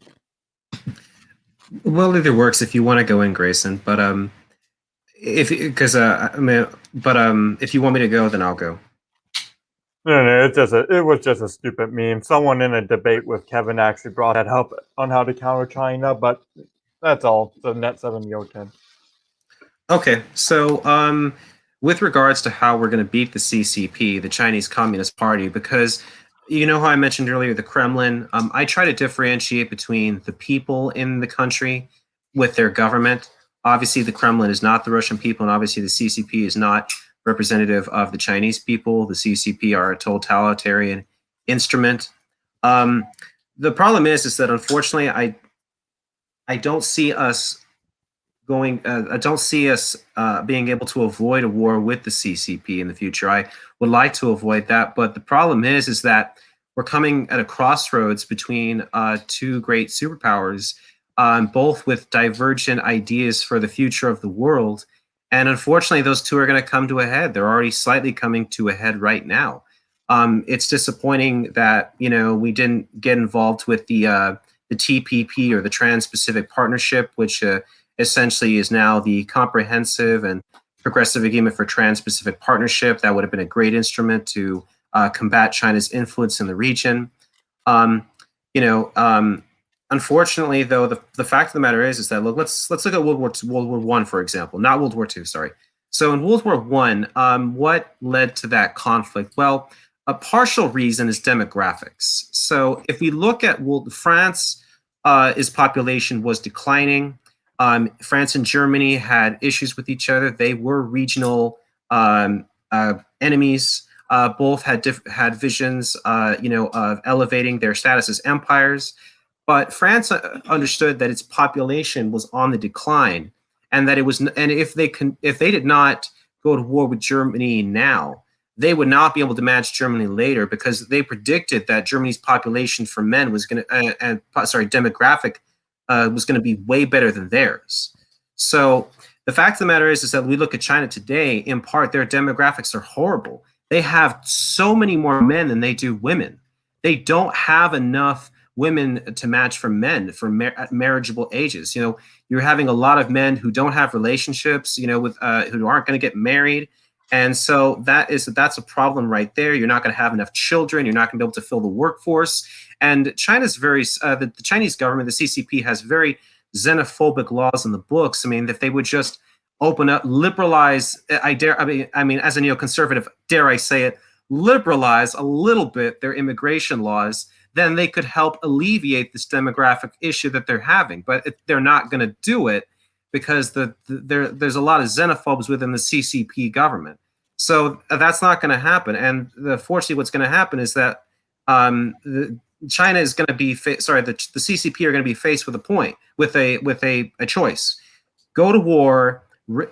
Well, either works if you want to go in, Grayson. But if you want me to go, then I'll go. No, it was just a stupid meme. Someone in a debate with Kevin actually brought that up on how to counter China, but that's all. So Net7 Yoten. Okay, so with regards to how we're going to beat the CCP, the Chinese Communist Party, because you know how I mentioned earlier the Kremlin, I try to differentiate between the people in the country with their government. Obviously, the Kremlin is not the Russian people, and obviously the CCP is not representative of the Chinese people. The CCP are a totalitarian instrument. The problem is that unfortunately, I don't see us going. I don't see us being able to avoid a war with the CCP in the future. I would like to avoid that, but the problem is that we're coming at a crossroads between two great superpowers, both with divergent ideas for the future of the world. And unfortunately, those two are going to come to a head. They're already slightly coming to a head right now. It's disappointing that we didn't get involved with the TPP, or the Trans-Pacific Partnership, which essentially is now the Comprehensive and Progressive Agreement for Trans-Pacific Partnership. That would have been a great instrument to combat China's influence in the region. Unfortunately, though, the fact of the matter is that let's look at World War I, for example, not World War II. Sorry. So in World War I, what led to that conflict? Well, a partial reason is demographics. So if we look at France, its population was declining. France and Germany had issues with each other. They were regional enemies. Both had visions, of elevating their status as empires. But France understood that its population was on the decline, and that if they did not go to war with Germany now, they would not be able to match Germany later, because they predicted that Germany's population for men was going to, demographic was going to be way better than theirs. So the fact of the matter is that we look at China today. In part, their demographics are horrible. They have so many more men than they do women. They don't have enough women to match for men at marriageable ages. You're having a lot of men who don't have relationships, with who aren't going to get married, And so that's a problem right there. You're not going to have enough children. You're not going to be able to fill the workforce. And China's the Chinese government, the CCP, has very xenophobic laws in the books. I mean, if they would just open up, liberalize, I mean, as a neoconservative, dare I say it, liberalize a little bit their immigration laws, then they could help alleviate this demographic issue that they're having. But they're not going to do it because there's a lot of xenophobes within the CCP government. So that's not going to happen. And fortunately, what's going to happen is that China is going to be, the CCP are going to be faced with a choice: go to war,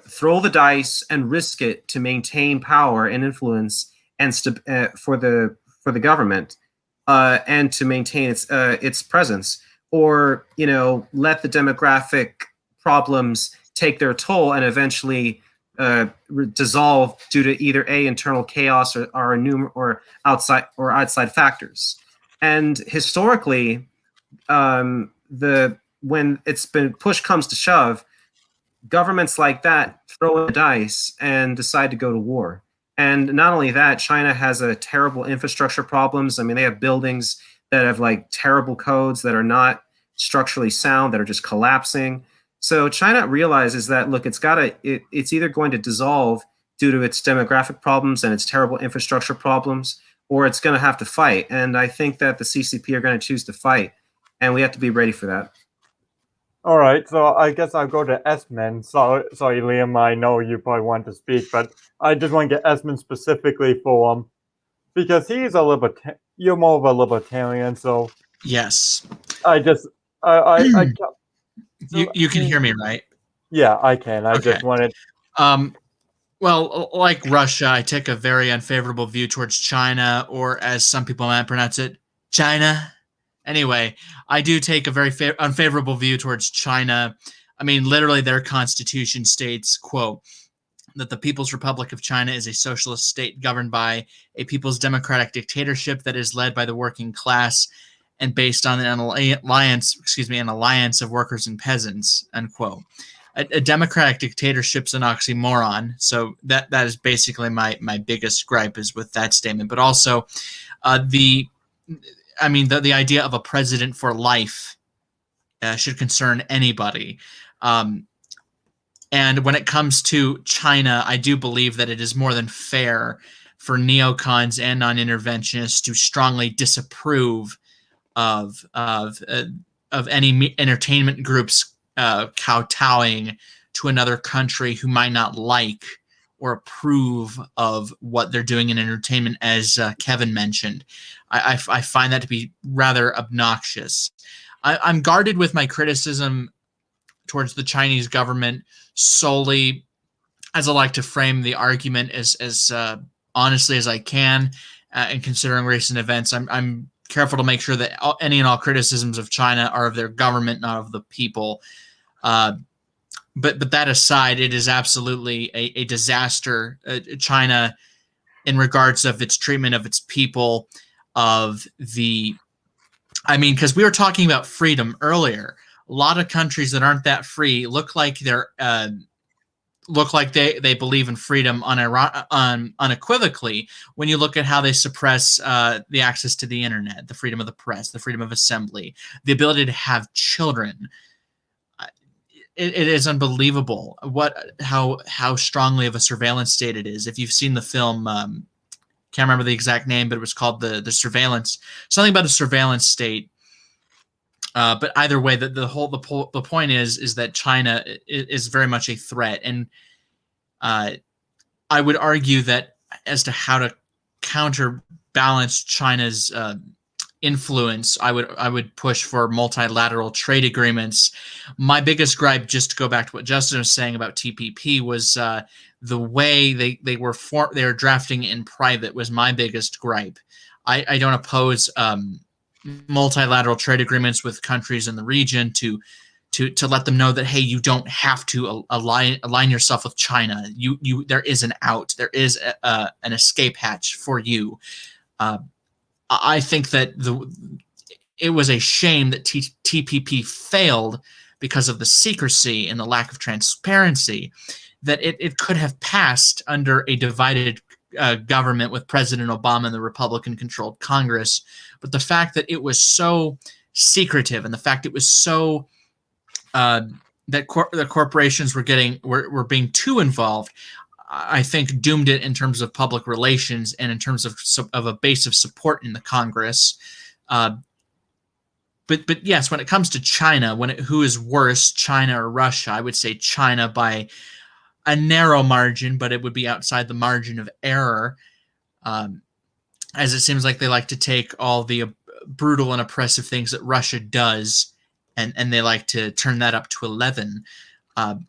throw the dice, and risk it to maintain power and influence and for the government and to maintain its presence, or let the demographic problems take their toll and eventually dissolve due to either internal chaos or outside factors. And historically, when push comes to shove, governments like that throw in the dice and decide to go to war. And not only that, China has a terrible infrastructure problems. I mean, they have buildings that have like terrible codes that are not structurally sound, that are just collapsing. So China realizes that, look, it's either going to dissolve due to its demographic problems and its terrible infrastructure problems, or it's going to have to fight. And I think that the CCP are going to choose to fight, and we have to be ready for that. All right, so I guess I'll go to Sman. Sorry, Liam, I know you probably want to speak, but I just want to get Sman specifically for because he's you're more of a libertarian, so Yes. You can hear me, right? Yeah, I can. I Okay. just wanted. Well, like Russia, I take a very unfavorable view towards China, or as some people might pronounce it, China. Anyway, I do take a very unfavorable view towards China. I mean, literally, their constitution states, quote, that the People's Republic of China is a socialist state governed by a people's democratic dictatorship that is led by the working class and based on an alliance of workers and peasants, unquote. A democratic dictatorship's an oxymoron. So that is basically my biggest gripe is with that statement. But also the idea of a president for life should concern anybody. And when it comes to China, I do believe that it is more than fair for neocons and non-interventionists to strongly disapprove of any entertainment groups kowtowing to another country who might not like or approve of what they're doing in entertainment, as Kevin mentioned. I find that to be rather obnoxious. I'm guarded with my criticism towards the Chinese government solely as I like to frame the argument as honestly as I can, and considering recent events. I'm careful to make sure that any and all criticisms of China are of their government, not of the people. But that aside, it is absolutely a disaster. China, in regards of its treatment of its people, because we were talking about freedom earlier. A lot of countries that aren't that free look like they believe in freedom unequivocally when you look at how they suppress the access to the internet, the freedom of the press, the freedom of assembly, the ability to have children. It is unbelievable how strongly of a surveillance state it is. If you've seen the film, can't remember the exact name, but it was called the Surveillance, something about a surveillance state. But either way, the point is that China is very much a threat, and I would argue that as to how to counterbalance China's influence, I would push for multilateral trade agreements. My biggest gripe, just to go back to what Justin was saying about TPP, was the way they were drafting it in private was my biggest gripe. I don't oppose multilateral trade agreements with countries in the region to let them know that, hey, you don't have to align yourself with China. There is an out. There is an escape hatch for you. I think that it was a shame that TPP failed because of the secrecy and the lack of transparency. that it could have passed under a divided government with President Obama and the Republican-controlled Congress. But the fact that it was so secretive, and the fact it was so that the corporations were being too involved, I think doomed it in terms of public relations and in terms of a base of support in the Congress. But yes, when it comes to China, who is worse, China or Russia, I would say China by a narrow margin, but it would be outside the margin of error, as it seems like they like to take all the brutal and oppressive things that Russia does, and they like to turn that up to 11. And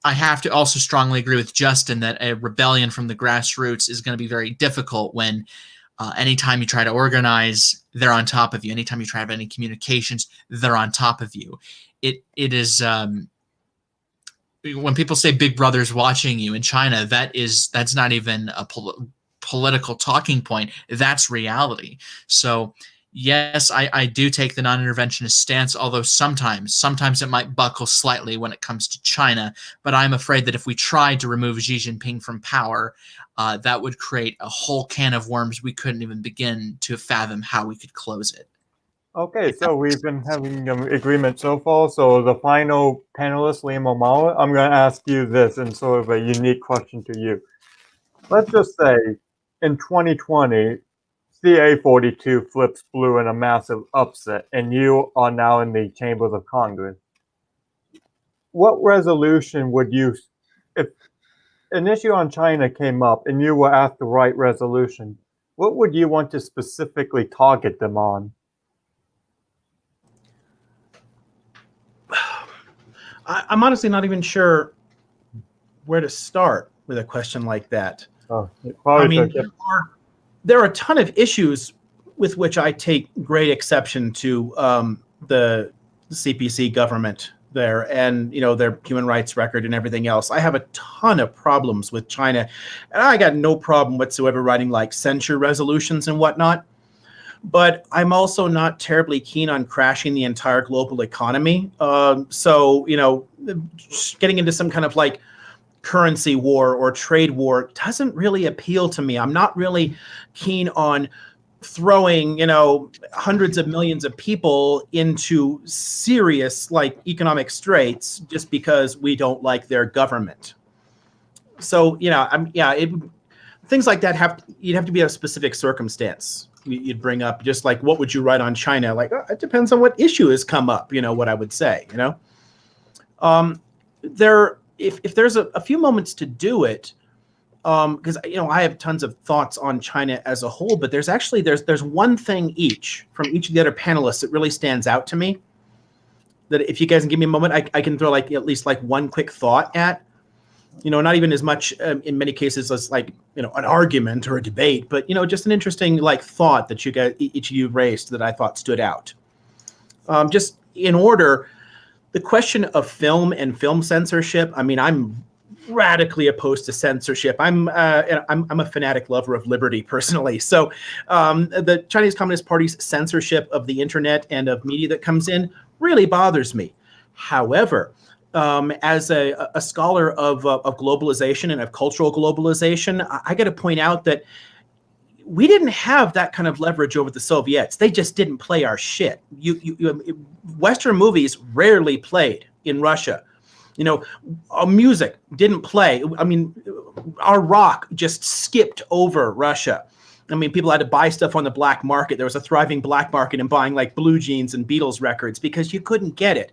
I have to also strongly agree with Justin that a rebellion from the grassroots is going to be very difficult when anytime you try to organize, they're on top of you. Anytime you try to have any communications, they're on top of you. It is when people say Big Brother's watching you in China, that's not even a political talking point. That's reality. So yes, I do take the non-interventionist stance, although sometimes it might buckle slightly when it comes to China. But I'm afraid that if we tried to remove Xi Jinping from power, that would create a whole can of worms we couldn't even begin to fathom how we could close it. Okay, so we've been having an agreement so far. So the final panelist, Liam O'Malley, I'm going to ask you this in sort of a unique question to you. Let's just say in 2020, CA42 flips blue in a massive upset, and you are now in the chambers of Congress. What resolution would you, if an issue on China came up and you were asked the right resolution, what would you want to specifically target them on? I'm honestly not even sure where to start with a question like that. Oh, I mean, there are a ton of issues with which I take great exception to the CPC government there, and their human rights record and everything else. I have a ton of problems with China, and I got no problem whatsoever writing like censure resolutions and whatnot. But I'm also not terribly keen on crashing the entire global economy. So getting into some kind of like currency war or trade war doesn't really appeal to me. I'm not really keen on throwing, hundreds of millions of people into serious like economic straits just because we don't like their government. So, things like that you'd have to be a specific circumstance. You'd bring up, just like, what would you write on China? Like, it depends on what issue has come up, what I would say, if there's a few moments to do it, because I have tons of thoughts on China as a whole, but there's one thing from each of the other panelists that really stands out to me, that if you guys can give me a moment, I can throw like at least like one quick thought at, not even as much in many cases as like an argument or a debate, but just an interesting like thought that you guys, each of you raised, that I thought stood out. Just in order, the question of film and film censorship. I mean, I'm radically opposed to censorship. I'm a fanatic lover of liberty personally. So the Chinese Communist Party's censorship of the internet and of media that comes in really bothers me. However, as a scholar of globalization and of cultural globalization, I got to point out that we didn't have that kind of leverage over the Soviets. They just didn't play our shit. Western movies rarely played in Russia. Our music didn't play. I mean, our rock just skipped over Russia. I mean, people had to buy stuff on the black market. There was a thriving black market in buying like Blue Jeans and Beatles records because you couldn't get it.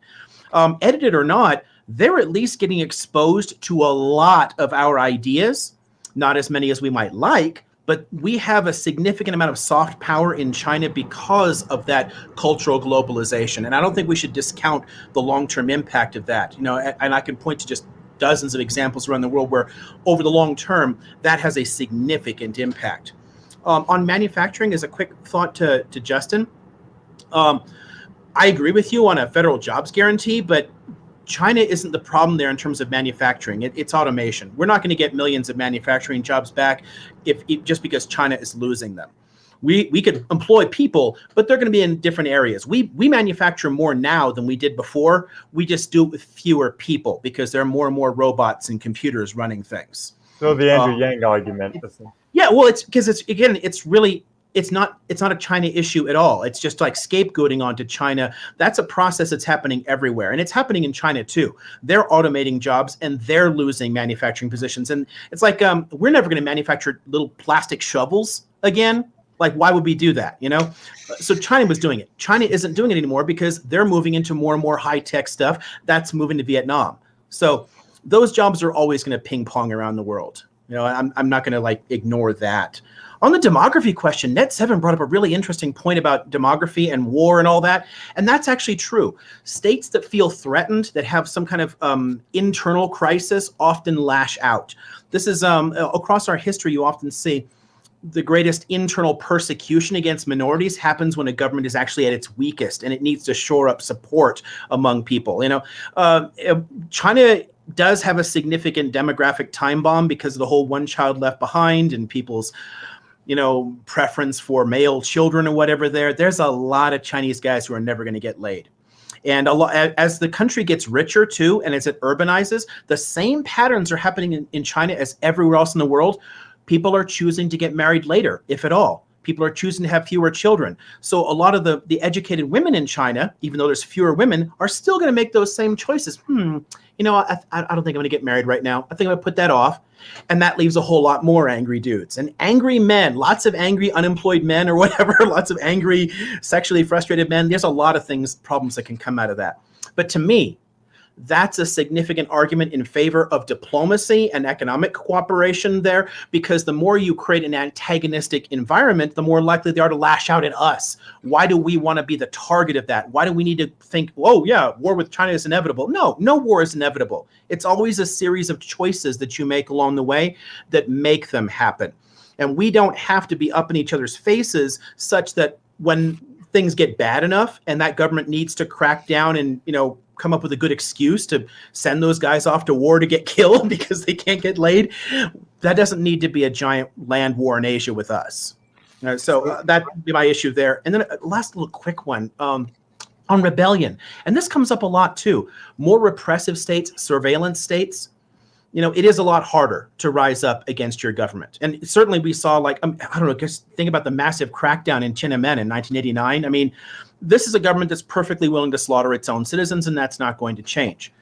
Edited or not, they're at least getting exposed to a lot of our ideas, not as many as we might like, but we have a significant amount of soft power in China because of that cultural globalization. And I don't think we should discount the long-term impact of that. And I can point to just dozens of examples around the world where over the long term, that has a significant impact. On manufacturing, as a quick thought to Justin, I agree with you on a federal jobs guarantee, but China isn't the problem there in terms of manufacturing. It's automation. We're not going to get millions of manufacturing jobs back just because China is losing them. We could employ people, but they're going to be in different areas. We manufacture more now than we did before. We just do it with fewer people because there are more and more robots and computers running things. So the Andrew Yang argument. Yeah, well, it's because it's not a China issue at all. It's just like scapegoating onto China. That's a process that's happening everywhere, and it's happening in China too. They're automating jobs and they're losing manufacturing positions. And it's like we're never going to manufacture little plastic shovels again. Like, why would we do that? You know? So China was doing it. China isn't doing it anymore because they're moving into more and more high-tech stuff. That's moving to Vietnam. So those jobs are always going to ping pong around the world. You know, I'm not going to like ignore that. On the demography question, Net7 brought up a really interesting point about demography and war and all that. And that's actually true. States that feel threatened, that have some kind of internal crisis, often lash out. This is across our history, you often see the greatest internal persecution against minorities happens when a government is actually at its weakest and it needs to shore up support among people. You know, China does have a significant demographic time bomb because of the whole one child left behind and people's, you know, preference for male children or whatever. There's a lot of Chinese guys who are never going to get laid. And as the country gets richer too, and as it urbanizes, the same patterns are happening in China as everywhere else in the world. People are choosing to get married later, if at all. People are choosing to have fewer children. So a lot of the educated women in China, even though there's fewer women, are still going to make those same choices. You know, I don't think I'm going to get married right now. I think I'm going to put that off. And that leaves a whole lot more angry dudes and angry men, lots of angry unemployed men or whatever, lots of angry sexually frustrated men. There's a lot of problems that can come out of that. But to me, that's a significant argument in favor of diplomacy and economic cooperation there, because the more you create an antagonistic environment, the more likely they are to lash out at us. Why do we want to be the target of that? Why do we need to think, oh yeah, war with China is inevitable? No war is inevitable. It's always a series of choices that you make along the way that make them happen. And we don't have to be up in each other's faces such that when things get bad enough and that government needs to crack down and, you know, come up with a good excuse to send those guys off to war to get killed because they can't get laid, that doesn't need to be a giant land war in Asia with us. So that would be my issue there. And then a last little quick one on rebellion. And this comes up a lot too. More repressive states, surveillance states, you know, it is a lot harder to rise up against your government. And certainly we saw, like, I don't know, just think about the massive crackdown in Tiananmen in 1989. I mean, this is a government that's perfectly willing to slaughter its own citizens, and that's not going to change.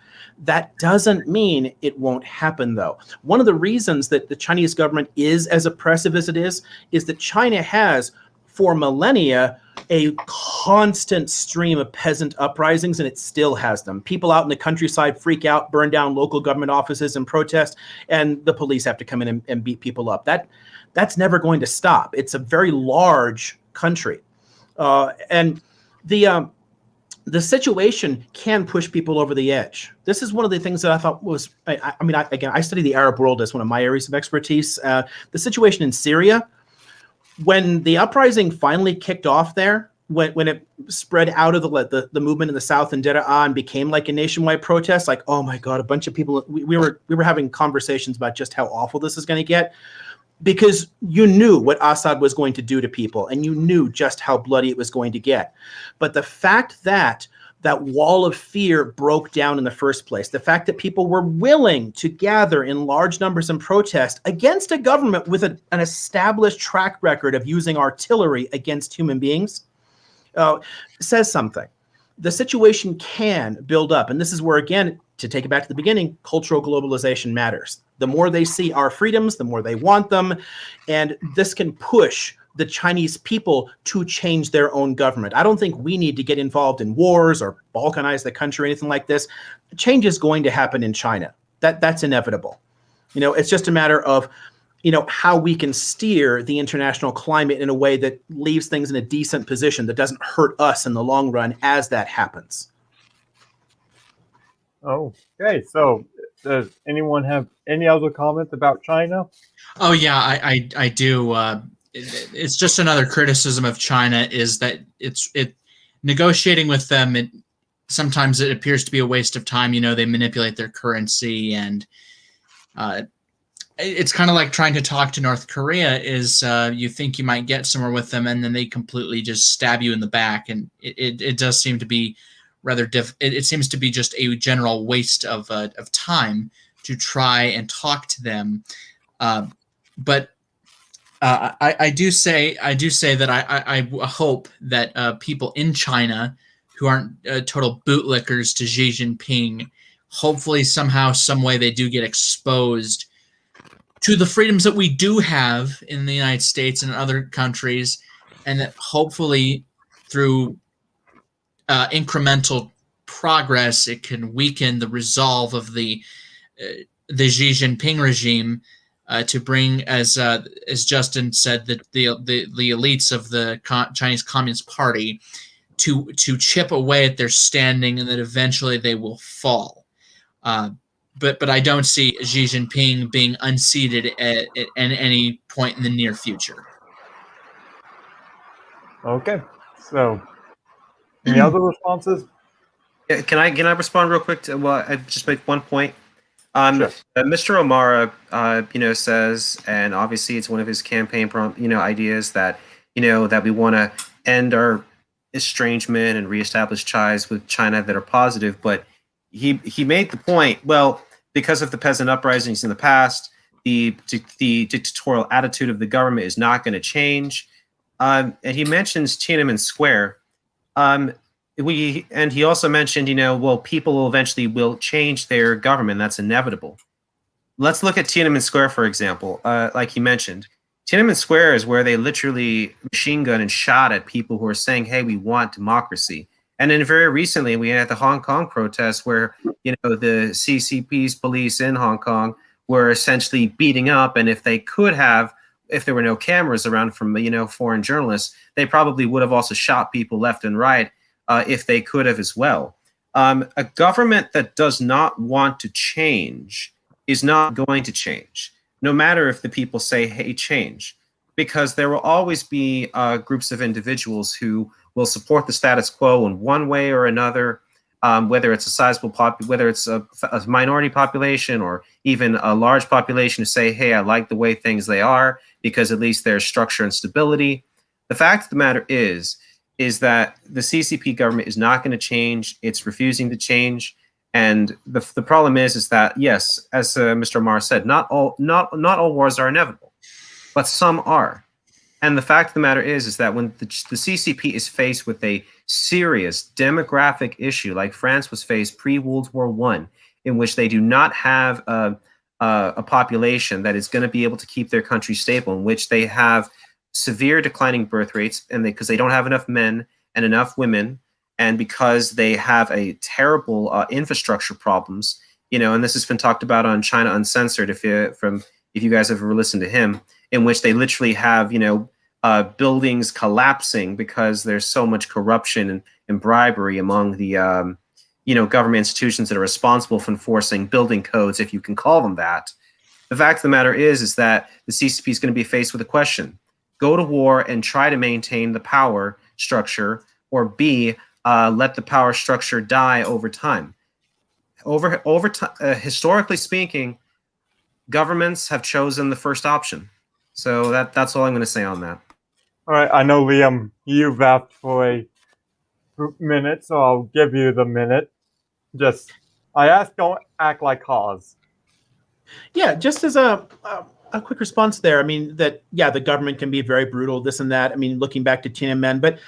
That doesn't mean it won't happen, though. One of the reasons that the Chinese government is as oppressive as it is that China has, for millennia, a constant stream of peasant uprisings, and it still has them. People out in the countryside freak out, burn down local government offices and protest, and the police have to come in and beat people up. That's never going to stop. It's a very large country. And the situation can push people over the edge. This is one of the things that I thought was, I study the Arab world as one of my areas of expertise. The situation in Syria, when the uprising finally kicked off there, when it spread out of the movement in the south in Daraa and became like a nationwide protest, like, oh my God, a bunch of people, we were having conversations about just how awful this is going to get, because you knew what Assad was going to do to people and you knew just how bloody it was going to get. But the fact that that wall of fear broke down in the first place, the fact that people were willing to gather in large numbers and protest against a government with an established track record of using artillery against human beings, says something. The situation can build up. And this is where, again, to take it back to the beginning, cultural globalization matters. The more they see our freedoms, the more they want them. And this can push the Chinese people to change their own government. I don't think we need to get involved in wars or balkanize the country or anything like this. Change is going to happen in China. That's inevitable. You know, it's just a matter of, you know, how we can steer the international climate in a way that leaves things in a decent position that doesn't hurt us in the long run as that happens. Oh, okay. So does anyone have any other comments about China? Oh, yeah, I do. It's just another criticism of China is that negotiating with them, sometimes it appears to be a waste of time. You know, they manipulate their currency and it's kind of like trying to talk to North Korea. Is you think you might get somewhere with them, and then they completely just stab you in the back, and it does seem to be rather it seems to be just a general waste of time to try and talk to them. But I do say that I hope that people in China who aren't total bootlickers to Xi Jinping, hopefully somehow, some way, they do get exposed to the freedoms that we do have in the United States and other countries, and that hopefully through incremental progress, it can weaken the resolve of the Xi Jinping regime to bring, as Justin said, the elites of the Chinese Communist Party to chip away at their standing, and that eventually they will fall. But I don't see Xi Jinping being unseated at any point in the near future. Okay. So, any other responses? Can I respond real quick? I just make one point. Sure. Mr. O'Mara, says, and obviously it's one of his campaign, ideas that, that we want to end our estrangement and reestablish ties with China that are positive. But he made the point, well, because of the peasant uprisings in the past, the dictatorial attitude of the government is not going to change. And he mentions Tiananmen Square. And he also mentioned, people eventually will change their government. That's inevitable. Let's look at Tiananmen Square, for example. Like he mentioned, Tiananmen Square is where they literally machine gun and shot at people who are saying, hey, we want democracy. And then very recently, we had the Hong Kong protests where, the CCP's police in Hong Kong were essentially beating up. And if there were no cameras around from, foreign journalists, they probably would have also shot people left and right if they could have as well. A government that does not want to change is not going to change, no matter if the people say, hey, change, because there will always be groups of individuals who will support the status quo in one way or another, whether it's a sizable whether it's a minority population or even a large population who say, hey, I like the way things they are because at least there's structure and stability. The fact of the matter is that the CCP government is not going to change. It's refusing to change. And the problem is that, yes, as Mr. Amar said, not all wars are inevitable, but some are. And the fact of the matter is that when the CCP is faced with a serious demographic issue, like France was faced pre-World War I, in which they do not have a population that is going to be able to keep their country stable, in which they have severe declining birth rates, and because they don't have enough men and enough women, and because they have a terrible infrastructure problems, and this has been talked about on China Uncensored, if you guys have ever listened to him, in which they literally have, buildings collapsing because there's so much corruption and bribery among the, government institutions that are responsible for enforcing building codes, if you can call them that. The fact of the matter is that the CCP is going to be faced with a question: go to war and try to maintain the power structure, or B, let the power structure die over time. Over time, historically speaking, governments have chosen the first option. So that's all I'm going to say on that. All right, I know, Liam, you've asked for a minute, so I'll give you the minute. I ask, don't act like cause. Yeah, just as a quick response there. I mean, the government can be very brutal, this and that. I mean, looking back to Tiananmen, but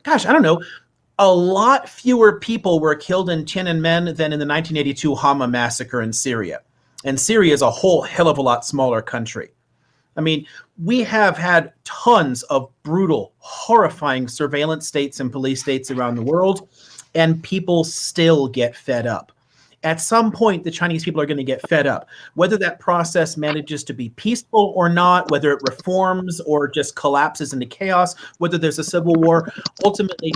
gosh, I don't know. A lot fewer people were killed in Tiananmen than in the 1982 Hama massacre in Syria. And Syria is a whole hell of a lot smaller country. I mean, we have had tons of brutal, horrifying surveillance states and police states around the world, and people still get fed up. At some point, the Chinese people are going to get fed up. Whether that process manages to be peaceful or not, whether it reforms or just collapses into chaos, whether there's a civil war, ultimately,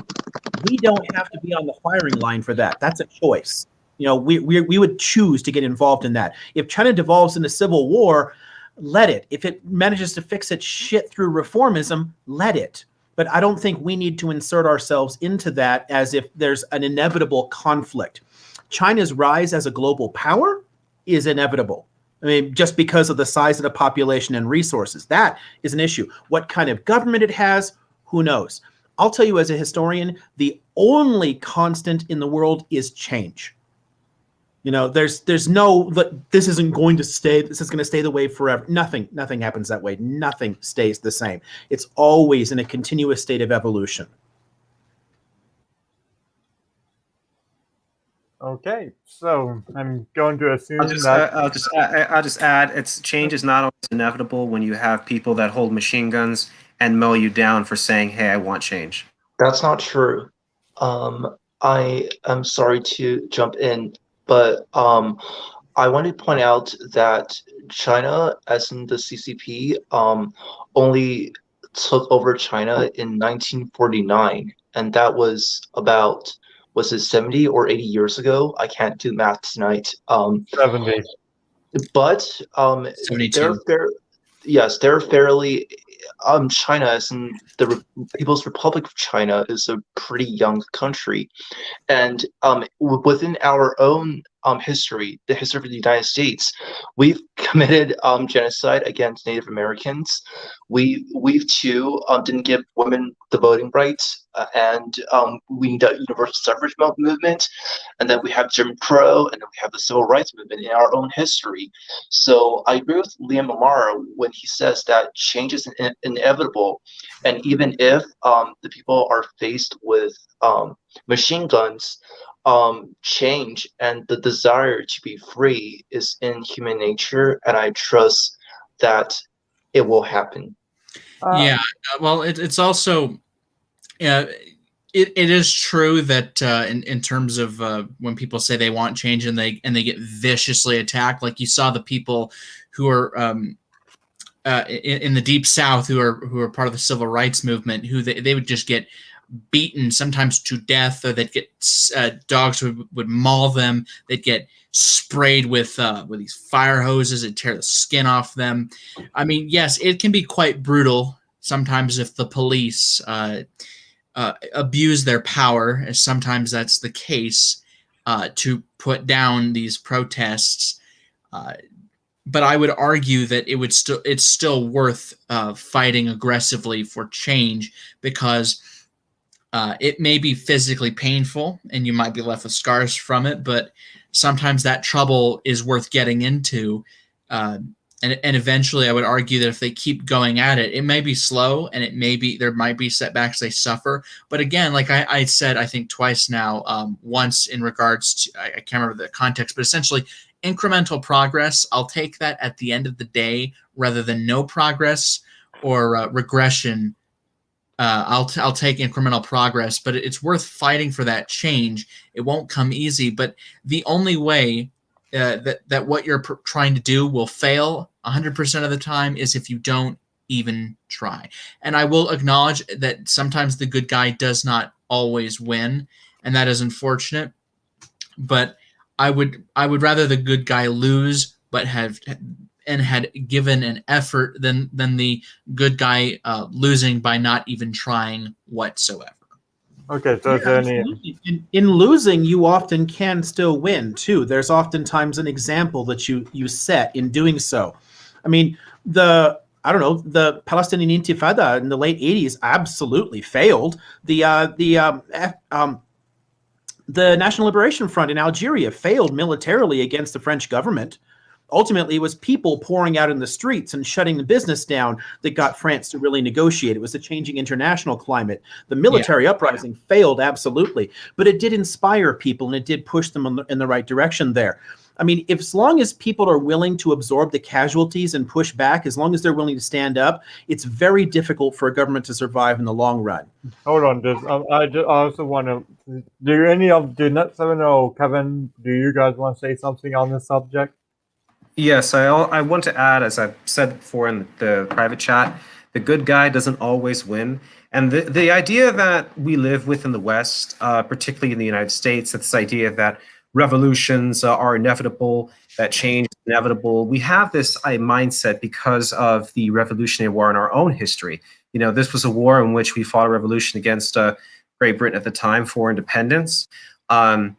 we don't have to be on the firing line for that. That's a choice. We would choose to get involved in that. If China devolves into civil war, let it. If it manages to fix its shit through reformism, let it. But I don't think we need to insert ourselves into that as if there's an inevitable conflict. China's rise as a global power is inevitable. I mean, just because of the size of the population and resources. That is an issue. What kind of government it has, who knows? I'll tell you as a historian, the only constant in the world is change. You know, there's no, this isn't going to stay, this is going to stay the way forever. Nothing happens that way. Nothing stays the same. It's always in a continuous state of evolution. Okay, so I'm going to assume I'll just add, change is not always inevitable when you have people that hold machine guns and mow you down for saying, "Hey, I want change." That's not true. I am sorry to jump in, but I want to point out that China, as in the CCP, only took over China in 1949, and that was about, was it 70 or 80 years ago? I can't do math tonight. 70. But they're 72. yes, they're fairly China, as in the People's Republic of China, is a pretty young country. And within our own history, the history of the United States, we've committed genocide against Native Americans. We've too didn't give women the voting rights, and we need a universal suffrage movement, and then we have Jim Crow, and then we have the civil rights movement in our own history. So I agree with Liam Amara when he says that change is inevitable, and even if the people are faced with machine guns, change and the desire to be free is in human nature, and I trust that it will happen. Yeah, well, it's also, it is true that in terms of when people say they want change and they get viciously attacked, like you saw the people who are in the Deep South who are part of the civil rights movement, who they would just get beaten, sometimes to death, or they'd get dogs would maul them. They'd get sprayed with these fire hoses and tear the skin off them. I mean, yes, it can be quite brutal sometimes if the police abuse their power, as sometimes that's the case, to put down these protests. But I would argue that it's still worth fighting aggressively for change, because it may be physically painful and you might be left with scars from it, but sometimes that trouble is worth getting into. And eventually I would argue that if they keep going at it, it may be slow and there might be setbacks they suffer. But again, like I said, I think twice now, once in regards to, I can't remember the context, but essentially incremental progress. I'll take that at the end of the day rather than no progress or regression. I'll take incremental progress, but it's worth fighting for that change. It won't come easy, but the only way that what you're trying to do will fail 100% of the time is if you don't even try. And I will acknowledge that sometimes the good guy does not always win, and that is unfortunate. But I would rather the good guy lose, but had given an effort than the good guy losing by not even trying whatsoever. Okay, so Yeah, in losing, you often can still win too. There's oftentimes an example that you set in doing so. I mean, the Palestinian Intifada in the late 80s absolutely failed. The National Liberation Front in Algeria failed militarily against the French government. Ultimately, it was people pouring out in the streets and shutting the business down that got France to really negotiate. It was the changing international climate. The military uprising failed, absolutely, but it did inspire people and it did push them in the right direction there. I mean, as long as people are willing to absorb the casualties and push back, as long as they're willing to stand up, it's very difficult for a government to survive in the long run. Hold on, I also want to. Do any of the Net7 or Kevin? Do you guys want to say something on this subject? Yes, I want to add, as I've said before in the private chat, the good guy doesn't always win. And the idea that we live with in the West, particularly in the United States, this idea that revolutions are inevitable, that change is inevitable. We have this mindset because of the Revolutionary War in our own history. You know, this was a war in which we fought a revolution against Great Britain at the time for independence. And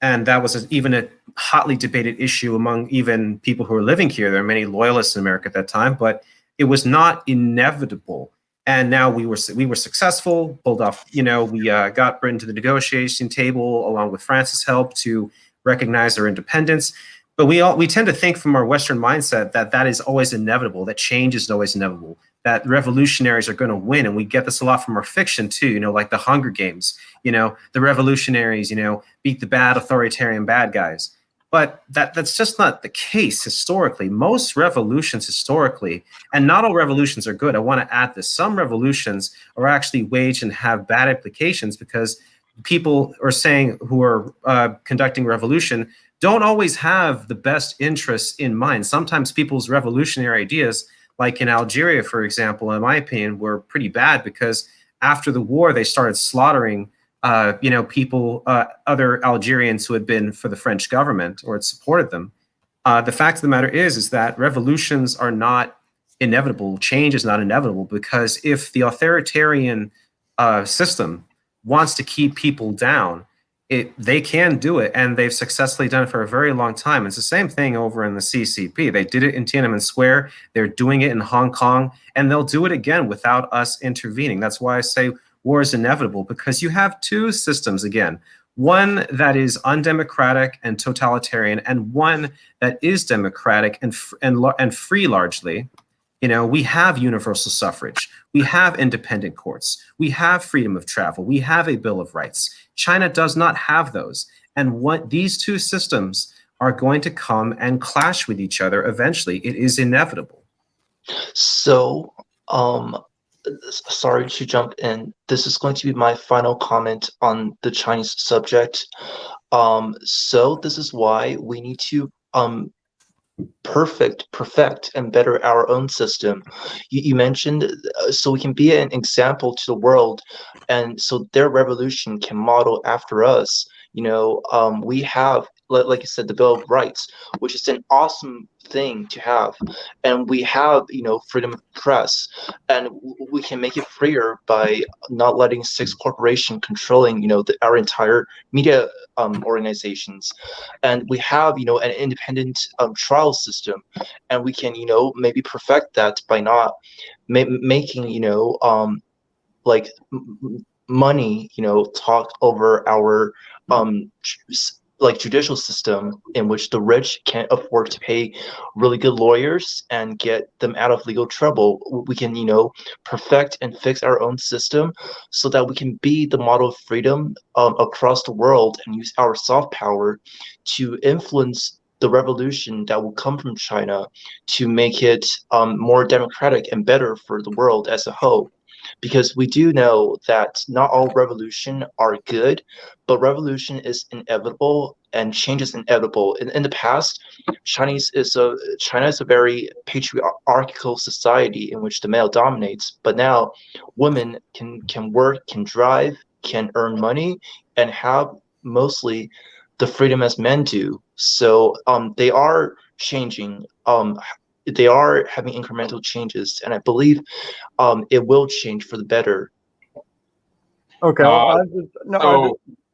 And that was even a hotly debated issue among even people who were living here. There are many loyalists in America at that time, but it was not inevitable. And now we were successful, pulled off, we got Britain to the negotiation table along with France's help to recognize their independence. But we tend to think from our Western mindset that is always inevitable, that change is always inevitable, that revolutionaries are going to win. And we get this a lot from our fiction too, like the Hunger Games, the revolutionaries, beat the bad authoritarian bad guys. But that's just not the case historically. Most revolutions historically, and not all revolutions are good. I want to add this. Some revolutions are actually waged and have bad implications because people are saying who are conducting revolution don't always have the best interests in mind. Sometimes people's revolutionary ideas, like in Algeria, for example, in my opinion, were pretty bad because after the war, they started slaughtering people, other Algerians who had been for the French government or had supported them. The fact of the matter is that revolutions are not inevitable. Change is not inevitable because if the authoritarian system wants to keep people down, they can do it, and they've successfully done it for a very long time. It's the same thing over in the CCP. They did it in Tiananmen Square. They're doing it in Hong Kong, and they'll do it again without us intervening. That's why I say war is inevitable, because you have two systems again, one that is undemocratic and totalitarian, and one that is democratic and free largely. We have universal suffrage. We have independent courts. We have freedom of travel. We have a Bill of Rights. China does not have those. And what these two systems are going to come and clash with each other eventually. It is inevitable. So, sorry to jump in. This is going to be my final comment on the Chinese subject. So this is why we need to perfect and better our own system. You mentioned so we can be an example to the world, and so their revolution can model after us. We have, like you said, the Bill of Rights, which is an awesome thing to have, and we have freedom of press, and we can make it freer by not letting six corporations controlling our entire media organizations, and we have an independent trial system, and we can maybe perfect that by not making like money talk over our judicial system, in which the rich can't afford to pay really good lawyers and get them out of legal trouble. We can perfect and fix our own system so that we can be the model of freedom across the world, and use our soft power to influence the revolution that will come from China to make it more democratic and better for the world as a whole. Because we do know that not all revolution are good, but revolution is inevitable and change is inevitable. In the past, China is a very patriarchal society in which the male dominates, but now women can work, can drive, can earn money, and have mostly the freedom as men do. So they are changing. They are having incremental changes, and I believe it will change for the better. Okay. Uh,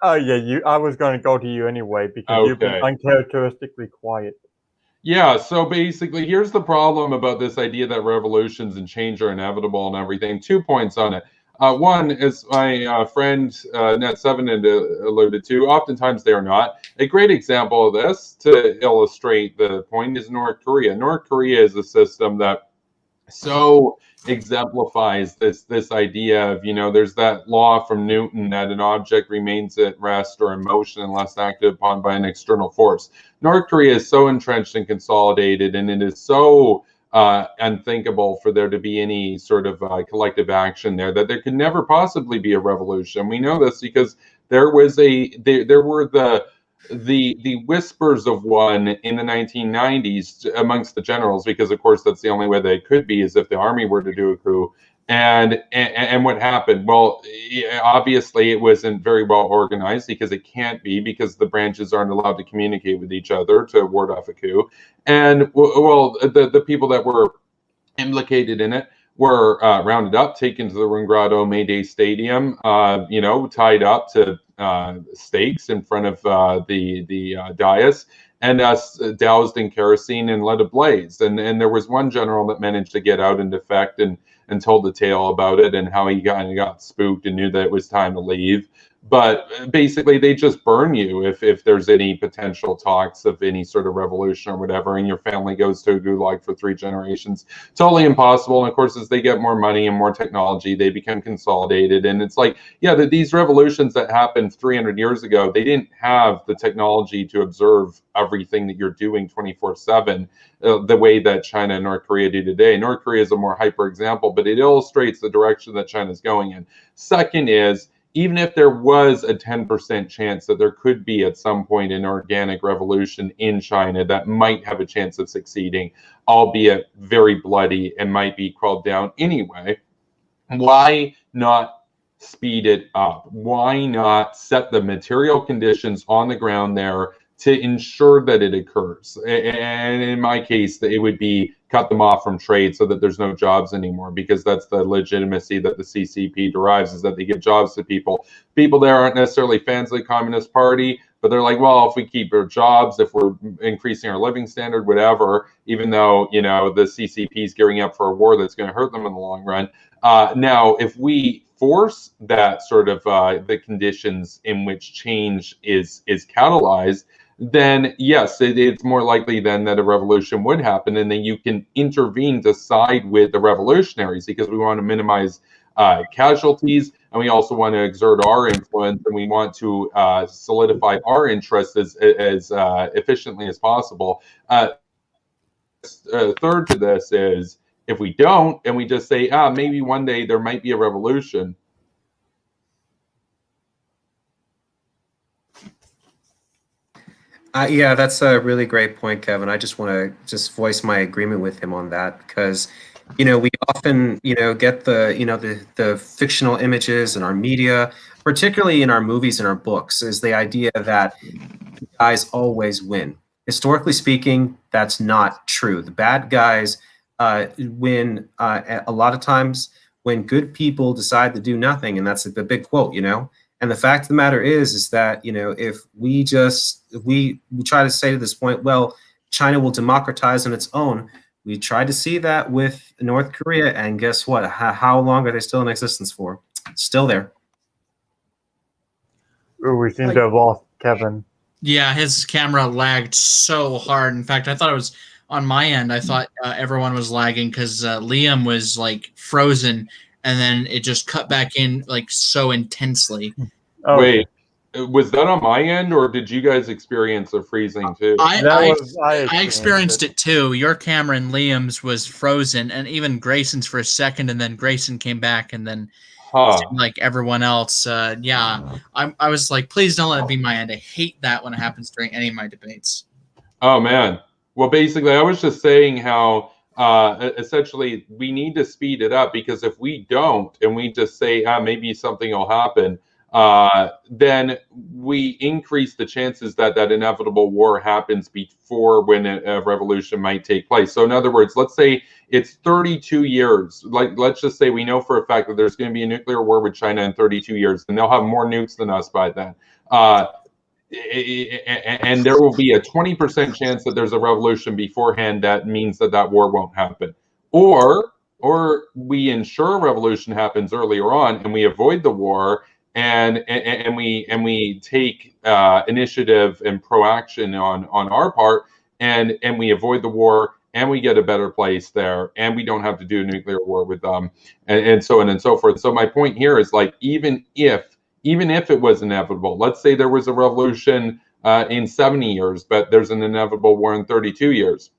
I was going to go to you anyway because you've been Okay. uncharacteristically quiet. Yeah, so basically, here's the problem about this idea that revolutions and change are inevitable and everything. 2 points on it. One, as my friend Net7 had alluded to, oftentimes they are not. A great example of this, to illustrate the point, is North Korea. North Korea is a system that so exemplifies this idea of, there's that law from Newton that an object remains at rest or in motion unless acted upon by an external force. North Korea is so entrenched and consolidated, and it is so unthinkable for there to be any sort of collective action there, that there could never possibly be a revolution. We know this because there were the whispers of one in the 1990s amongst the generals, because of course that's the only way they could be, is if the army were to do a coup. And what happened? Well, obviously it wasn't very well organized, because it can't be, because the branches aren't allowed to communicate with each other to ward off a coup. And well, the people that were implicated in it were rounded up, taken to the Rungrado May Day Stadium, tied up to stakes in front of the dais, and doused in kerosene and let it blaze. And there was one general that managed to get out and defect and told the tale about it and how he got spooked and knew that it was time to leave. But basically, they just burn you if there's any potential talks of any sort of revolution or whatever, and your family goes to a gulag for 3 generations. Totally impossible. And of course, as they get more money and more technology, they become consolidated. And it's like, yeah, these revolutions that happened 300 years ago, they didn't have the technology to observe everything that you're doing 24/7 the way that China and North Korea do today. North Korea is a more hyper example, but it illustrates the direction that China is going in. Second is, even if there was a 10% chance that there could be at some point an organic revolution in China that might have a chance of succeeding, albeit very bloody and might be quelled down anyway, why not speed it up? Why not set the material conditions on the ground there to ensure that it occurs? And in my case, it would be cut them off from trade so that there's no jobs anymore, because that's the legitimacy that the CCP derives, is that they give jobs to people. People there aren't necessarily fans of the Communist Party, but they're like, well, if we keep our jobs, if we're increasing our living standard, whatever, even though, the CCP is gearing up for a war that's going to hurt them in the long run. Now, if we force that sort of the conditions in which change is catalyzed, then yes, it's more likely then that a revolution would happen, and then you can intervene to side with the revolutionaries, because we want to minimize casualties, and we also want to exert our influence, and we want to solidify our interests as efficiently as possible. Third to this is, if we don't, and we just say, maybe one day there might be a revolution. Yeah, that's a really great point, Kevin. I just want to just voice my agreement with him on that, because, we often, get the fictional images in our media, particularly in our movies and our books, is the idea that guys always win. Historically speaking, that's not true. The bad guys win a lot of times when good people decide to do nothing, and that's the big quote, And the fact of the matter is that, if we try to say to this point, well, China will democratize on its own. We tried to see that with North Korea, and guess what? How long are they still in existence for? Still there. We seem to have lost Kevin. Yeah, his camera lagged so hard. In fact, I thought it was on my end. I thought everyone was lagging because Liam was like frozen, and then it just cut back in like so intensely. Okay. Wait, was that on my end, or did you guys experience a freezing too? I experienced it too. Your camera and Liam's was frozen, and even Grayson's for a second, and then Grayson came back, and then like everyone else. I was like, please don't let it be my end. I hate that when it happens during any of my debates. Oh man. Well, basically, I was just saying how essentially we need to speed it up, because if we don't, and we just say, maybe something will happen, then we increase the chances that that inevitable war happens before when a revolution might take place. So in other words, let's say it's 32 years. Let's just say we know for a fact that there's going to be a nuclear war with China in 32 years, and they'll have more nukes than us by then. And there will be a 20% chance that there's a revolution beforehand. That means that that war won't happen. Or we ensure a revolution happens earlier on, and we avoid the war, and we take initiative and proaction on our part, and we avoid the war, and we get a better place there, and we don't have to do a nuclear war with them, and so on and so forth. So my point here is, like, even if it was inevitable, let's say there was a revolution in 70 years, but there's an inevitable war in 32 years,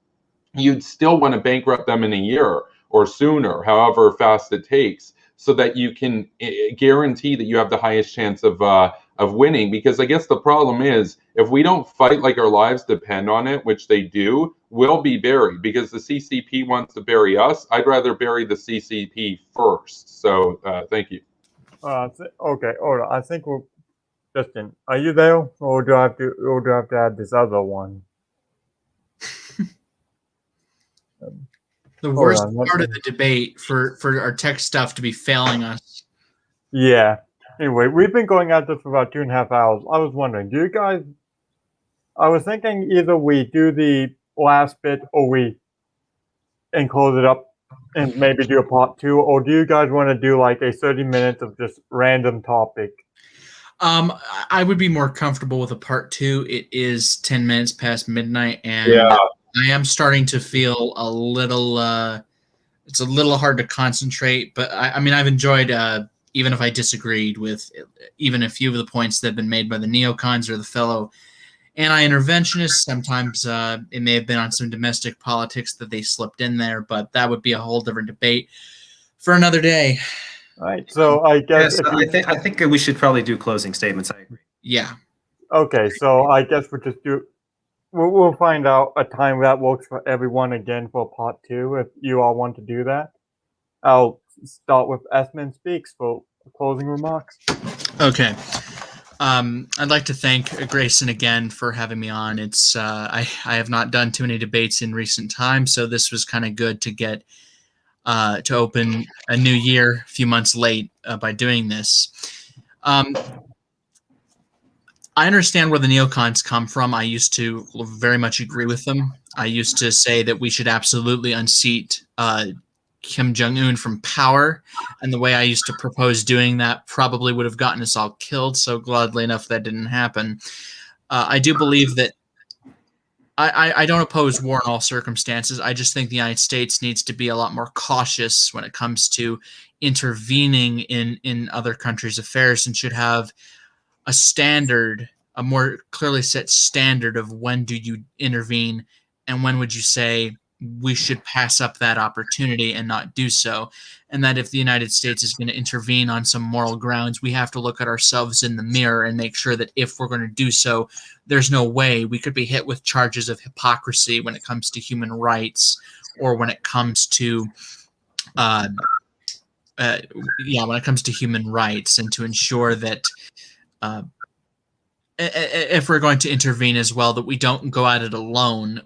you'd still want to bankrupt them in a year or sooner, however fast it takes, so that you can guarantee that you have the highest chance of winning. Because I guess the problem is, if we don't fight like our lives depend on it, which they do, we'll be buried, because the CCP wants to bury us. I'd rather bury the CCP first. So thank you. Okay, hold on. I think we're Justin. Are you there, or do I have to add this other one? The worst part of the debate for our tech stuff to be failing us. Yeah, Anyway, we've been going at this for about 2.5 hours. I was wondering, I was thinking either we do the last bit or we and close it up and maybe do a part 2, or do you guys want to do like a 30 minutes of just random topic? I would be more comfortable with a part 2. It is 10 minutes past midnight, and Yeah. I am starting to feel a little. It's a little hard to concentrate, but I mean, I've enjoyed. Even if I disagreed with even a few of the points that have been made by the neocons or the fellow anti-interventionists, sometimes it may have been on some domestic politics that they slipped in there, but that would be a whole different debate for another day. All right, so I guess Yes, I think we should probably do closing statements. I agree. Yeah. okay, so I guess we'll find out a time that works for everyone again for part 2 if you all want to do that. I'll start with Sman Speaks for closing remarks. Okay. I'd like to thank Grayson again for having me on. It's I have not done too many debates in recent times, so this was kind of good to get to open a new year a few months late by doing this. I understand where the neocons come from. I used to very much agree with them. I used to say that we should absolutely unseat Kim Jong-un from power, and the way I used to propose doing that probably would have gotten us all killed, so gladly enough that didn't happen. I do believe that I don't oppose war in all circumstances. I just think the United States needs to be a lot more cautious when it comes to intervening in other countries' affairs, and should have a standard, a more clearly set standard of when do you intervene and when would you say we should pass up that opportunity and not do so. And that if the United States is going to intervene on some moral grounds, we have to look at ourselves in the mirror and make sure that if we're going to do so, there's no way we could be hit with charges of hypocrisy when it comes to human rights or when it comes to when it comes to human rights, and to ensure that if we're going to intervene as well, that we don't go at it alone.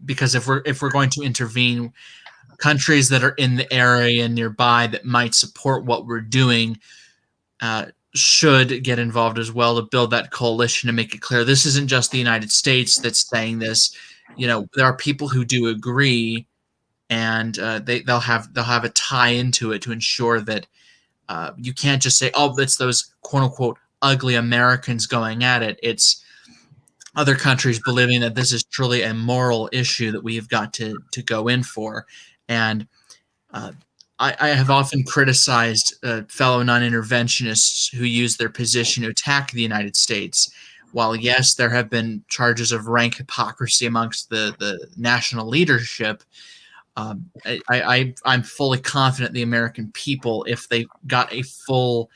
Because if we're going to intervene, countries that are in the area nearby that might support what we're doing should get involved as well to build that coalition and make it clear this isn't just the United States that's saying this. You know, there are people who do agree, and they'll have a tie into it to ensure that you can't just say, oh, it's those quote unquote ugly Americans going at it. It's other countries believing that this is truly a moral issue that we've got to go in for. And I have often criticized fellow non-interventionists who use their position to attack the United States. While, yes, there have been charges of rank hypocrisy amongst the national leadership, I'm fully confident the American people, if they got a full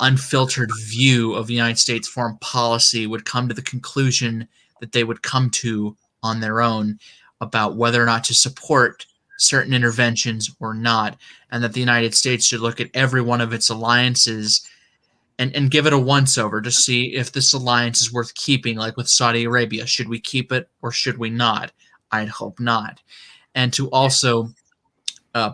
unfiltered view of the United States foreign policy, would come to the conclusion that they would come to on their own about whether or not to support certain interventions or not, and that the United States should look at every one of its alliances and give it a once-over to see if this alliance is worth keeping, like with Saudi Arabia. Should we keep it or should we not? I'd hope not. And to also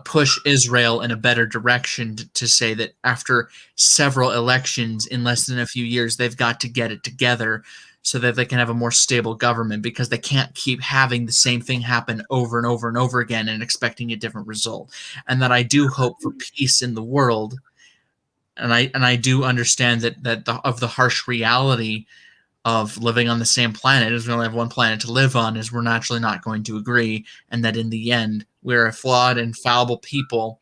push Israel in a better direction to say that after several elections in less than a few years, they've got to get it together so that they can have a more stable government, because they can't keep having the same thing happen over and over and over again and expecting a different result. And that I do hope for peace in the world. And I do understand that of the harsh reality of living on the same planet, as we only have one planet to live on, is we're naturally not going to agree, and that in the end we're a flawed and fallible people,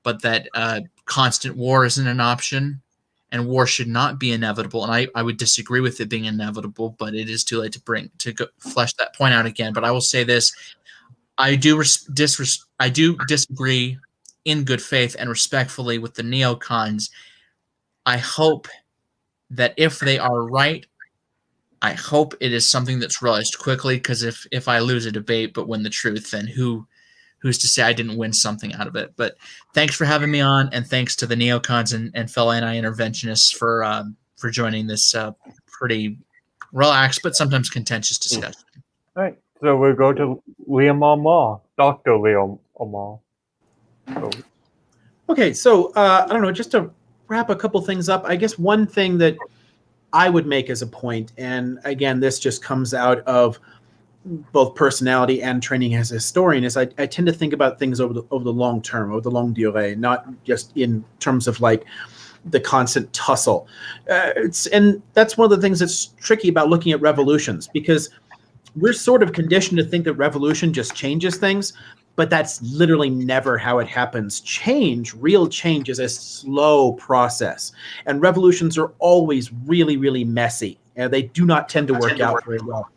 but that constant war isn't an option, and war should not be inevitable. And I would disagree with it being inevitable, but it is too late to flesh that point out again. But I will say this: I do disagree in good faith and respectfully with the neocons. I hope that if they are right, I hope it is something that's realized quickly, because if I lose a debate but win the truth, then who's to say I didn't win something out of it? But thanks for having me on, and thanks to the neocons and fellow anti-interventionists for joining this pretty relaxed but sometimes contentious discussion. All right, so we'll go to Liam Amar, Dr. Liam Amar. Okay, so I don't know, just to wrap a couple things up, I guess one thing that I would make as a point, and again, this just comes out of both personality and training as a historian, is I tend to think about things over the long term, over the longue durée, not just in terms of like the constant tussle. And that's one of the things that's tricky about looking at revolutions, because we're sort of conditioned to think that revolution just changes things, but that's literally never how it happens. Real change, is a slow process, and revolutions are always really, really messy, and they do not tend to work out very well.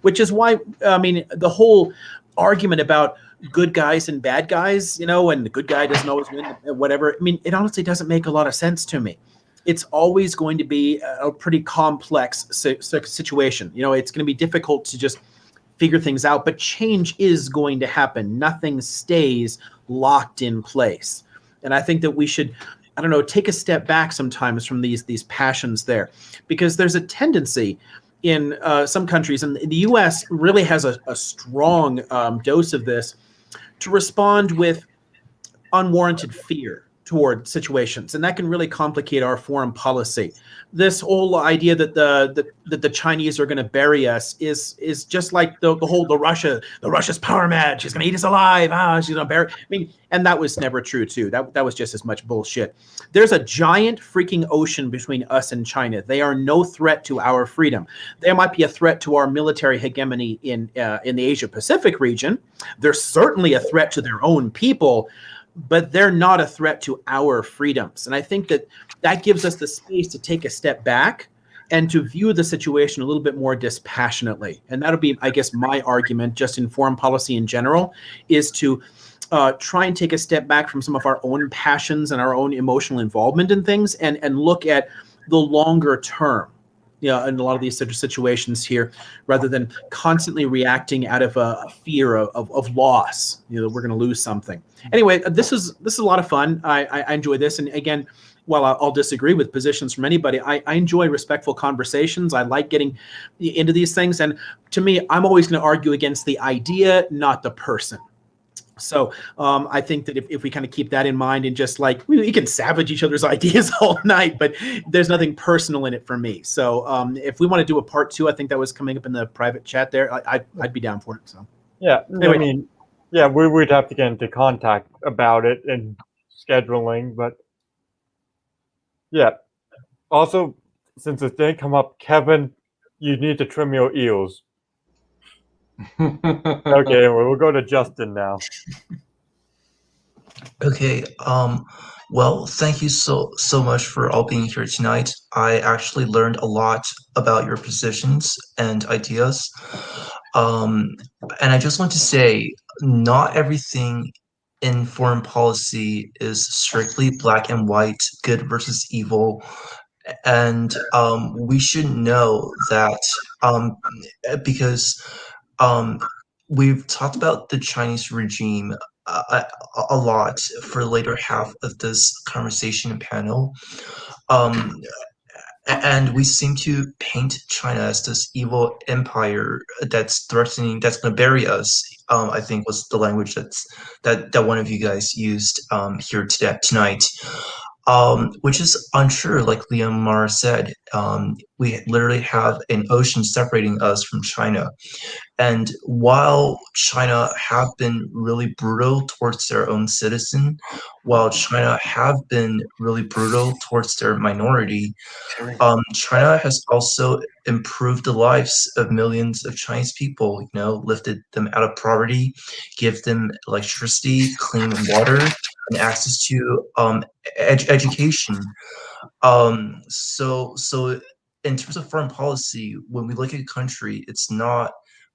Which is why, I mean, the whole argument about good guys and bad guys, and the good guy doesn't always win, whatever. I mean, it honestly doesn't make a lot of sense to me. It's always going to be a pretty complex situation. It's going to be difficult to just figure things out, but change is going to happen. Nothing stays locked in place. And I think that we should, I don't know, take a step back sometimes from these passions there, because there's a tendency in some countries, and the U.S. really has a strong dose of this, to respond with unwarranted fear toward situations, and that can really complicate our foreign policy. This whole idea that the Chinese are going to bury us is just like the Russia's power mad. She's going to eat us alive. She's going to bury. I mean, and that was never true too. That was just as much bullshit. There's a giant freaking ocean between us and China. They are no threat to our freedom. They might be a threat to our military hegemony in the Asia Pacific region. They're certainly a threat to their own people, but they're not a threat to our freedoms. And I think that gives us the space to take a step back and to view the situation a little bit more dispassionately. And that'll be, I guess, my argument just in foreign policy in general, is to try and take a step back from some of our own passions and our own emotional involvement in things, and look at the longer term. In a lot of these situations here, rather than constantly reacting out of a fear of loss, we're going to lose something. Anyway, this is a lot of fun. I enjoy this, and again, while I'll disagree with positions from anybody, I enjoy respectful conversations. I like getting into these things, and to me, I'm always going to argue against the idea, not the person. So I think that if we kind of keep that in mind, and just like we can savage each other's ideas all night, but there's nothing personal in it for me. So if we want to do a part 2, I think that was coming up in the private chat there. I'd be down for it. So Yeah, anyway. I mean, yeah, we would have to get into contact about it and scheduling, but yeah. Also, since it didn't come up, Kevin, you need to trim your ears. Okay, we'll go to Justin now. Okay. Well, thank you so much for all being here tonight. I actually learned a lot about your positions and ideas. And I just want to say, not everything in foreign policy is strictly black and white, good versus evil. And we should know that, because we've talked about the Chinese regime a lot for the later half of this conversation and panel. And we seem to paint China as this evil empire that's threatening, that's going to bury us. I think was the language that one of you guys used here tonight. Which is untrue, like Liam Mar said. We literally have an ocean separating us from China. And while China have been really brutal towards their own citizen, while China have been really brutal towards their minority, China has also improved the lives of millions of Chinese people, lifted them out of poverty, give them electricity, clean water, and access to education. So in terms of foreign policy, when we look at a country, it's not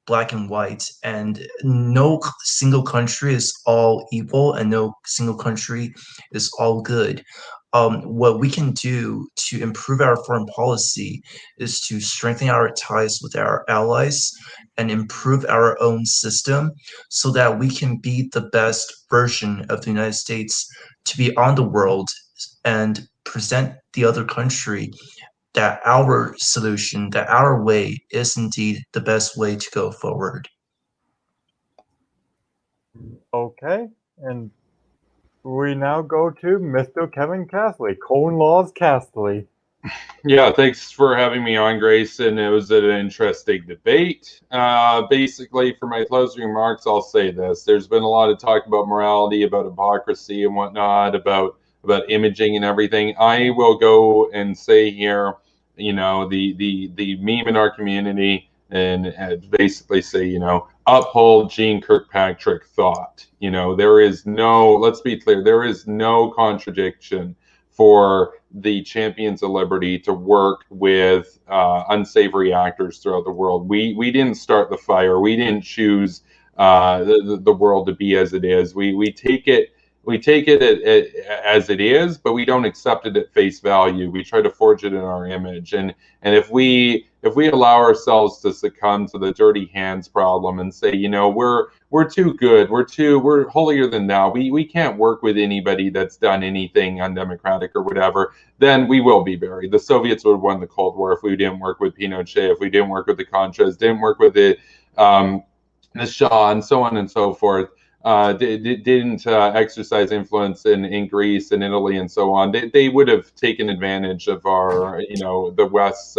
black and white, and no single country is all evil, and no single country is all good. What we can do to improve our foreign policy is to strengthen our ties with our allies and improve our own system, so that we can be the best version of the United States to be on the world, and present the other country that our solution, that our way is indeed the best way to go forward. Okay, and we now go to Mr. Kevin Castley, Cone Laws Castley. Yeah, thanks for having me on, Grayson. It was an interesting debate. Basically, for my closing remarks, I'll say this: there's been a lot of talk about morality, about hypocrisy, and whatnot, about imaging and everything. I will go and say here, the meme in our community, and basically say, uphold Gene Kirkpatrick thought. There is no. Let's be clear. There is no contradiction for the champions of liberty to work with unsavory actors throughout the world. We didn't start the fire. We didn't choose the world to be as it is. We take it as it is, but we don't accept it at face value. We try to forge it in our image, and if we allow ourselves to succumb to the dirty hands problem and say, we're too good, we're holier than thou, we can't work with anybody that's done anything undemocratic or whatever, then we will be buried. The Soviets would have won the Cold War if we didn't work with Pinochet, if we didn't work with the Contras, didn't work with the Shah, and so on and so forth. Didn't exercise influence in Greece and Italy and so on. They would have taken advantage of our, the West's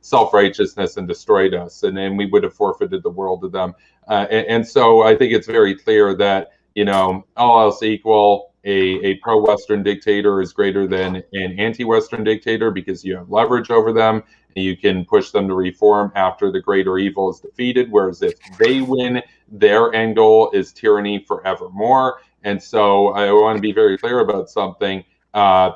self-righteousness and destroyed us, and then we would have forfeited the world to them. And so I think it's very clear that, all else equal, a pro-Western dictator is greater than an anti-Western dictator because you have leverage over them. You can push them to reform after the greater evil is defeated, whereas if they win, their end goal is tyranny forevermore. And so I want to be very clear about something.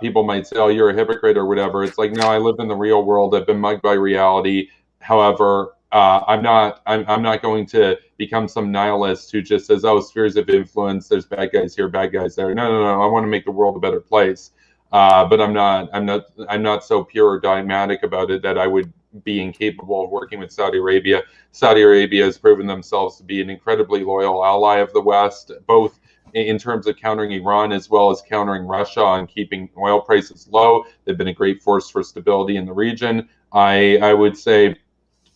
People might say, oh, you're a hypocrite or whatever. It's like, no, I live in the real world. I've been mugged by reality. However, I'm not going to become some nihilist who just says, oh, spheres of influence, there's bad guys here, bad guys there. No. I want to make the world a better place. But I'm not so pure or dogmatic about it that I would be incapable of working with Saudi Arabia. Saudi Arabia has proven themselves to be an incredibly loyal ally of the West, both in terms of countering Iran as well as countering Russia and keeping oil prices low. They've been a great force for stability in the region. I would say,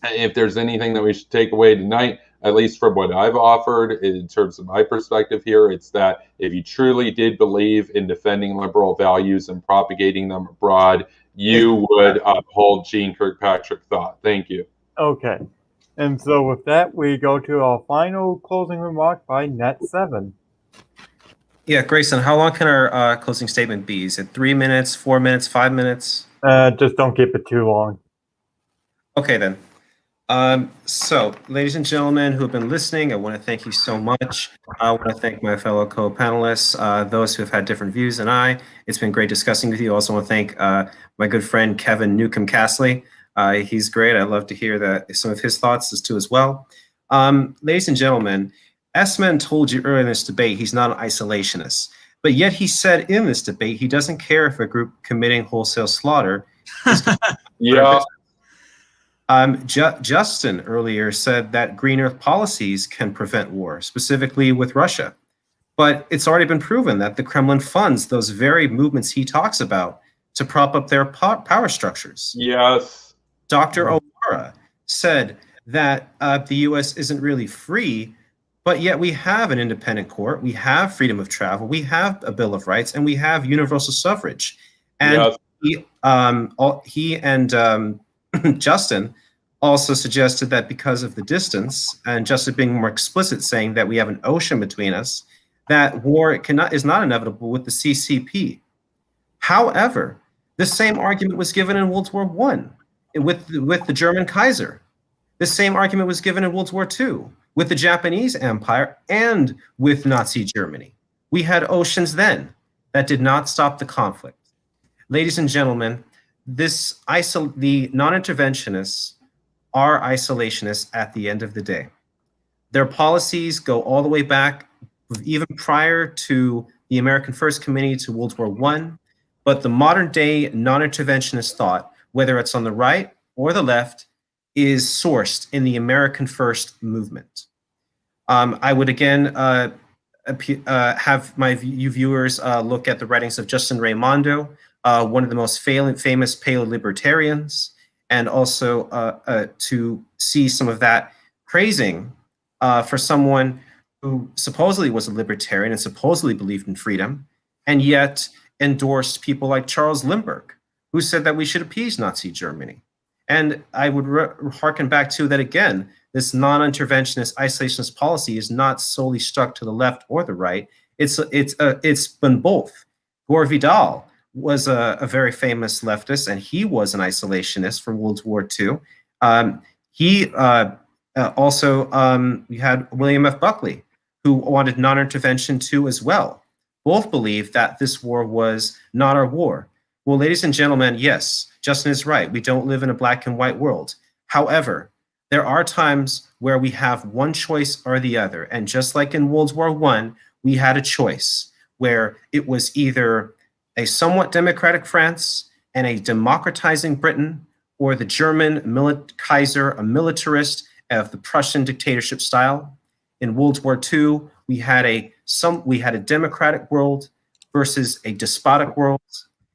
if there's anything that we should take away tonight, at least from what I've offered in terms of my perspective here, it's that if you truly did believe in defending liberal values and propagating them abroad, you would uphold Gene Kirkpatrick thought. Thank you. Okay. And so with that, we go to our final closing remark by Net7. Yeah, Grayson, how long can our closing statement be? Is it 3 minutes, 4 minutes, 5 minutes? Just don't keep it too long. Okay, then. So, ladies and gentlemen who have been listening, I want to thank you so much. I want to thank my fellow co-panelists, those who have had different views than I. It's been great discussing with you. I also want to thank my good friend Kevin Newcomb Castley. He's great. I'd love to hear some of his thoughts as well. Ladies and gentlemen, Sman told you earlier in this debate he's not an isolationist, but yet he said in this debate he doesn't care if a group committing wholesale slaughter is Yeah. Justin earlier said that Green Earth policies can prevent war, specifically with Russia. But it's already been proven that the Kremlin funds those very movements he talks about to prop up their power structures. Yes. Dr. O'Hara said that the U.S. isn't really free, but yet we have an independent court, we have freedom of travel, we have a Bill of Rights, and we have universal suffrage. And yes. he and Justin also suggested that because of the distance, and Justin being more explicit, saying that we have an ocean between us, that war is not inevitable with the CCP. However, the same argument was given in World War I with the German Kaiser. The same argument was given in World War II with the Japanese Empire and with Nazi Germany. We had oceans then. That did not stop the conflict. Ladies and gentlemen, the non-interventionists are isolationists at the end of the day. Their policies go all the way back, even prior to the American First Committee, to World War I. But the modern day non-interventionist thought, whether it's on the right or the left, is sourced in the American First movement. I would again have my viewers look at the writings of Justin Raimondo, one of the most famous paleo-libertarians, and also to see some of that praising for someone who supposedly was a libertarian and supposedly believed in freedom, and yet endorsed people like Charles Lindbergh, who said that we should appease Nazi Germany. And I would harken back to that again. This non-interventionist, isolationist policy is not solely struck to the left or the right. It's been both. Gore Vidal was a very famous leftist, and he was an isolationist from World War II. We had William F. Buckley, who wanted non-intervention too as well. Both believed that this war was not our war. Well, ladies and gentlemen, yes, Justin is right. We don't live in a black and white world. However, there are times where we have one choice or the other. And just like in World War I, we had a choice where it was either a somewhat democratic France and a democratizing Britain, or the German Kaiser, a militarist of the Prussian dictatorship style. In World War II, we had a democratic world versus a despotic world.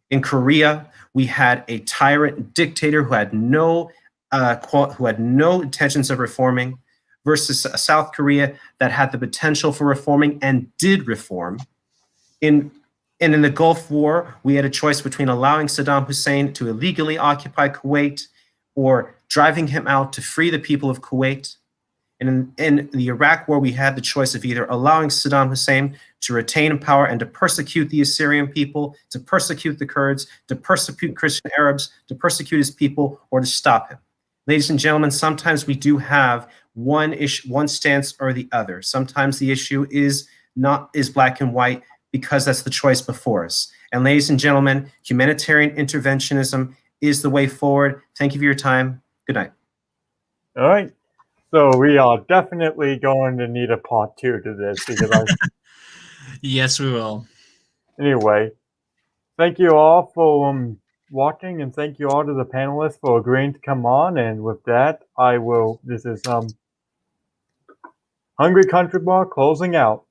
In Korea, we had a tyrant dictator who had no intentions of reforming, versus South Korea that had the potential for reforming and did reform. In the Gulf War, we had a choice between allowing Saddam Hussein to illegally occupy Kuwait or driving him out to free the people of Kuwait. And in the Iraq War, we had the choice of either allowing Saddam Hussein to retain power and to persecute the Assyrian people, to persecute the Kurds, to persecute Christian Arabs, to persecute his people, or to stop him. Ladies and gentlemen, sometimes we do have one stance or the other. Sometimes the issue is black and white because that's the choice before us. And ladies and gentlemen, humanitarian interventionism is the way forward. Thank you for your time. Good night. All right. So we are definitely going to need a part 2 to this because Yes, we will. Anyway, thank you all for watching, and thank you all to the panelists for agreeing to come on. And with that, this is Hungry Country Bar closing out.